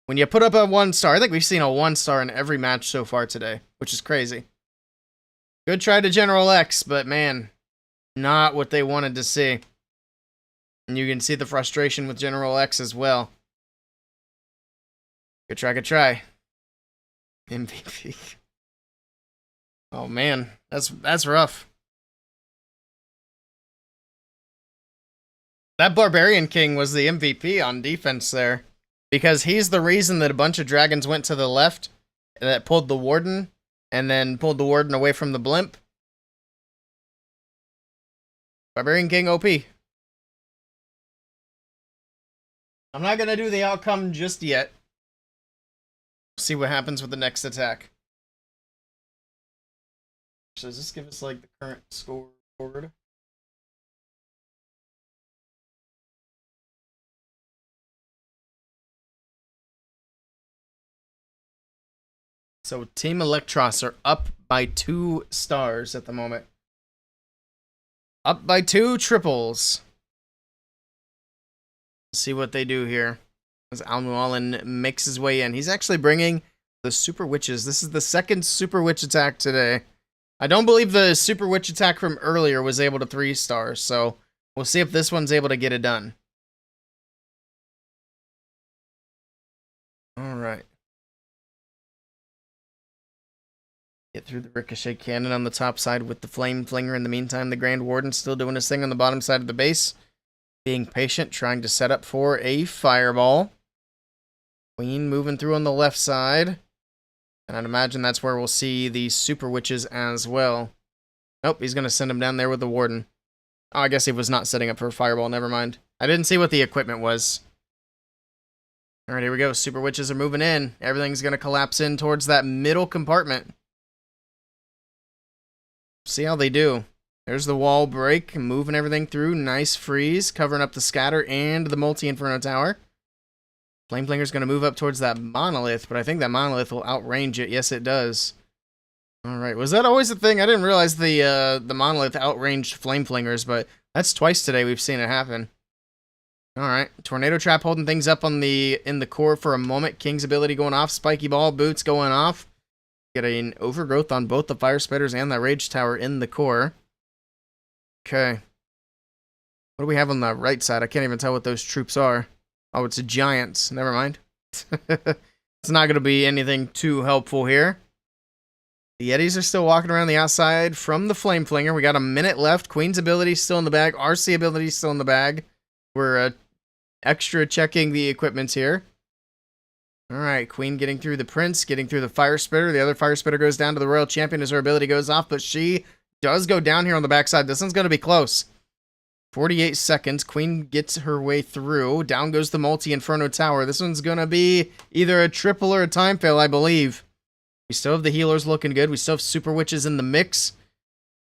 When you put up a 1-star, I think we've seen a 1-star in every match so far today, which is crazy. Good try to General X, but man, not what they wanted to see. And you can see the frustration with General X as well. Good try, good try. MVP. Oh man, that's rough. That Barbarian King was the MVP on defense there. Because he's the reason that a bunch of dragons went to the left that pulled the Warden, and then pulled the Warden away from the Blimp. Barbarian King OP. I'm not going to do the outcome just yet. See what happens with the next attack. So does this give us like the current score forward? So Team Electros are up by 2 stars at the moment. Up by 2 triples. Let's see what they do here. As Almualin makes his way in. He's actually bringing the Super Witches. This is the 2nd Super Witch attack today. I don't believe the Super Witch attack from earlier was able to 3 stars, so we'll see if this one's able to get it done. Alright. Get through the Ricochet Cannon on the top side with the Flame Flinger. In the meantime, the Grand Warden still doing his thing on the bottom side of the base. Being patient, trying to set up for a Fireball. Queen moving through on the left side. And I'd imagine that's where we'll see the Super Witches as well. Nope, he's going to send him down there with the Warden. Oh, I guess he was not setting up for a Fireball, never mind. I didn't see what the equipment was. Alright, here we go. Super Witches are moving in. Everything's going to collapse in towards that middle compartment. See how they do. There's the wall break, moving everything through. Nice freeze, covering up the scatter and the multi-inferno tower. Flameflinger's going to move up towards that monolith, but I think that monolith will outrange it. Yes, it does. Alright, was that always a thing? I didn't realize the monolith outranged Flameflingers, but that's twice today we've seen it happen. Alright, Tornado Trap holding things up on in the core for a moment. King's ability going off, Spiky Ball, Boots going off. Get an overgrowth on both the Fire Spitters and the Rage Tower in the core. Okay. What do we have on the right side? I can't even tell what those troops are. Oh, it's Giants. Never mind. It's not going to be anything too helpful here. The Yetis are still walking around the outside from the Flame Flinger. We got a minute left. Queen's ability still in the bag. RC ability still in the bag. We're extra checking the equipment here. Alright, Queen getting through the Prince, getting through the Fire Spitter. The other Fire Spitter goes down to the Royal Champion as her ability goes off, but she does go down here on the backside. This one's going to be close. 48 seconds. Queen gets her way through. Down goes the Multi-Inferno Tower. This one's going to be either a triple or a time fail, I believe. We still have the healers looking good. We still have Super Witches in the mix.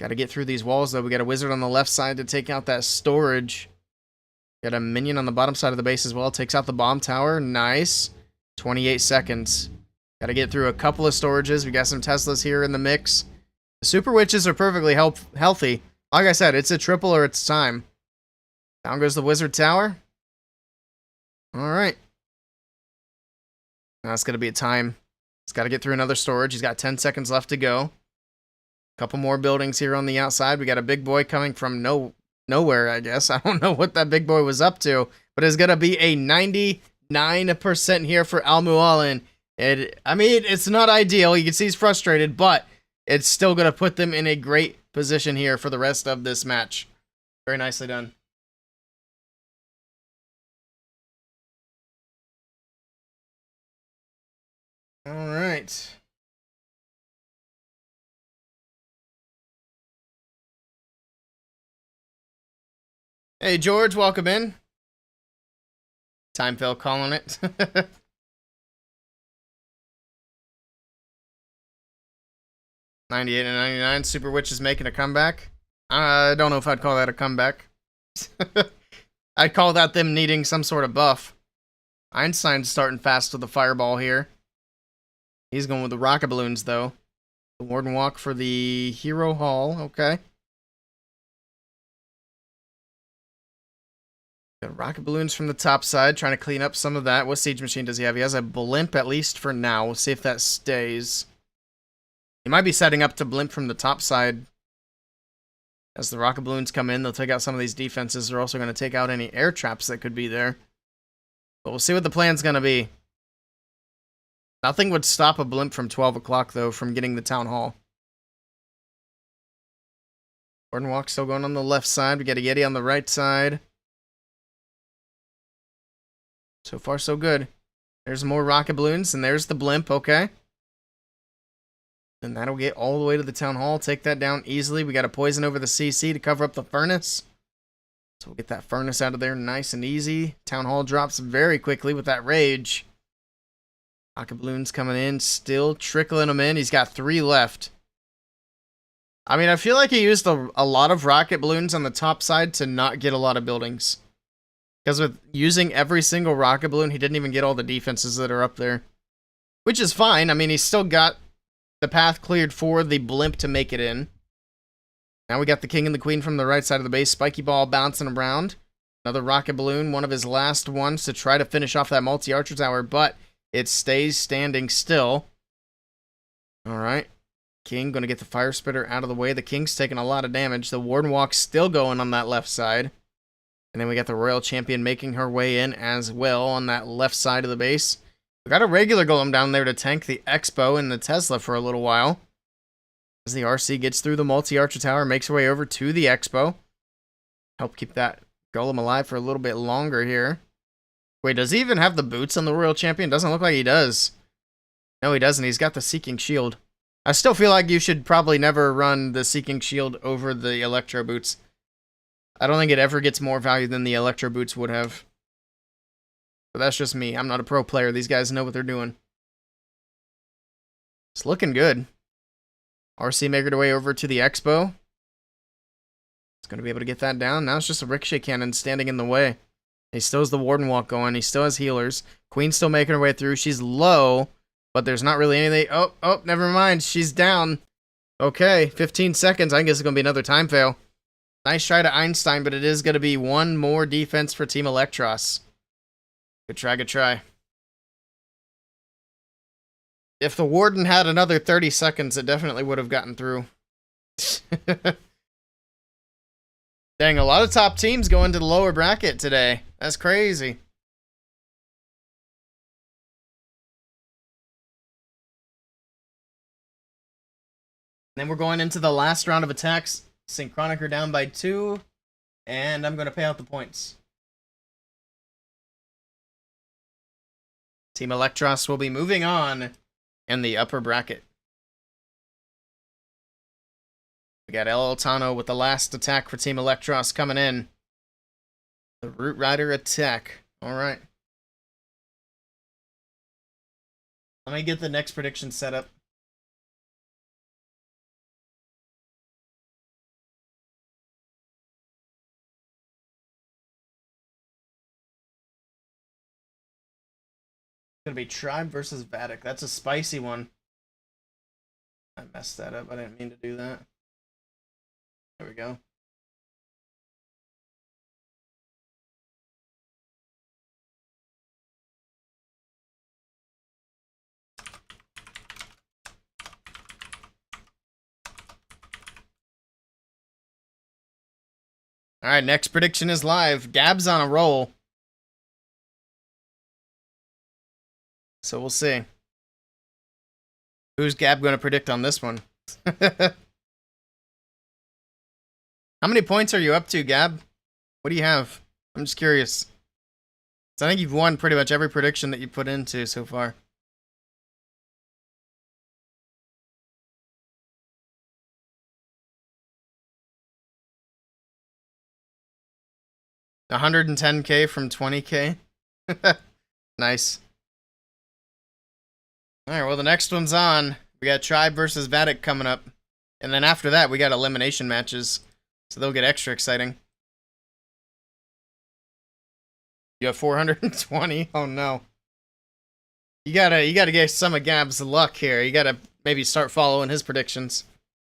Got to get through these walls, though. We got a Wizard on the left side to take out that storage. Got a Minion on the bottom side of the base as well. Takes out the Bomb Tower. Nice. 28 seconds. Got to get through a couple of storages. We got some Teslas here in the mix. The Super Witches are perfectly healthy. Like I said, it's a triple or it's time. Down goes the Wizard Tower. Alright. Now it's going to be a time. He's got to get through another storage. He's got 10 seconds left to go. Couple more buildings here on the outside. We got a big boy coming from nowhere, I guess. I don't know what that big boy was up to. But it's going to be a 99% here for Almualin. I mean, it's not ideal. You can see he's frustrated, but it's still going to put them in a great position here for the rest of this match. Very nicely done. All right. Hey, George, welcome in. Time fail calling it. 98 and 99. Super Witch is making a comeback. I don't know if I'd call that a comeback. I'd call that them needing some sort of buff. Einstein's starting fast with the fireball here. He's going with the rocket balloons, though. The Warden Walk for the Hero Hall. Okay. Got rocket balloons from the top side, trying to clean up some of that. What siege machine does he have? He has a blimp, at least for now. We'll see if that stays. He might be setting up to blimp from the top side. As the rocket balloons come in, they'll take out some of these defenses. They're also going to take out any air traps that could be there. But we'll see what the plan's going to be. Nothing would stop a blimp from 12 o'clock, though, from getting the town hall. Warden Walk still going on the left side. We got a Yeti on the right side. So far, so good. There's more rocket balloons, and there's the blimp, okay. And that'll get all the way to the town hall. Take that down easily. We got a poison over the CC to cover up the furnace. So we'll get that furnace out of there nice and easy. Town hall drops very quickly with that rage. Rocket balloons coming in, still trickling them in. He's got 3 left. I mean, I feel like he used a lot of rocket balloons on the top side to not get a lot of buildings. Because with using every single rocket balloon, he didn't even get all the defenses that are up there. Which is fine. I mean, he's still got the path cleared for the blimp to make it in. Now we got the king and the queen from the right side of the base. Spiky ball bouncing around. Another rocket balloon, one of his last ones to try to finish off that multi-archer tower, but it stays standing still. Alright. King going to get the fire spitter out of the way. The king's taking a lot of damage. The Warden Walk's still going on that left side. And then we got the Royal Champion making her way in as well on that left side of the base. We got a regular golem down there to tank the Expo and the Tesla for a little while. As the RC gets through the multi-archer tower, makes her way over to the Expo. Help keep that golem alive for a little bit longer here. Wait, does he even have the boots on the Royal Champion? Doesn't look like he does. No, he doesn't. He's got the Seeking Shield. I still feel like you should probably never run the Seeking Shield over the Electro boots. I don't think it ever gets more value than the Electro boots would have. But that's just me. I'm not a pro player. These guys know what they're doing. It's looking good. RC making her way over to the Expo. It's going to be able to get that down. Now it's just a ricochet cannon standing in the way. He still has the Warden Walk going. He still has healers. Queen's still making her way through. She's low, but there's not really anything. Oh, never mind. She's down. Okay, 15 seconds. I guess it's going to be another time fail. Nice try to Einstein, but it is going to be one more defense for Team Electros. Good try, good try. If the Warden had another 30 seconds, it definitely would have gotten through. Dang, a lot of top teams going to the lower bracket today. That's crazy. Then we're going into the last round of attacks. Synchronic are down by 2, and I'm going to pay out the points. Team Electros will be moving on in the upper bracket. We got El Altano with the last attack for Team Electros coming in. The Root Rider attack. Alright. Let me get the next prediction set up. It's gonna be Tribe versus Vatic. That's a spicy one. I messed that up. I didn't mean to do that. There we go. Alright, next prediction is live. Gab's on a roll. So we'll see. Who's Gab going to predict on this one? How many points are you up to, Gab? What do you have? I'm just curious. So I think you've won pretty much every prediction that you put into so far. $110K from 20K. Nice. Alright, well the next one's on. We got Tribe versus Vatic coming up. And then after that, we got elimination matches. So they'll get extra exciting. You have 420? Oh no. You gotta get some of Gab's luck here. You gotta maybe start following his predictions.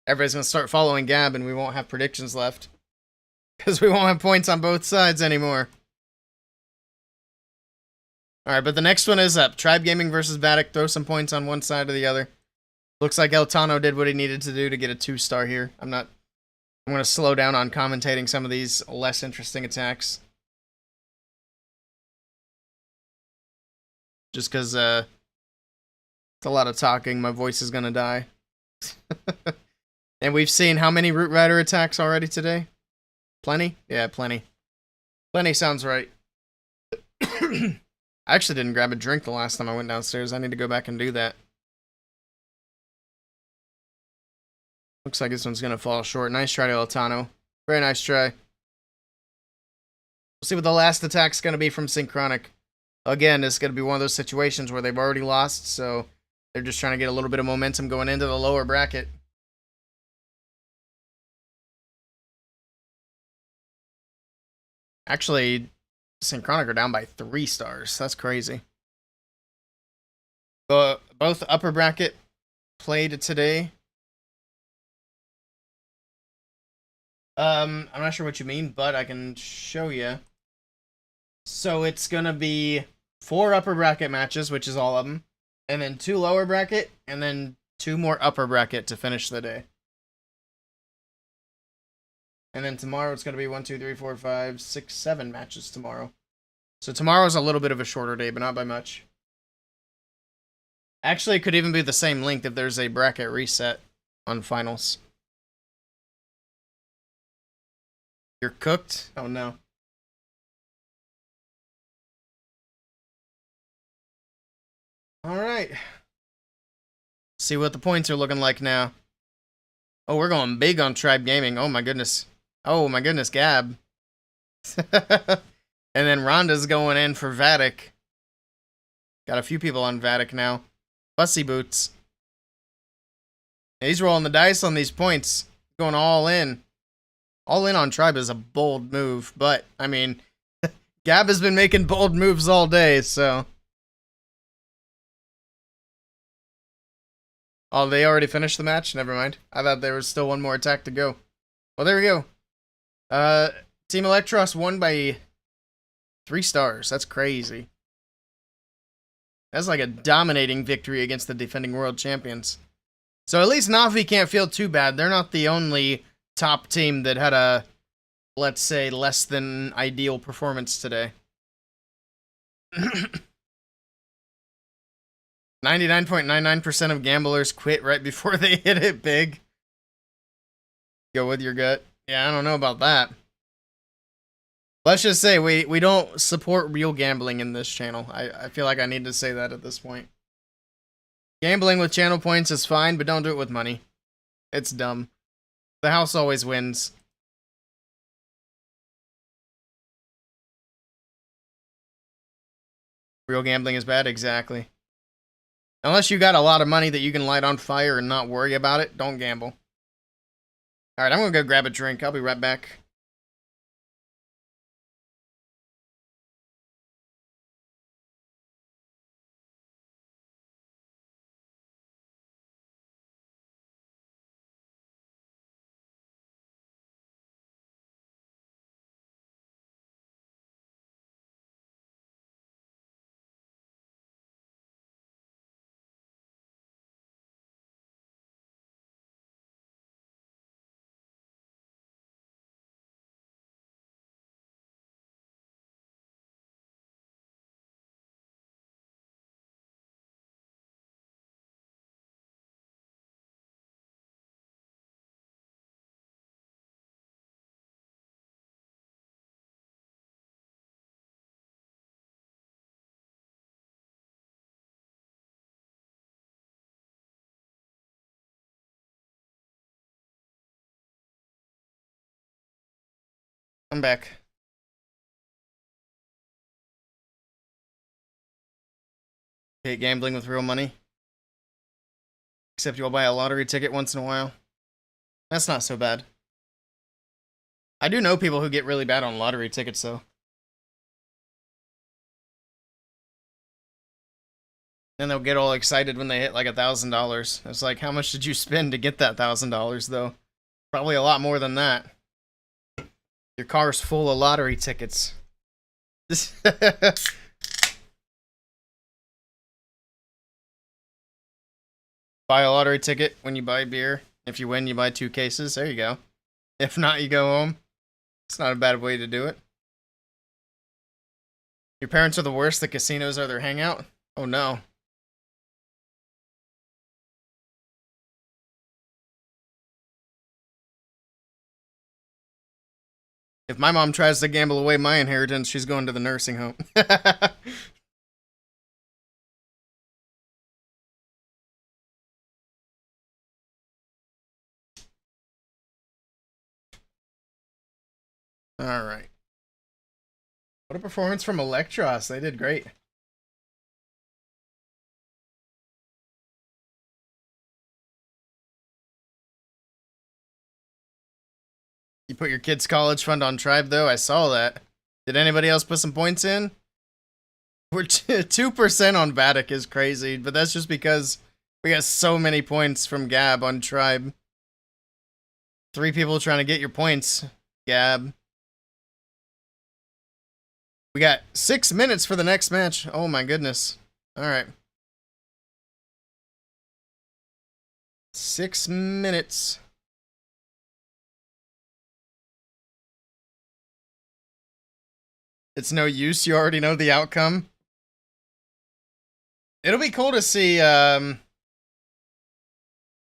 Everybody's gonna start following Gab and we won't have predictions left. Because we won't have points on both sides anymore. Alright, but the next one is up. Tribe Gaming versus Vatic. Throw some points on one side or the other. Looks like Eltano did what he needed to do to get a 2-star here. I'm gonna slow down on commentating some of these less interesting attacks. Just because it's a lot of talking, my voice is gonna die. And we've seen how many Root Rider attacks already today? Plenty? Yeah, plenty. Plenty sounds right. I actually didn't grab a drink the last time I went downstairs. I need to go back and do that. Looks like this one's going to fall short. Nice try to Eltano. Very nice try. We'll see what the last attack's going to be from Synchronic. Again, it's going to be one of those situations where they've already lost, so they're just trying to get a little bit of momentum going into the lower bracket. Actually, Synchronic are down by 3 stars. That's crazy. Both upper bracket played today. I'm not sure what you mean, but I can show you. So it's gonna be 4 upper bracket matches, which is all of them, and then 2 lower bracket, and then 2 more upper bracket to finish the day. And then tomorrow it's gonna be 1, 2, 3, 4, 5, 6, 7 matches tomorrow. So tomorrow's a little bit of a shorter day, but not by much. Actually, it could even be the same length if there's a bracket reset on finals. You're cooked? Oh no. Alright. See what the points are looking like now. Oh, we're going big on Tribe Gaming. Oh my goodness. Oh my goodness, Gab. And then Rhonda's going in for Vatic. Got a few people on Vatic now. Fussy Boots. He's rolling the dice on these points. Going all in. All in on Tribe is a bold move, but, I mean, Gab has been making bold moves all day, so. Oh, they already finished the match? Never mind. I thought there was still one more attack to go. Well, there we go. Team Electros won by 3 stars. That's crazy. That's like a dominating victory against the defending world champions. So at least Na'Vi can't feel too bad. They're not the only top team that had a, let's say, less than ideal performance today. 99.99% of gamblers quit right before they hit it big. Go with your gut. Yeah, I don't know about that. Let's just say we don't support real gambling in this channel. I feel like I need to say that at this point. Gambling with channel points is fine, but don't do it with money. It's dumb. The house always wins. Real gambling is bad? Exactly. Unless you got a lot of money that you can light on fire and not worry about it, don't gamble. Alright, I'm gonna go grab a drink. I'll be right back. I'm back. Hate gambling with real money. Except you'll buy a lottery ticket once in a while. That's not so bad. I do know people who get really bad on lottery tickets, though. Then they'll get all excited when they hit like $1,000. It's like, how much did you spend to get that $1,000 though? Probably a lot more than that. Your car's full of lottery tickets. Buy a lottery ticket when you buy beer. If you win, you buy 2 cases. There you go. If not, you go home. It's not a bad way to do it. Your parents are the worst. The casinos are their hangout. Oh no. If my mom tries to gamble away my inheritance, she's going to the nursing home. All right. What a performance from Electros. They did great. You put your kid's college fund on Tribe, though? I saw that. Did anybody else put some points in? We're 2% on Vatic is crazy, but that's just because we got so many points from Gab on Tribe. 3 people trying to get your points, Gab. We got 6 minutes for the next match. Oh my goodness. Alright. 6 minutes. It's no use, you already know the outcome. It'll be cool to see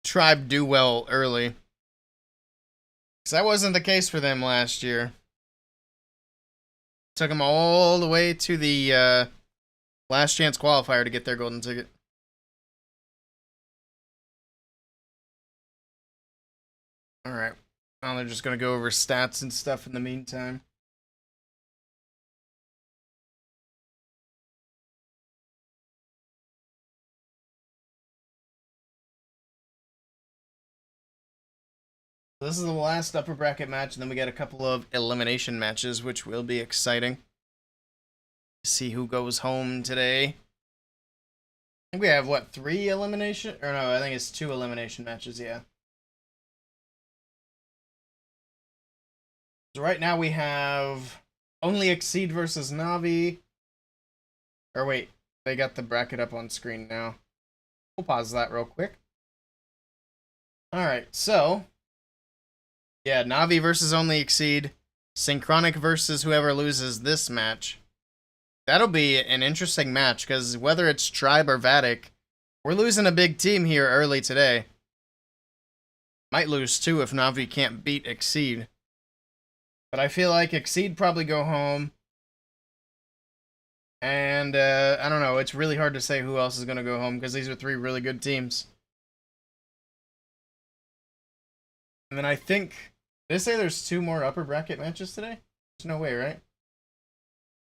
Tribe do well early. Because that wasn't the case for them last year. Took them all the way to the last chance qualifier to get their golden ticket. Alright. Now they're just going to go over stats and stuff in the meantime. This is the last upper bracket match, and then we got a couple of elimination matches, which will be exciting. See who goes home today. I think we have, what, 3 elimination? Or no, I think it's 2 elimination matches, yeah. So right now we have only Exceed versus Navi. Or wait, they got the bracket up on screen now. We'll pause that real quick. Alright, so yeah, Navi versus only Exceed. Synchronic versus whoever loses this match. That'll be an interesting match, because whether it's Tribe or Vatic, we're losing a big team here early today. Might lose 2 if Navi can't beat Exceed. But I feel like Exceed probably go home. And, I don't know, it's really hard to say who else is going to go home, because these are 3 really good teams. And then I think, did they say there's 2 more upper bracket matches today? There's no way, right?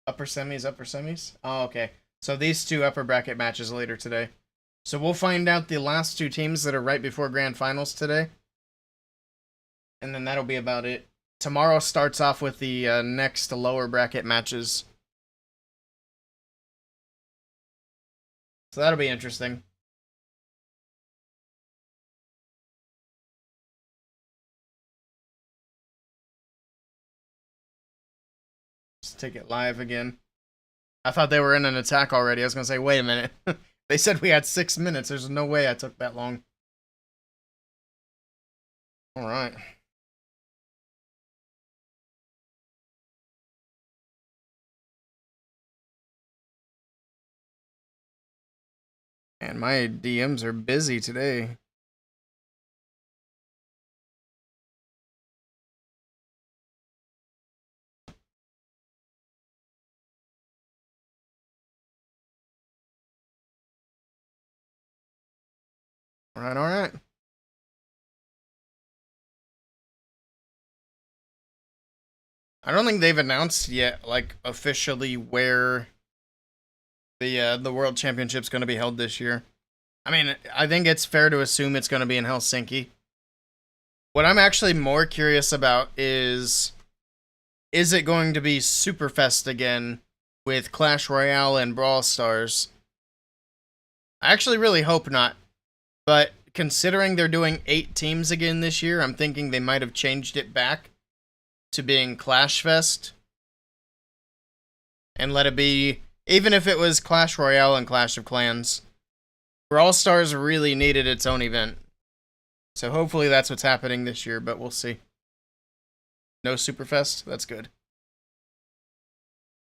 Upper semis? Oh, okay. So these 2 upper bracket matches later today. So we'll find out the last 2 teams that are right before grand finals today. And then that'll be about it. Tomorrow starts off with the next lower bracket matches. So that'll be interesting. Take it live again. I thought they were in an attack already. I was gonna say, wait a minute. They said we had 6 minutes. There's no way I took that long. Alright. And my DMs are busy today. Alright. I don't think they've announced yet, like, officially where the World Championship's going to be held this year. I mean, I think it's fair to assume it's going to be in Helsinki. What I'm actually more curious about is it going to be Superfest again with Clash Royale and Brawl Stars? I actually really hope not. But considering they're doing 8 teams again this year, I'm thinking they might have changed it back to being Clash Fest. And let it be, even if it was Clash Royale and Clash of Clans, Brawl Stars really needed its own event. So hopefully that's what's happening this year, but we'll see. No Superfest? That's good.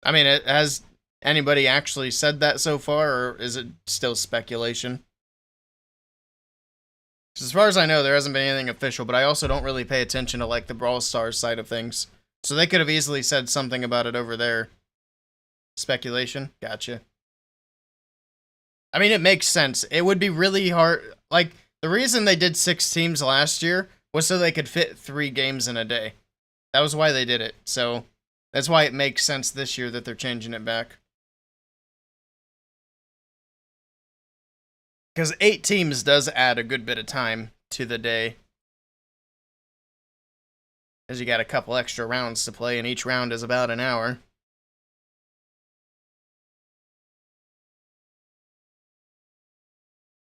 I mean, has anybody actually said that so far, or is it still speculation? As far as I know, there hasn't been anything official, but I also don't really pay attention to, like, the Brawl Stars side of things. So they could have easily said something about it over there. Speculation? Gotcha. I mean, it makes sense. It would be really hard. Like, the reason they did 6 teams last year was so they could fit 3 games in a day. That was why they did it. So that's why it makes sense this year that they're changing it back. Because 8 teams does add a good bit of time to the day. As you got a couple extra rounds to play, and each round is about an hour.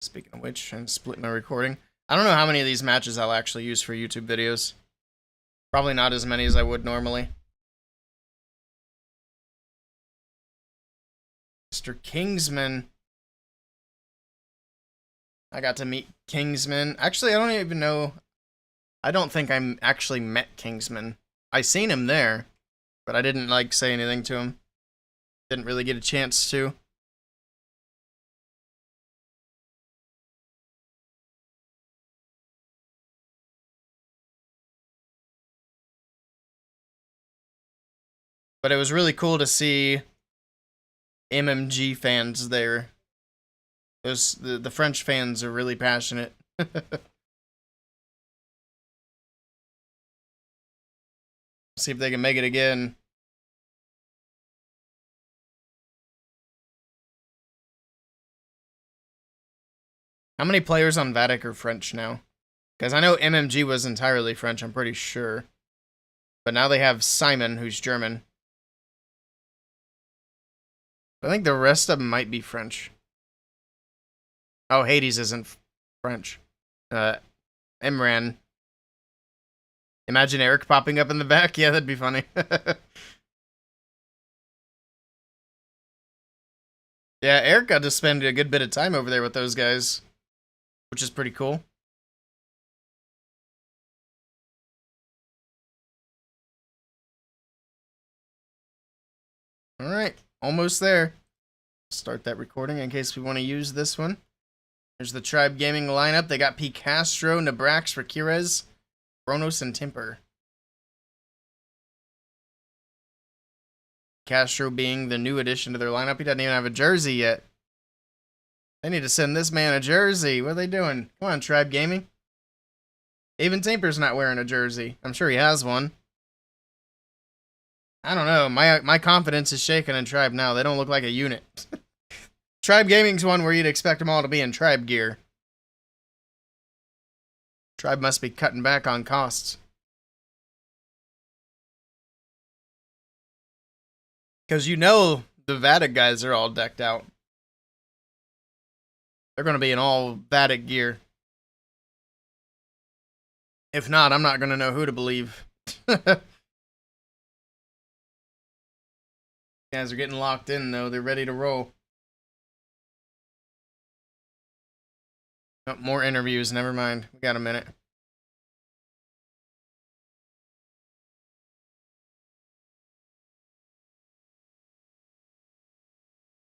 Speaking of which, I'm splitting my recording. I don't know how many of these matches I'll actually use for YouTube videos. Probably not as many as I would normally. Mr. Kingsman. I got to meet Kingsman. Actually, I don't even know. I don't think I actually met Kingsman. I seen him there, but I didn't, like, say anything to him. Didn't really get a chance to. But it was really cool to see MMG fans there. The French fans are really passionate. See if they can make it again. How many players on Vatic are French now? Because I know MMG was entirely French, I'm pretty sure. But now they have Simon, who's German. I think the rest of them might be French. Oh, Hades isn't French. Imran. Imagine Eric popping up in the back. Yeah, that'd be funny. Yeah, Eric got to spend a good bit of time over there with those guys, which is pretty cool. Alright, almost there. Start that recording in case we want to use this one. There's the Tribe Gaming lineup. They got P. Castro, Nabrax, Ramirez, Kronos, and Timper. Castro being the new addition to their lineup. He doesn't even have a jersey yet. They need to send this man a jersey. What are they doing? Come on, Tribe Gaming. Even Timper's not wearing a jersey. I'm sure he has one. I don't know. My confidence is shaken in Tribe now. They don't look like a unit. Tribe Gaming's one where you'd expect them all to be in Tribe gear. Tribe must be cutting back on costs. Because you know the Vatic guys are all decked out. They're going to be in all Vatic gear. If not, I'm not going to know who to believe. Guys are getting locked in, though. They're ready to roll. Oh, more interviews. Never mind. We got a minute.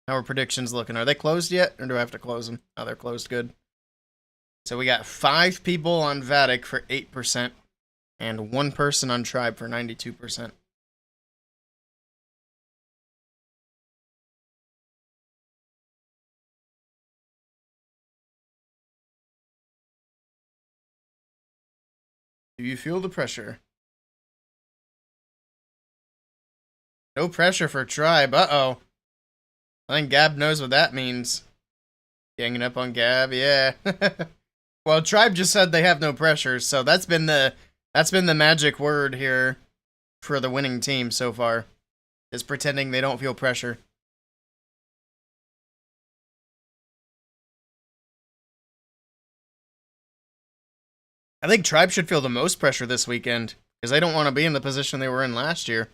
How are predictions looking? Are they closed yet? Or do I have to close them? Oh, they're closed. Good. So we got 5 people on Vatic for 8%. And 1 person on Tribe for 92%. Do you feel the pressure? No pressure for Tribe. Uh-oh. I think Gab knows what that means. Ganging up on Gab, yeah. Well, Tribe just said they have no pressure, so that's been the magic word here for the winning team so far. Is pretending they don't feel pressure. I think Tribe should feel the most pressure this weekend because they don't want to be in the position they were in last year.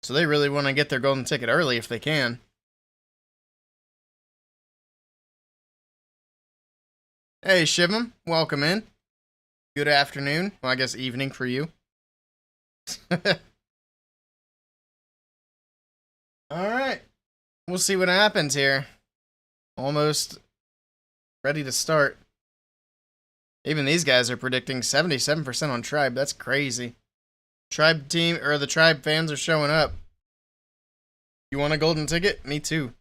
So they really want to get their golden ticket early if they can. Hey, Shivam, welcome in. Good afternoon. Well, I guess evening for you. Alright. We'll see what happens here. Almost ready to start. Even these guys are predicting 77% on Tribe. That's crazy. Tribe team, or the Tribe fans are showing up. You want a golden ticket? Me too.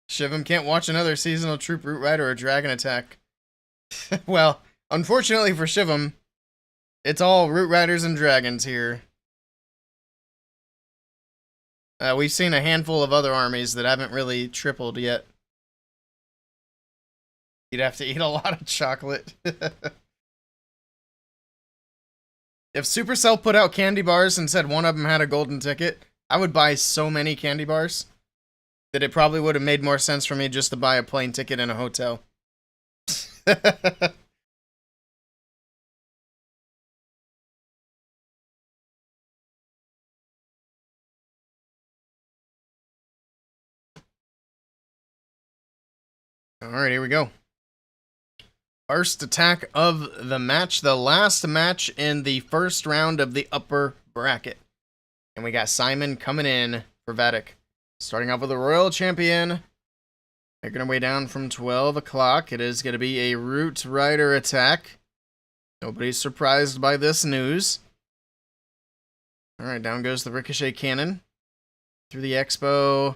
Shivam can't watch another seasonal troop root rider or dragon attack. Well, unfortunately for Shivam, it's all root riders and dragons here. We've seen a handful of other armies that haven't really tripled yet. You'd have to eat a lot of chocolate. If Supercell put out candy bars and said one of them had a golden ticket, I would buy so many candy bars that it probably would have made more sense for me just to buy a plane ticket in a hotel. Alright, here we go. First attack of the match, the last match in the first round of the upper bracket. And we got Simon coming in for Vatic. Starting off with a Royal Champion. Making our way down from 12 o'clock. It is going to be a Root Rider attack. Nobody's surprised by this news. Alright, down goes the Ricochet Cannon. Through the Expo.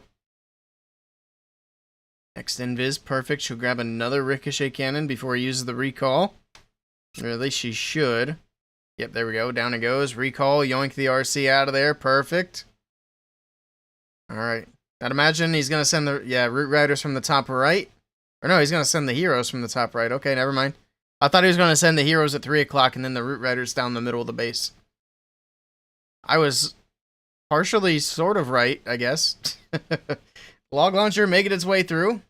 Next invis, perfect. She'll grab another Ricochet Cannon before he uses the recall. Or at least she should. Yep, there we go. Down it goes. Recall, yoink the RC out of there. Perfect. Alright. I'd imagine he's going to send the, Root Riders from the top right. Or no, he's going to send the heroes from the top right. Okay, never mind. I thought he was going to send the heroes at 3 o'clock and then the Root Riders down the middle of the base. I was partially sort of right, I guess. Log Launcher making its way through.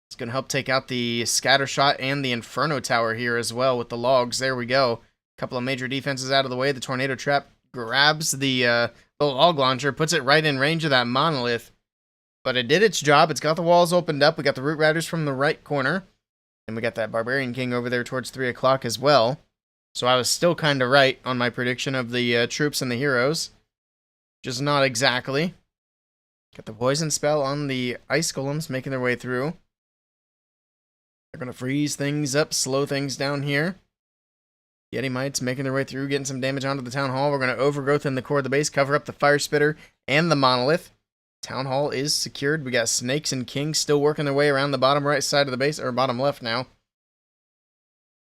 It's going to help take out the Scatter Shot and the Inferno Tower here as well with the logs. There we go. A couple of major defenses out of the way. The Tornado Trap grabs the Log Launcher, puts it right in range of that Monolith. But it did its job. It's got the walls opened up. We got the Root Riders from the right corner. And we got that Barbarian King over there towards 3 o'clock as well. So I was still kind of right on my prediction of the troops and the heroes. Just not exactly. Got the Poison Spell on the Ice Golems making their way through. They're going to freeze things up, slow things down here. Yeti Mites making their way through, getting some damage onto the Town Hall. We're going to Overgrowth in the core of the base, cover up the Fire Spitter and the Monolith. Town Hall is secured. We got Snakes and Kings still working their way around the bottom right side of the base, or bottom left now.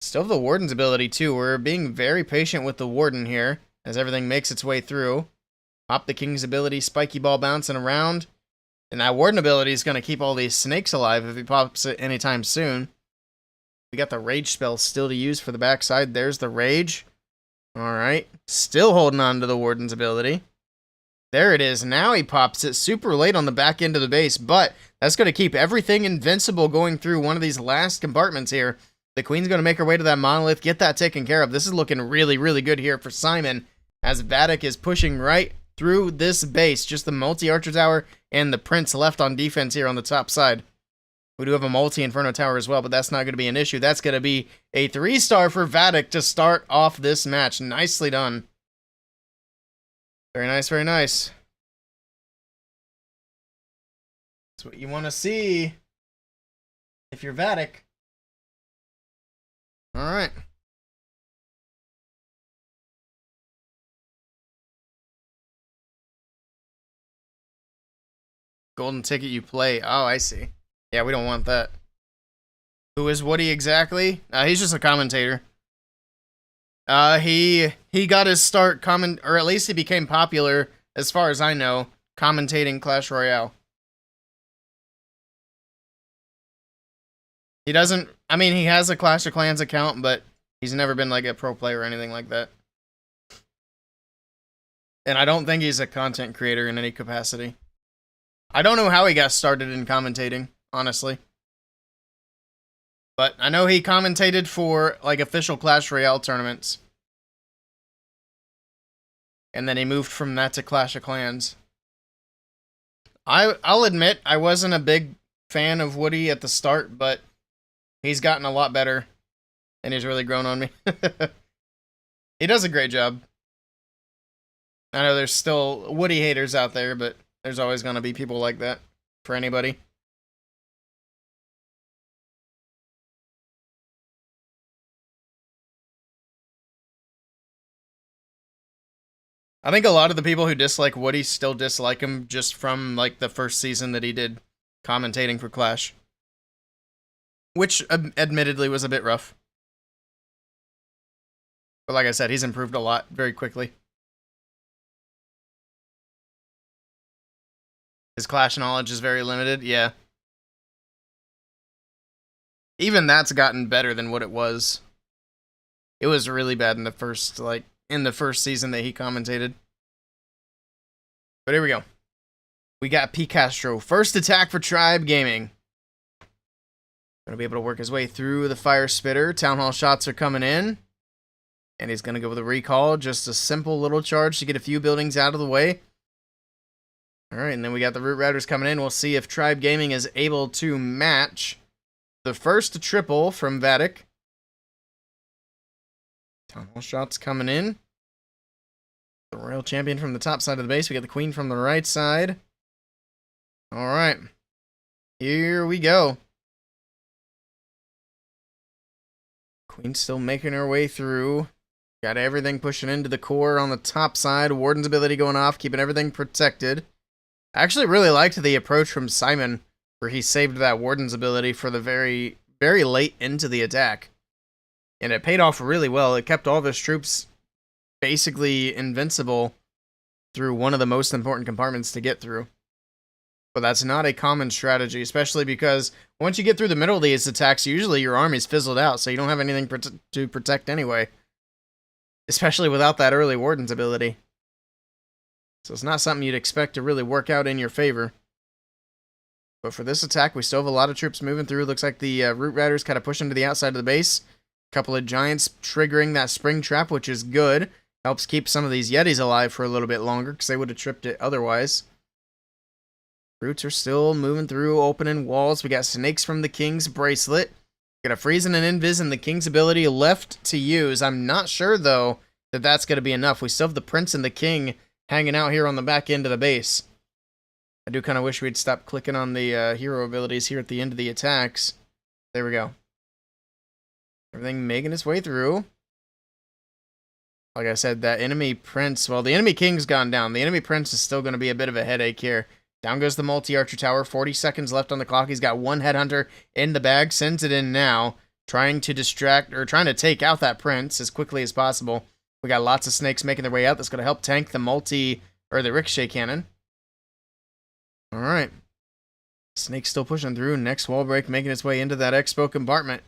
Still have the Warden's ability too. We're being very patient with the Warden here as everything makes its way through. Pop the King's ability, Spiky Ball bouncing around. And that Warden ability is going to keep all these snakes alive if he pops it anytime soon. We got the Rage spell still to use for the backside. There's the Rage. Alright. Still holding on to the Warden's ability. There it is. Now he pops it super late on the back end of the base. But that's going to keep everything invincible going through one of these last compartments here. The Queen's going to make her way to that Monolith. Get that taken care of. This is looking really, really good here for Simon. As Vatic is pushing right through this base. Just the multi-Archer Tower and the Prince left on defense here on the top side. We do have a multi-Inferno Tower as well, but that's not going to be an issue. That's going to be a 3-star for Vatic to start off this match. Nicely done. Very nice, very nice. That's what you want to see if you're Vatic. Alright. Golden ticket you play. Oh, I see. Yeah, we don't want that. Who is Woody exactly? He's just a commentator. He got his start or at least he became popular, as far as I know, commentating Clash Royale. He doesn't, I mean, he has a Clash of Clans account, but he's never been like a pro player or anything like that. And I don't think he's a content creator in any capacity. I don't know how he got started in commentating, honestly. But I know he commentated for like official Clash Royale tournaments. And then he moved from that to Clash of Clans. I'll admit I wasn't a big fan of Woody at the start, but he's gotten a lot better. And he's really grown on me. He does a great job. I know there's still Woody haters out there, but there's always going to be people like that for anybody. I think a lot of the people who dislike Woody still dislike him just from like the first season that he did commentating for Clash. Which admittedly was a bit rough. But like I said, he's improved a lot very quickly. His Clash knowledge is very limited, yeah. Even that's gotten better than what it was. It was really bad in the first season that he commentated. But here we go. We got P. Castro. First attack for Tribe Gaming. Gonna be able to work his way through the Fire Spitter. Town Hall shots are coming in. And he's gonna go with a recall. Just a simple little charge to get a few buildings out of the way. Alright, and then we got the Root Riders coming in. We'll see if Tribe Gaming is able to match the first triple from Vatic. Town Hall shots coming in. The Royal Champion from the top side of the base. We got the Queen from the right side. Alright. Here we go. Queen's still making her way through. Got everything pushing into the core on the top side. Warden's ability going off, keeping everything protected. I actually really liked the approach from Simon, where he saved that Warden's ability for the very, very late into the attack. And it paid off really well. It kept all of his troops basically invincible through one of the most important compartments to get through. But that's not a common strategy, especially because once you get through the middle of these attacks, usually your army's fizzled out, so you don't have anything to protect anyway. Especially without that early Warden's ability. So it's not something you'd expect to really work out in your favor. But for this attack, we still have a lot of troops moving through. Looks like the Root Riders kind of pushing to the outside of the base. A couple of Giants triggering that Spring Trap, which is good. Helps keep some of these Yetis alive for a little bit longer, because they would have tripped it otherwise. Roots are still moving through, opening walls. We got Snakes from the King's Bracelet. We got a Freeze and an Invis and the King's ability left to use. I'm not sure, though, that that's going to be enough. We still have the Prince and the King hanging out here on the back end of the base. I do kind of wish we'd stop clicking on the hero abilities here at the end of the attacks. There we go. Everything making its way through. Like I said, that enemy Prince, well, the enemy King's gone down. The enemy Prince is still going to be a bit of a headache here. Down goes the multi-archer tower. 40 seconds left on the clock. He's got one headhunter in the bag. Sends it in now. Trying to distract, or trying to take out that Prince as quickly as possible. We got lots of snakes making their way out. That's going to help tank the the ricochet cannon. Alright. Snake's still pushing through. Next wall break making its way into that expo compartment.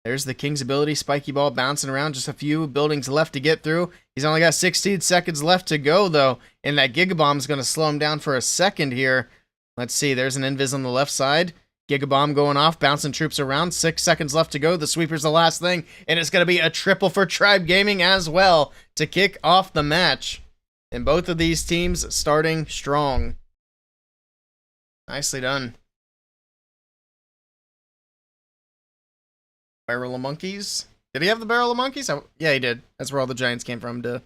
There's the King's ability. Spiky ball bouncing around. Just a few buildings left to get through. He's only got 16 seconds left to go, though. And that Gigabomb's going to slow him down for a second here. Let's see. There's an Invis on the left side. Gigabomb going off. Bouncing troops around. 6 seconds left to go. The sweeper's the last thing. And it's going to be a triple for Tribe Gaming as well to kick off the match. And both of these teams starting strong. Nicely done. Barrel of Monkeys? Did he have the Barrel of Monkeys? Yeah, he did. That's where all the Giants came from, duh.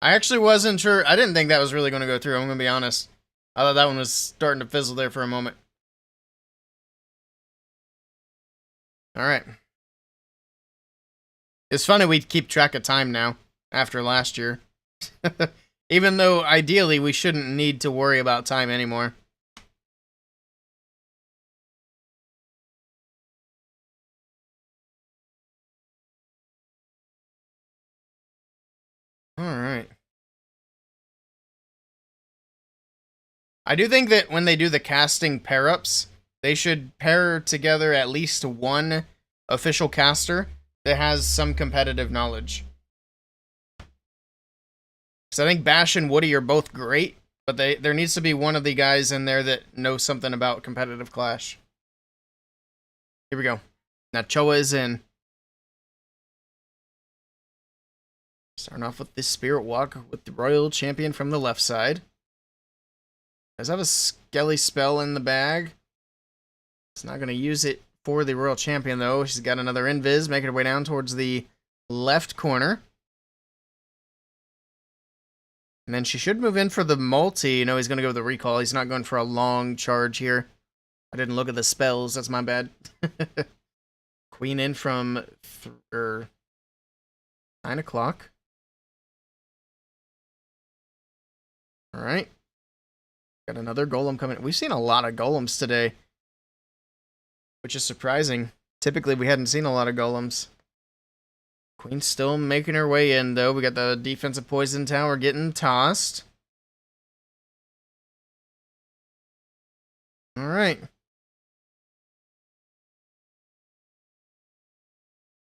I actually wasn't sure. I didn't think that was really going to go through, I'm going to be honest. I thought that one was starting to fizzle there for a moment. Alright. It's funny we keep track of time now, after last year. Even though, ideally, we shouldn't need to worry about time anymore. Alright. I do think that when they do the casting pair-ups, they should pair together at least one official caster that has some competitive knowledge. Because I think Bash and Woody are both great, but there needs to be one of the guys in there that knows something about competitive Clash. Here we go. Nachoa is in. Starting off with this Spirit Walk with the Royal Champion from the left side. Does have a Skelly spell in the bag. It's not going to use it for the Royal Champion, though. She's got another Invis, making her way down towards the left corner. And then she should move in for the multi. No, he's going to go with the recall. He's not going for a long charge here. I didn't look at the spells. That's my bad. Queen in from 9 o'clock. All right. Got another golem coming. We've seen a lot of golems today, which is surprising. Typically, we hadn't seen a lot of golems. Queen's still making her way in, though. We got the defensive poison tower getting tossed. All right.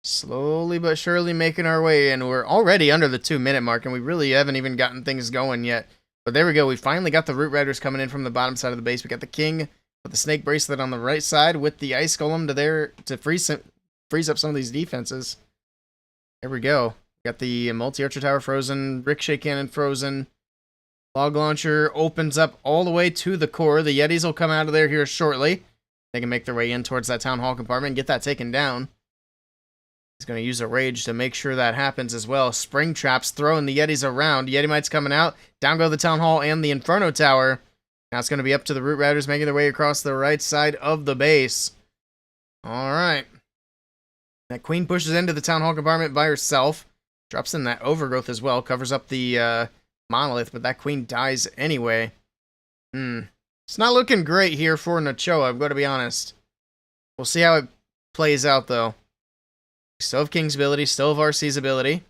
Slowly but surely making our way in. We're already under the 2-minute mark, and we really haven't even gotten things going yet. But there we go. We finally got the Root Riders coming in from the bottom side of the base. We got the King with the Snake Bracelet on the right side with the Ice Golem to freeze up some of these defenses. There we go. Got the Multi-Archer Tower frozen, Ricochet Cannon frozen. Log Launcher opens up all the way to the core. The Yetis will come out of there here shortly. They can make their way in towards that Town Hall compartment and get that taken down. He's going to use a Rage to make sure that happens as well. Spring Traps throwing the Yetis around. Yeti Mites coming out. Down go the Town Hall and the Inferno Tower. Now it's going to be up to the Root Riders making their way across the right side of the base. All right. That Queen pushes into the Town Hall compartment by herself. Drops in that Overgrowth as well. Covers up the Monolith, but that Queen dies anyway. It's not looking great here for Nachoa, I've got to be honest. We'll see how it plays out, though. Still have King's ability, still have RC's ability.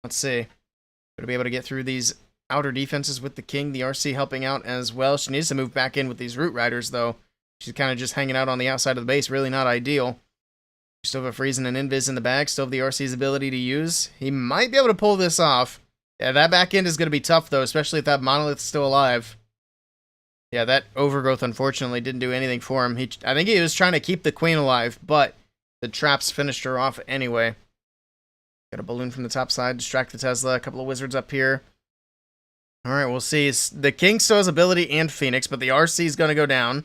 Let's see. Going to be able to get through these outer defenses with the King. The RC helping out as well. She needs to move back in with these Root Riders, though. She's kind of just hanging out on the outside of the base. Really not ideal. Still have a Freeze and an Invis in the bag. Still have the RC's ability to use. He might be able to pull this off. Yeah, that back end is going to be tough, though, especially if that Monolith's still alive. Yeah, that Overgrowth, unfortunately, didn't do anything for him. I think he was trying to keep the Queen alive, but the traps finished her off anyway. Got a balloon from the top side. Distract the Tesla. A couple of wizards up here. Alright, we'll see. The King still has ability and Phoenix, but the RC is going to go down.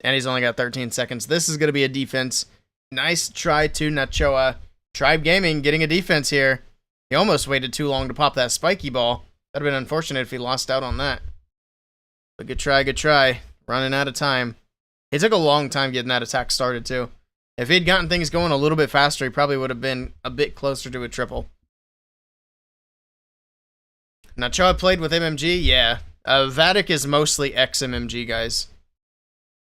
And he's only got 13 seconds. This is going to be a defense. Nice try to Nachoa. Tribe Gaming getting a defense here. He almost waited too long to pop that spiky ball. That would have been unfortunate if he lost out on that. But good try, good try. Running out of time. It took a long time getting that attack started, too. If he'd gotten things going a little bit faster, he probably would have been a bit closer to a triple. Nachoa played with MMG? Yeah. Vatic is mostly ex-MMG, guys.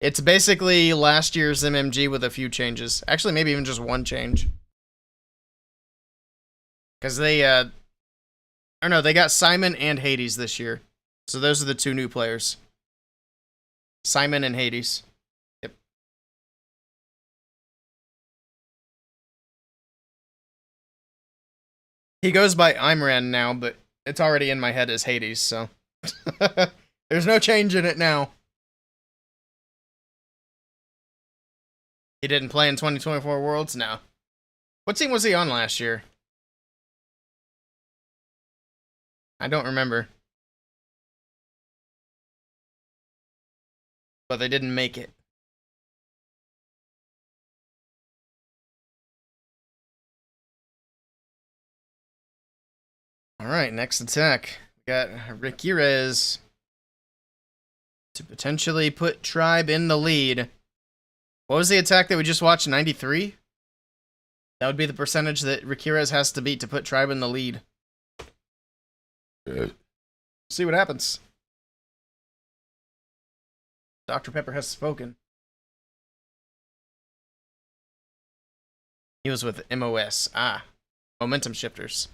It's basically last year's MMG with a few changes. Actually, maybe even just one change. Because they got Simon and Hades this year. So those are the two new players. Simon and Hades. Yep. He goes by Imran now, but it's already in my head as Hades, so. There's no change in it now. He didn't play in 2024 Worlds? No. What team was he on last year? I don't remember. But they didn't make it. Alright, next attack. We got Rikirez to potentially put Tribe in the lead. What was the attack that we just watched? 93? That would be the percentage that Rikirez has to beat to put Tribe in the lead. See what happens. Dr. Pepper has spoken. He was with MOS. Ah. Momentum Shifters.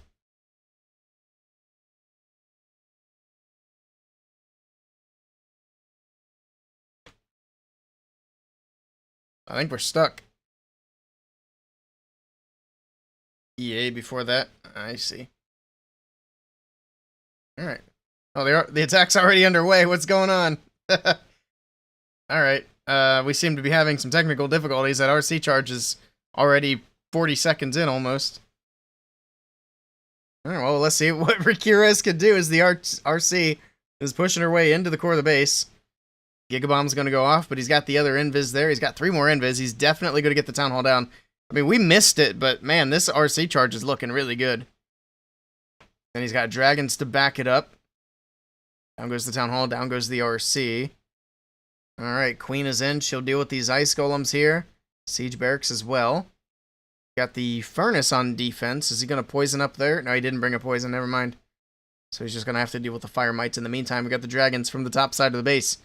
I think we're stuck. EA before that. I see. Alright. Oh, the attack's already underway. What's going on? Alright. we seem to be having some technical difficulties. That RC charge is already 40 seconds in almost. All right, well, let's see what Ramirez can do as the RC is pushing her way into the core of the base. Gigabomb's going to go off, but he's got the other invis there. He's got 3 more invis. He's definitely going to get the town hall down. I mean, we missed it, but man, this RC charge is looking really good. And he's got dragons to back it up. Down goes the town hall. Down goes the RC. All right, Queen is in. She'll deal with these ice golems here. Siege barracks as well. Got the furnace on defense. Is he going to poison up there? No, he didn't bring a poison. Never mind. So he's just going to have to deal with the fire mites. In the meantime, we got the dragons from the top side of the base.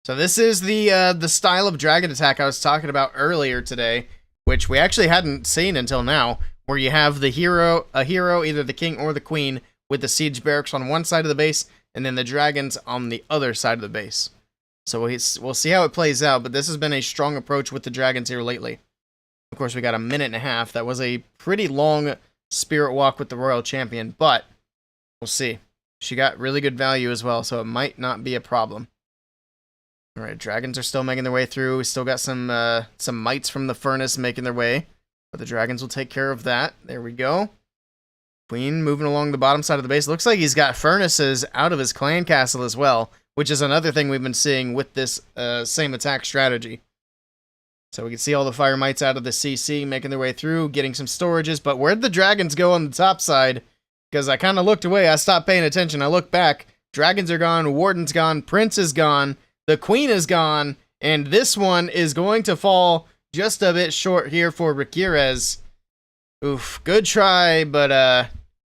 So this is the style of dragon attack I was talking about earlier today, which we actually hadn't seen until now, where you have a hero, either the king or the queen, with the siege barracks on one side of the base, and then the dragons on the other side of the base. So we'll see how it plays out, but this has been a strong approach with the dragons here lately. Of course, we got a minute and a half. That was a pretty long spirit walk with the royal champion, but we'll see. She got really good value as well, so it might not be a problem. All right, dragons are still making their way through. We still got some mites from the furnace making their way, but the dragons will take care of that. There we go. Queen moving along the bottom side of the base. Looks like he's got furnaces out of his clan castle as well, which is another thing we've been seeing with this same attack strategy. So we can see all the fire mites out of the CC making their way through, getting some storages. But where'd the dragons go on the top side? Because I kind of looked away. I stopped paying attention. I looked back. Dragons are gone. Warden's gone. Prince is gone. The queen is gone, and this one is going to fall just a bit short here for Ramirez. Oof, good try, but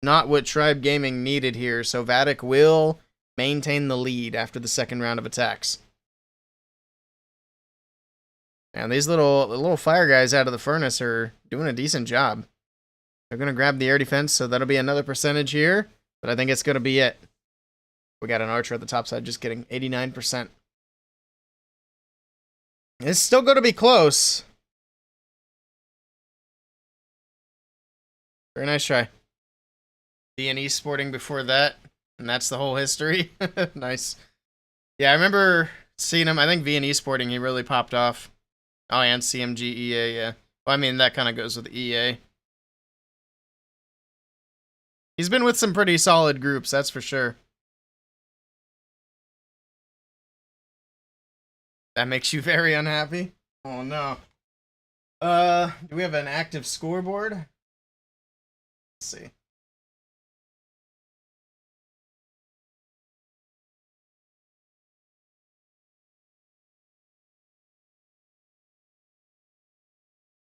not what Tribe Gaming needed here. So Vatic will maintain the lead after the second round of attacks. And these little fire guys out of the furnace are doing a decent job. They're going to grab the air defense, so that'll be another percentage here, but I think it's going to be it. We got an archer at the top side, just kidding, 89%. It's still going to be close. Very nice try. D&E Sporting before that, and that's the whole history. Nice. Yeah, I remember seeing him. I think V&E Sporting, he really popped off. Oh, and CMG EA, yeah. Well, I mean, that kind of goes with EA. He's been with some pretty solid groups, that's for sure. That makes you very unhappy? Oh no. Do we have an active scoreboard? Let's see.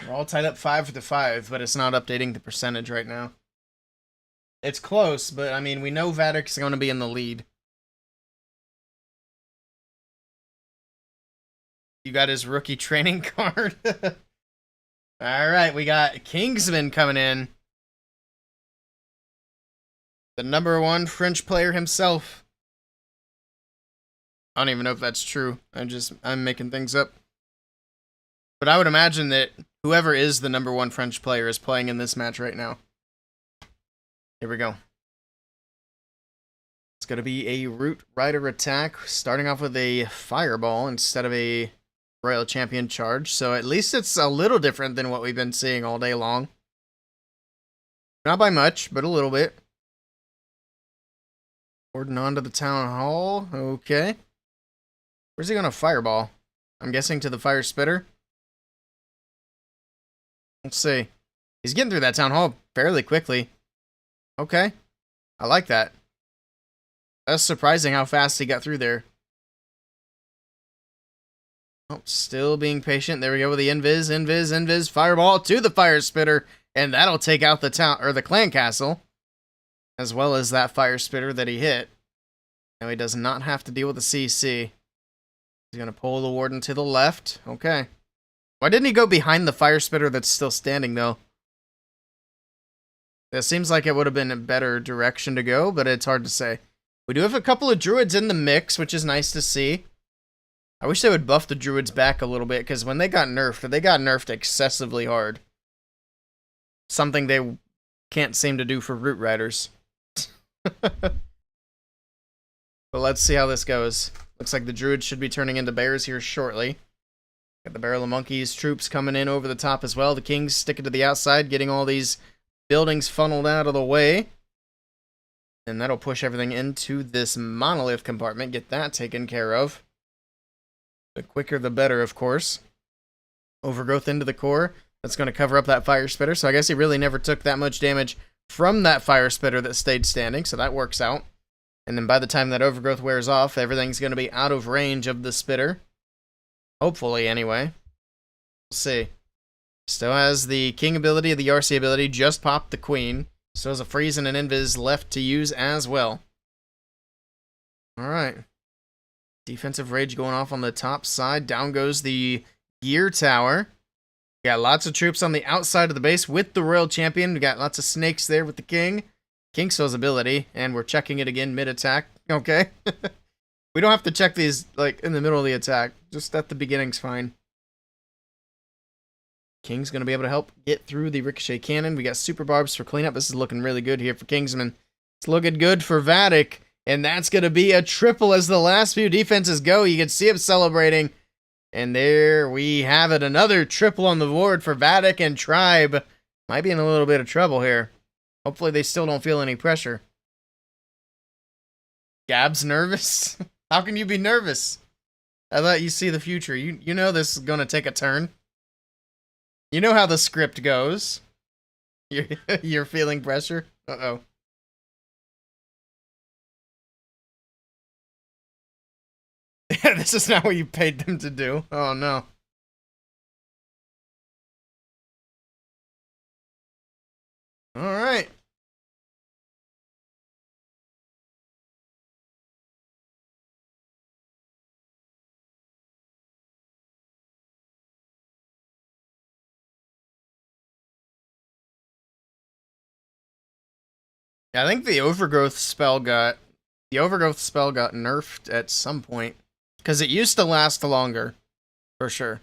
We're all tied up 5-5, but it's not updating the percentage right now. It's close, but I mean, we know Vatic's going to be in the lead. You got his rookie training card. Alright, we got Kingsman coming in. The #1 French player himself. I don't even know if that's true. I'm making things up. But I would imagine that whoever is the #1 French player is playing in this match right now. Here we go. It's going to be a Root Rider attack, starting off with a Fireball instead of a Royal Champion charge. So at least it's a little different than what we've been seeing all day long. Not by much, but a little bit. Warden onto the Town Hall. Okay. Where's he going to Fireball? I'm guessing to the Fire Spitter. Let's see. He's getting through that Town Hall fairly quickly. Okay. I like that. That's surprising how fast he got through there. Oh, still being patient. There we go with the invis, Fireball to the Fire Spitter, and that'll take out the town or the clan castle, as well as that Fire Spitter that he hit. Now he does not have to deal with the CC. He's gonna pull the Warden to the left. Okay. Why didn't he go behind the Fire Spitter that's still standing though? That seems like it would have been a better direction to go, but it's hard to say. We do have a couple of druids in the mix, which is nice to see. I wish they would buff the druids back a little bit, because when they got nerfed excessively hard. Something they can't seem to do for Root Riders. But let's see how this goes. Looks like the druids should be turning into bears here shortly. Got the Barrel of Monkeys troops coming in over the top as well. The King's sticking to the outside, getting all these buildings funneled out of the way. And that'll push everything into this monolith compartment. Get that taken care of. The quicker the better, of course. Overgrowth into the core. That's going to cover up that fire spitter. So I guess he really never took that much damage from that fire spitter that stayed standing. So that works out. And then by the time that overgrowth wears off, everything's going to be out of range of the spitter. Hopefully, anyway. We'll see. Still has the King ability, the RC ability. Just popped the Queen. Still has a freeze and an invis left to use as well. Alright. Defensive rage going off on the top side. Down goes the gear tower. We got lots of troops on the outside of the base with the Royal Champion. We got lots of snakes there with the King. King still has ability, and we're checking it again mid-attack. Okay. We don't have to check these, like, in the middle of the attack. Just at the beginning's fine. King's going to be able to help get through the Ricochet Cannon. We got Super Barbs for cleanup. This is looking really good here for Kingsman. It's looking good for Vatic. And that's going to be a triple as the last few defenses go. You can see him celebrating. And there we have it. Another triple on the board for Vatic, and Tribe might be in a little bit of trouble here. Hopefully they still don't feel any pressure. Gab's nervous? How can you be nervous? I thought you see the future. You know this is going to take a turn. You know how the script goes. You're feeling pressure? Uh-oh. This is not what you paid them to do. Oh, no. Alright. I think the overgrowth spell got nerfed at some point, because it used to last longer, for sure.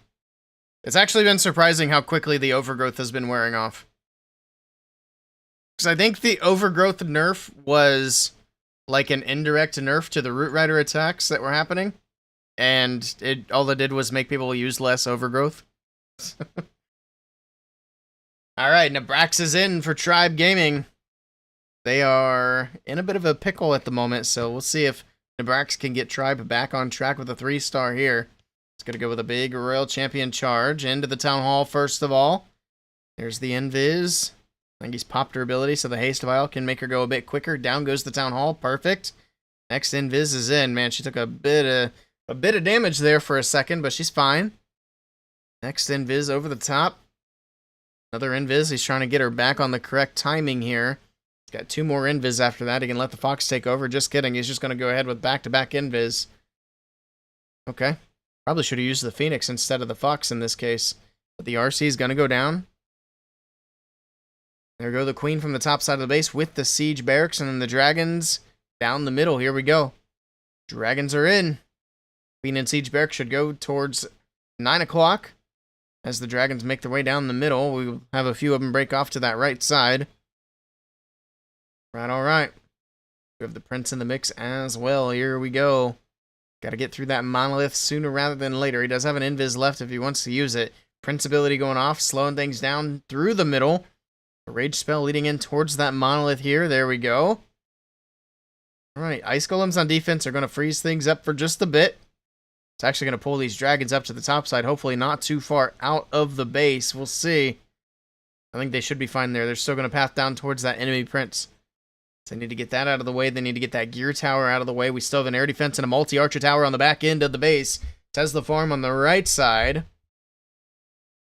It's actually been surprising how quickly the overgrowth has been wearing off. Because I think the overgrowth nerf was like an indirect nerf to the Root Rider attacks that were happening, and all it did was make people use less overgrowth. Alright, Nabrax is in for Tribe Gaming. They are in a bit of a pickle at the moment, so we'll see if Nabrax can get Tribe back on track with a 3-star here. It's going to go with a big Royal Champion charge into the Town Hall first of all. There's the Invis. I think he's popped her ability, so the Haste Vial can make her go a bit quicker. Down goes the Town Hall. Perfect. Next Invis is in. Man, she took a bit of damage there for a second, but she's fine. Next Invis over the top. Another Invis. He's trying to get her back on the correct timing here. Got 2 more Invis after that. He can let the Fox take over. Just kidding. He's just going to go ahead with back-to-back Invis. Okay. Probably should have used the Phoenix instead of the Fox in this case. But the RC is going to go down. There go the Queen from the top side of the base with the Siege Barracks. And then the Dragons down the middle. Here we go. Dragons are in. Queen and Siege Barracks should go towards 9 o'clock. As the Dragons make their way down the middle, we will have a few of them break off to that right side. Right, alright. We have the Prince in the mix as well. Here we go. Gotta get through that monolith sooner rather than later. He does have an Invis left if he wants to use it. Prince ability going off, slowing things down through the middle. A rage spell leading in towards that monolith here. There we go. Alright, Ice Golems on defense are going to freeze things up for just a bit. It's actually going to pull these dragons up to the top side. Hopefully not too far out of the base. We'll see. I think they should be fine there. They're still going to path down towards that enemy Prince. So they need to get that out of the way. They need to get that gear tower out of the way. We still have an air defense and a multi-archer tower on the back end of the base. Tesla farm on the right side.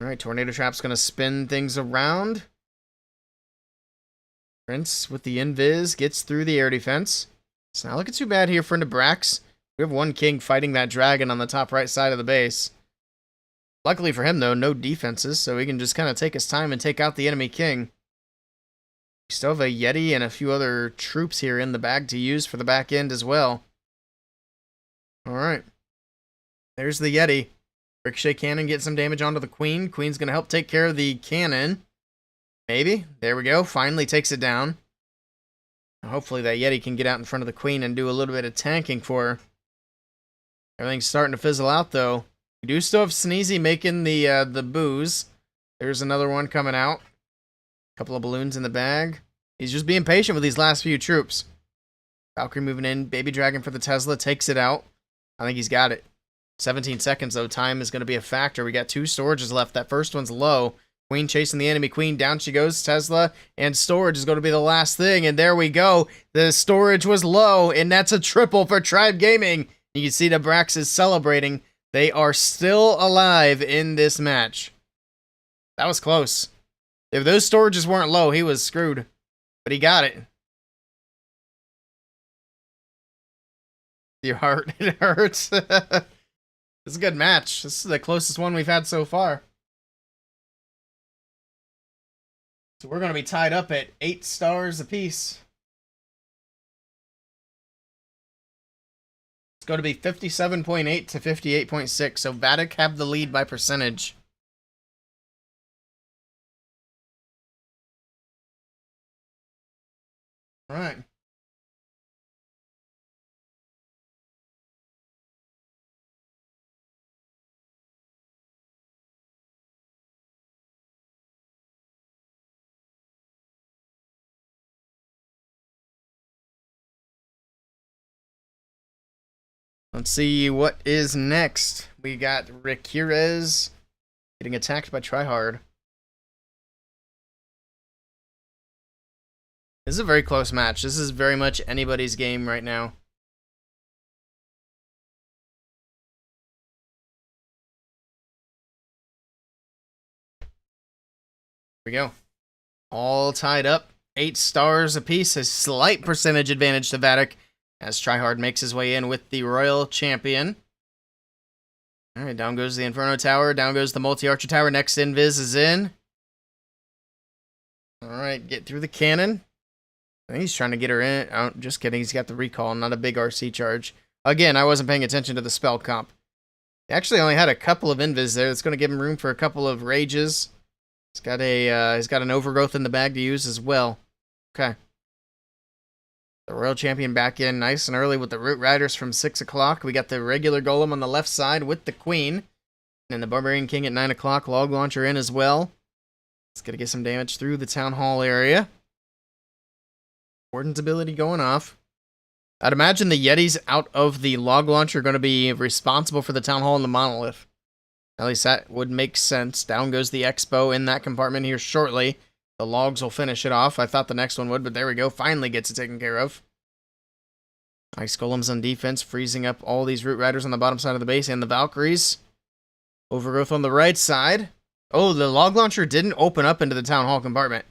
Alright, Tornado Trap's going to spin things around. Prince with the Invis gets through the air defense. It's not looking too bad here for Nabrax. We have one King fighting that dragon on the top right side of the base. Luckily for him, though, no defenses, so he can just kind of take his time and take out the enemy King. We still have a Yeti and a few other troops here in the bag to use for the back end as well. Alright. There's the Yeti. Ricochet Cannon gets some damage onto the Queen. Queen's going to help take care of the cannon. Maybe. There we go. Finally takes it down. Hopefully that Yeti can get out in front of the Queen and do a little bit of tanking for her. Everything's starting to fizzle out, though. We do still have Sneezy making the booze. There's another one coming out. Couple of balloons in the bag. He's just being patient with these last few troops. Valkyrie moving in. Baby Dragon for the Tesla. Takes it out. I think he's got it. 17 seconds, though. Time is going to be a factor. We got 2 storages left. That first one's low. Queen chasing the enemy queen. Down she goes. Tesla and storage is going to be the last thing. And there we go. The storage was low, and that's a triple for Tribe Gaming. You can see the Brax is celebrating. They are still alive in this match. That was close. If those storages weren't low, he was screwed. But he got it. Your heart, it hurts. It's a good match. This is the closest one we've had so far. So we're going to be tied up at 8 stars apiece. It's going to be 57.8 to 58.6. So Vatic have the lead by percentage. All right. Let's see what is next. We got Rikirez getting attacked by Tryhard. This is a very close match. This is very much anybody's game right now. Here we go. All tied up. 8 stars apiece. A slight percentage advantage to Vatic as Tryhard makes his way in with the Royal Champion. Alright, down goes the Inferno Tower. Down goes the Multi-Archer Tower. Next Invis is in. Alright, get through the cannon. I think he's trying to get her in. Oh, just kidding. He's got the recall, not a big RC charge. Again, I wasn't paying attention to the spell comp. He actually only had a couple of Invis there. It's going to give him room for a couple of Rages. He's got an Overgrowth in the bag to use as well. Okay. The Royal Champion back in nice and early with the Root Riders from 6 o'clock. We got the regular Golem on the left side with the Queen. And the Barbarian King at 9 o'clock. Log Launcher in as well. It's going to get some damage through the Town Hall area. Warden's ability going off. I'd imagine the Yetis out of the Log Launcher are going to be responsible for the Town Hall and the Monolith. At least that would make sense. Down goes the Expo in that compartment here shortly. The logs will finish it off. I thought the next one would, but there we go. Finally gets it taken care of. Ice Golems on defense, freezing up all these Root Riders on the bottom side of the base and the Valkyries. Overgrowth on the right side. Oh, the Log Launcher didn't open up into the Town Hall compartment.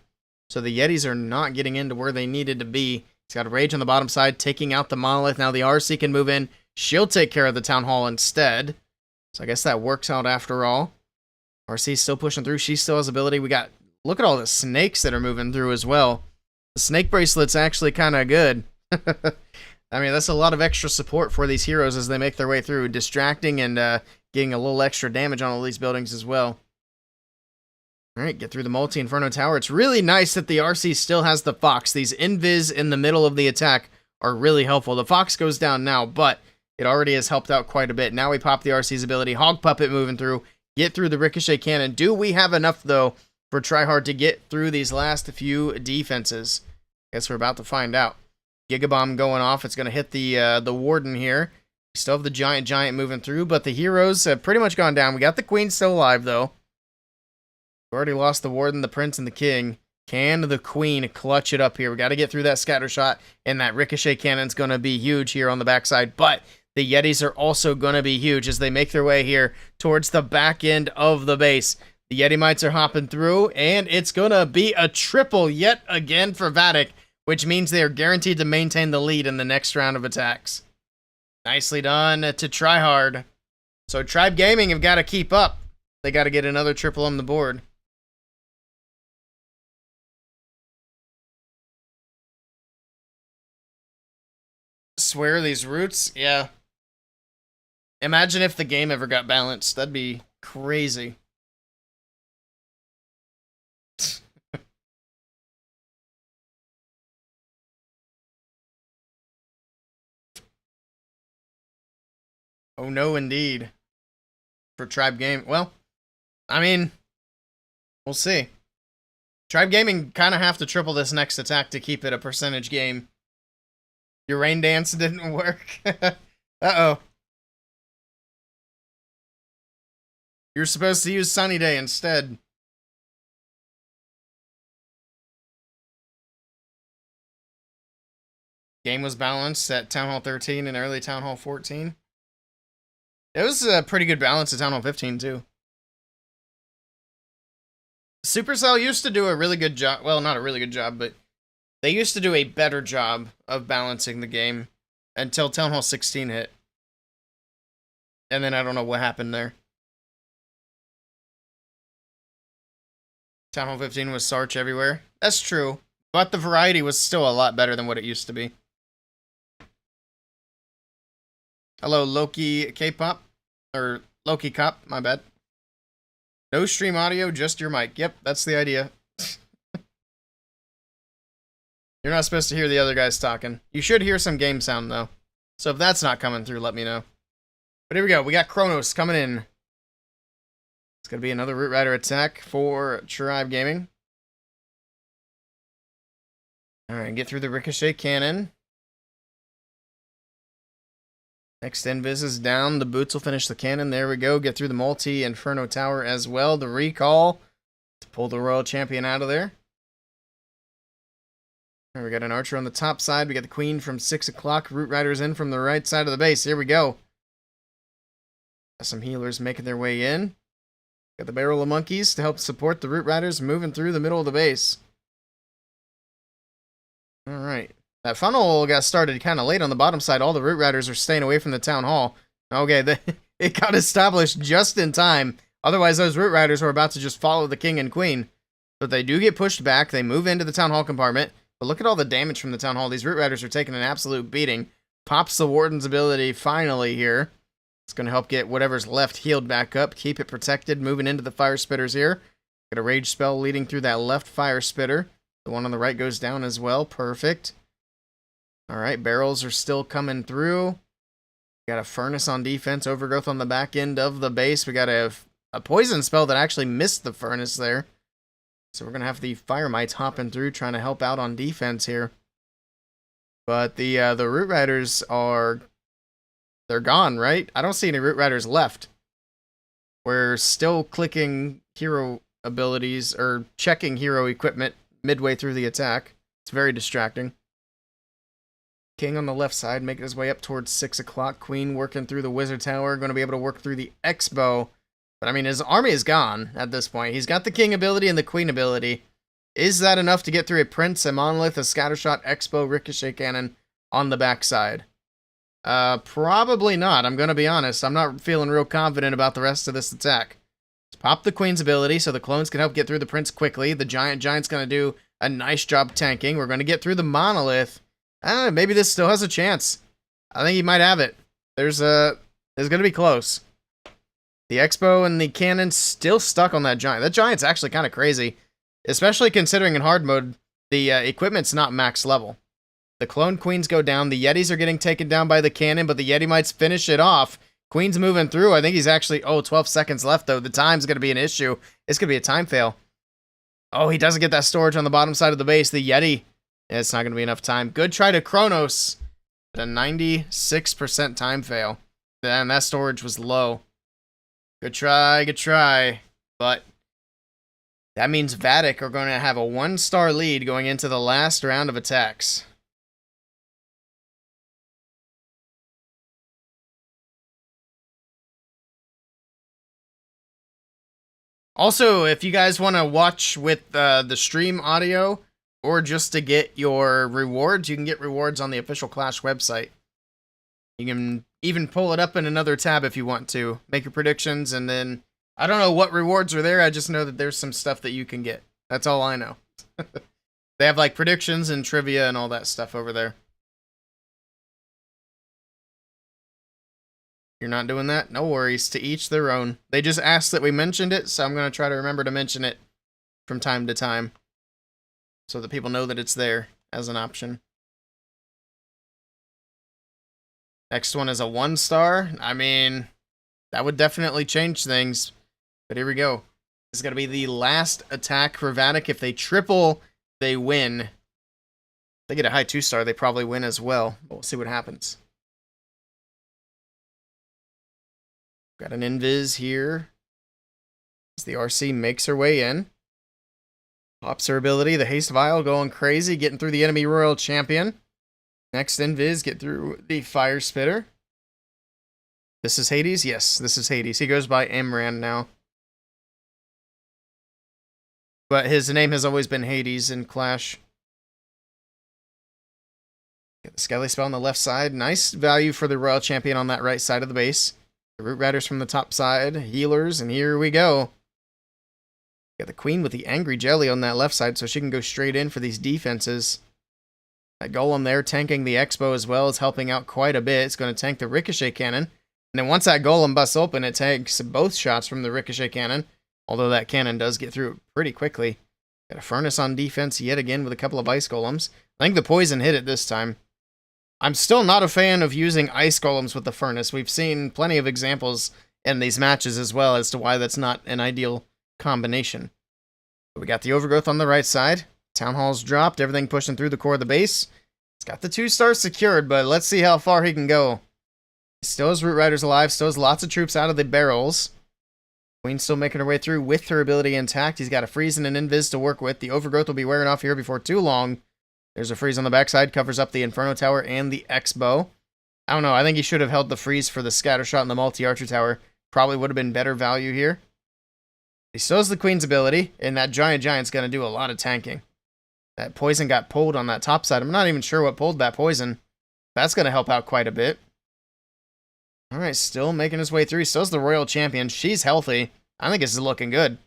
So the Yetis are not getting into where they needed to be. He's got a Rage on the bottom side, taking out the Monolith. Now the RC can move in. She'll take care of the Town Hall instead. So I guess that works out after all. RC's still pushing through. She still has ability. We got... Look at all the snakes that are moving through as well. The snake bracelet's actually kind of good. I mean, that's a lot of extra support for these heroes as they make their way through, distracting and getting a little extra damage on all these buildings as well. Alright, get through the Multi-Inferno Tower. It's really nice that the RC still has the Fox. These Invis in the middle of the attack are really helpful. The Fox goes down now, but it already has helped out quite a bit. Now we pop the RC's ability. Hog Puppet moving through. Get through the Ricochet Cannon. Do we have enough, though, for Tryhard to get through these last few defenses? Guess we're about to find out. Gigabomb going off. It's going to hit the Warden here. We still have the Giant moving through, but the heroes have pretty much gone down. We got the Queen still alive, though. We already lost the Warden, the Prince, and the King. Can the Queen clutch it up here? We got to get through that Scatter Shot, and that Ricochet Cannon's going to be huge here on the backside, but the Yetis are also going to be huge as they make their way here towards the back end of the base. The Yeti Mites are hopping through, and it's going to be a triple yet again for Vatic, which means they are guaranteed to maintain the lead in the next round of attacks. Nicely done to Tryhard. So Tribe Gaming have got to keep up. They got to get another triple on the board. Swear these roots, yeah. Imagine if the game ever got balanced. That'd be crazy. Oh no, indeed. for Tribe Game. Well, I mean, we'll see. Tribe Gaming kind of have to triple this next attack to keep it a percentage game. Your rain dance didn't work. Uh-oh. You're supposed to use Sunny Day instead. Game was balanced at Town Hall 13 and early Town Hall 14. It was a pretty good balance at Town Hall 15, too. Supercell used to do a really good job. Well, not a really good job, but they used to do a better job of balancing the game until Town Hall 16 hit. And then I don't know what happened there. Town Hall 15 was Sarch everywhere. That's true. But the variety was still a lot better than what it used to be. Hello, Loki K-pop. Or Loki Cop, my bad. No stream audio, just your mic. Yep, that's the idea. You're not supposed to hear the other guys talking. You should hear some game sound, though. So if that's not coming through, let me know. But here we go. We got Kronos coming in. It's going to be another Root Rider attack for Tribe Gaming. Alright, get through the Ricochet Cannon. Next Invis is down. The boots will finish the cannon. There we go. Get through the multi-Inferno Tower as well. The recall to pull the Royal Champion out of there. We got an archer on the top side. We got the queen from 6 o'clock. Root Riders in from the right side of the base. Here we go. Got some healers making their way in. Got the barrel of monkeys to help support the Root Riders moving through the middle of the base. Alright. That funnel got started kind of late on the bottom side. All the Root Riders are staying away from the Town Hall. Okay, it got established just in time. Otherwise, those Root Riders were about to just follow the king and queen. But they do get pushed back. They move into the Town Hall compartment. But look at all the damage from the Town Hall. These Root Riders are taking an absolute beating. Pops the Warden's ability finally here. It's going to help get whatever's left healed back up. Keep it protected. Moving into the Fire Spitters here. Got a Rage spell leading through that left Fire Spitter. The one on the right goes down as well. Perfect. Alright, barrels are still coming through. Got a Furnace on defense. Overgrowth on the back end of the base. We got a poison spell that actually missed the Furnace there. So we're going to have the Fire Mites hopping through, trying to help out on defense here. But the Root Riders are... They're gone, right? I don't see any Root Riders left. We're still clicking hero abilities, or checking hero equipment midway through the attack. It's very distracting. King on the left side, making his way up towards 6 o'clock. Queen working through the Wizard Tower, going to be able to work through the X-Bow. But, I mean, his army is gone at this point. He's got the King ability and the Queen ability. Is that enough to get through a Prince, a Monolith, a Scattershot, X-Bow, Ricochet Cannon on the backside? Probably not. I'm going to be honest. I'm not feeling real confident about the rest of this attack. Let's pop the Queen's ability so the clones can help get through the Prince quickly. The Giant's going to do a nice job tanking. We're going to get through the Monolith. Maybe this still has a chance. I think he might have it. It's going to be close. The X-Bow and the cannon still stuck on that Giant. That Giant's actually kind of crazy. Especially considering in hard mode, the equipment's not max level. The Clone Queens go down. The Yetis are getting taken down by the cannon, but the Yeti Mites finish it off. Queen's moving through. I think he's actually... 12 seconds left, though. The time's going to be an issue. It's going to be a time fail. Oh, he doesn't get that storage on the bottom side of the base. The Yeti... It's not going to be enough time. Good try to Kronos. But a 96% time fail. And that storage was low. Good try, good try. But that means Vatic are going to have a 1-star lead going into the last round of attacks. Also, if you guys want to watch with the stream audio, or just to get your rewards, you can get rewards on the official Clash website. You can even pull it up in another tab if you want to. Make your predictions, and then... I don't know what rewards are there, I just know that there's some stuff that you can get. That's all I know. They have, like, predictions and trivia and all that stuff over there. You're not doing that? No worries. To each their own. They just asked that we mentioned it, so I'm going to try to remember to mention it from time to time. So that people know that it's there as an option. Next one is a 1-star. I mean, That would definitely change things. But here we go. This is going to be the last attack for Vatic. If they triple, they win. If they get a high 2-star, they probably win as well. But we'll see what happens. Got an invis here. As the RC makes her way in. Pops her ability. The Haste Vial going crazy. Getting through the enemy Royal Champion. Next invis. Get through the Fire Spitter. This is Hades? Yes, this is Hades. He goes by Amran now. But his name has always been Hades in Clash. Get the Skelly Spell on the left side. Nice value for the Royal Champion on that right side of the base. The Root Riders from the top side, healers, and here we go. Got the Queen with the Angry Jelly on that left side, so she can go straight in for these defenses. That Golem there tanking the Expo as well is helping out quite a bit. It's going to tank the Ricochet Cannon. And then once that Golem busts open, it tanks both shots from the Ricochet Cannon. Although that cannon does get through it pretty quickly. Got a Furnace on defense yet again with a couple of Ice Golems. I think the Poison hit it this time. I'm still not a fan of using Ice Golems with the Furnace. We've seen plenty of examples in these matches as well as to why that's not an ideal combination. But we got the Overgrowth on the right side. Town Hall's dropped. Everything pushing through the core of the base. It's got the 2-stars secured, but let's see how far he can go. Still has Root Riders alive. Still has lots of troops out of the barrels. Queen's still making her way through with her ability intact. He's got a freeze and an invis to work with. The Overgrowth will be wearing off here before too long. There's a freeze on the backside. Covers up the Inferno Tower and the Expo. I don't know. I think he should have held the freeze for the Scatter Shot and the Multi-Archer Tower. Probably would have been better value here. He still has the Queen's ability, and that Giant's going to do a lot of tanking. That Poison got pulled on that top side. I'm not even sure what pulled that Poison. That's going to help out quite a bit. Alright, still making his way through. He still has the Royal Champion. She's healthy. I think this is looking good.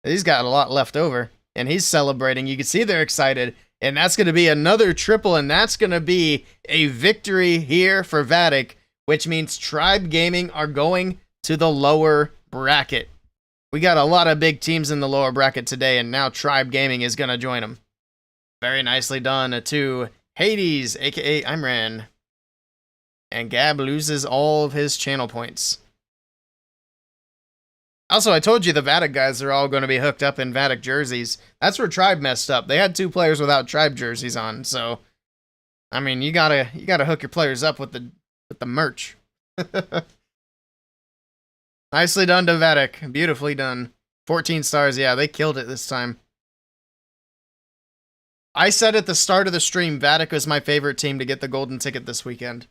He's got a lot left over. And he's celebrating. You can see they're excited. And that's going to be another triple. And that's going to be a victory here for Vatic. Which means Tribe Gaming are going to the lower bracket. We got a lot of big teams in the lower bracket today. And now Tribe Gaming is going to join them. Very nicely done to Hades, a.k.a. Imran. And Gab loses all of his channel points. Also, I told you the Vatic guys are all going to be hooked up in Vatic jerseys. That's where Tribe messed up. They had 2 players without Tribe jerseys on, so I mean, you gotta hook your players up with the merch. Nicely done to Vatic. Beautifully done. 14 stars. Yeah, they killed it this time. I said at the start of the stream, Vatic was my favorite team to get the golden ticket this weekend.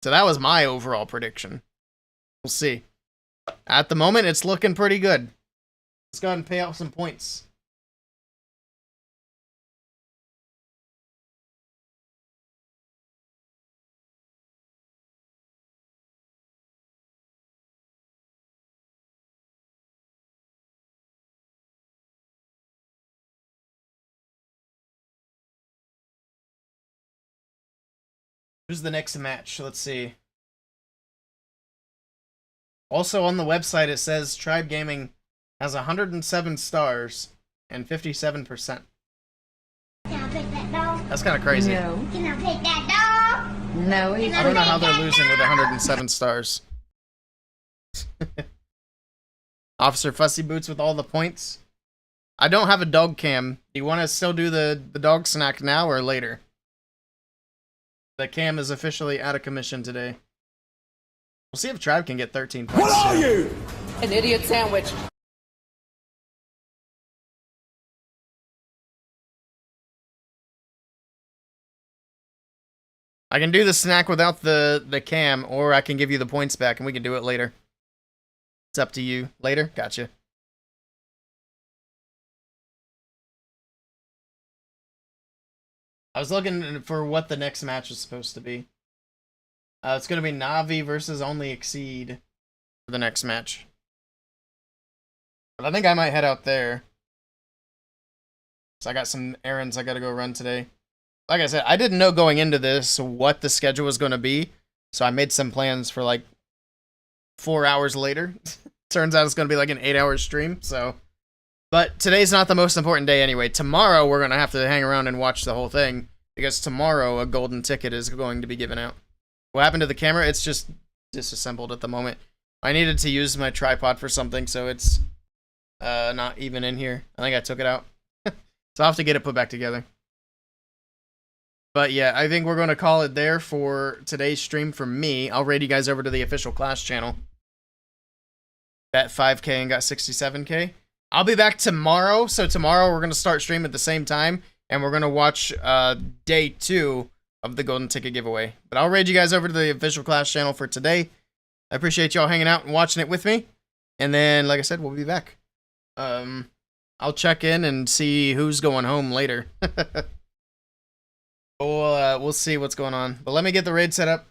So that was my overall prediction. We'll see. At the moment, it's looking pretty good. Let's go ahead and pay out some points. Who's the next match? Let's see. Also on the website it says Tribe Gaming has 107 stars and 57%. Can I pick that dog? That's kind of crazy. No. Can I pick that dog? No, I don't know how they're losing with 107 stars. Officer Fussy Boots with all the points. I don't have a dog cam. Do you want to still do the dog snack now or later? The cam is officially out of commission today. We'll see if Tribe can get 13 points. What are you? An idiot sandwich. I can do the snack without the cam, or I can give you the points back and we can do it later. It's up to you. Later? Gotcha. I was looking for what the next match is supposed to be. It's going to be Navi versus Only Exceed for the next match. But I think I might head out there. So I got some errands I got to go run today. Like I said, I didn't know going into this what the schedule was going to be. So I made some plans for like 4 hours later. Turns out it's going to be like an 8-hour stream. So, but today's not the most important day anyway. Tomorrow we're going to have to hang around and watch the whole thing. Because tomorrow a golden ticket is going to be given out. What happened to the camera? It's just disassembled at the moment. I needed to use my tripod for something, so it's not even in here. I think I took it out. So I'll have to get it put back together. But yeah, I think we're going to call it there for today's stream from me. I'll raid you guys over to the official Clash channel. Bet 5K and got 67K. I'll be back tomorrow. So tomorrow we're going to start stream at the same time. And we're going to watch day 2 of the golden ticket giveaway. But I'll raid you guys over to the official Clash channel for today. I appreciate y'all hanging out and watching it with me. And then, like I said, we'll be back. I'll check in and see who's going home later. We'll see what's going on. But let me get the raid set up.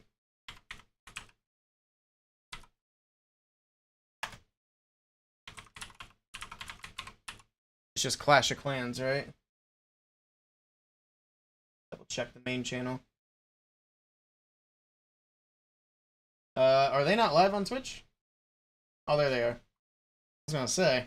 It's just Clash of Clans, right? Double check the main channel. Are they not live on Twitch? Oh, there they are. I was gonna say.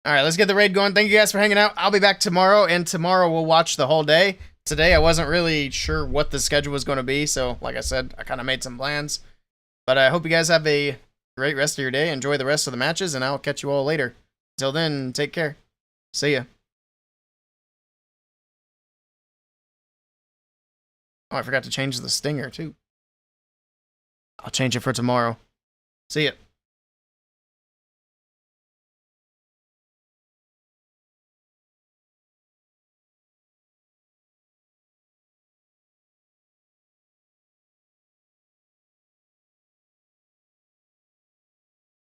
Alright, let's get the raid going. Thank you guys for hanging out. I'll be back tomorrow, and tomorrow we'll watch the whole day. Today, I wasn't really sure what the schedule was going to be, so like I said, I kind of made some plans. But I hope you guys have a great rest of your day. Enjoy the rest of the matches, and I'll catch you all later. Until then, take care. See ya. Oh, I forgot to change the stinger, too. I'll change it for tomorrow. See ya.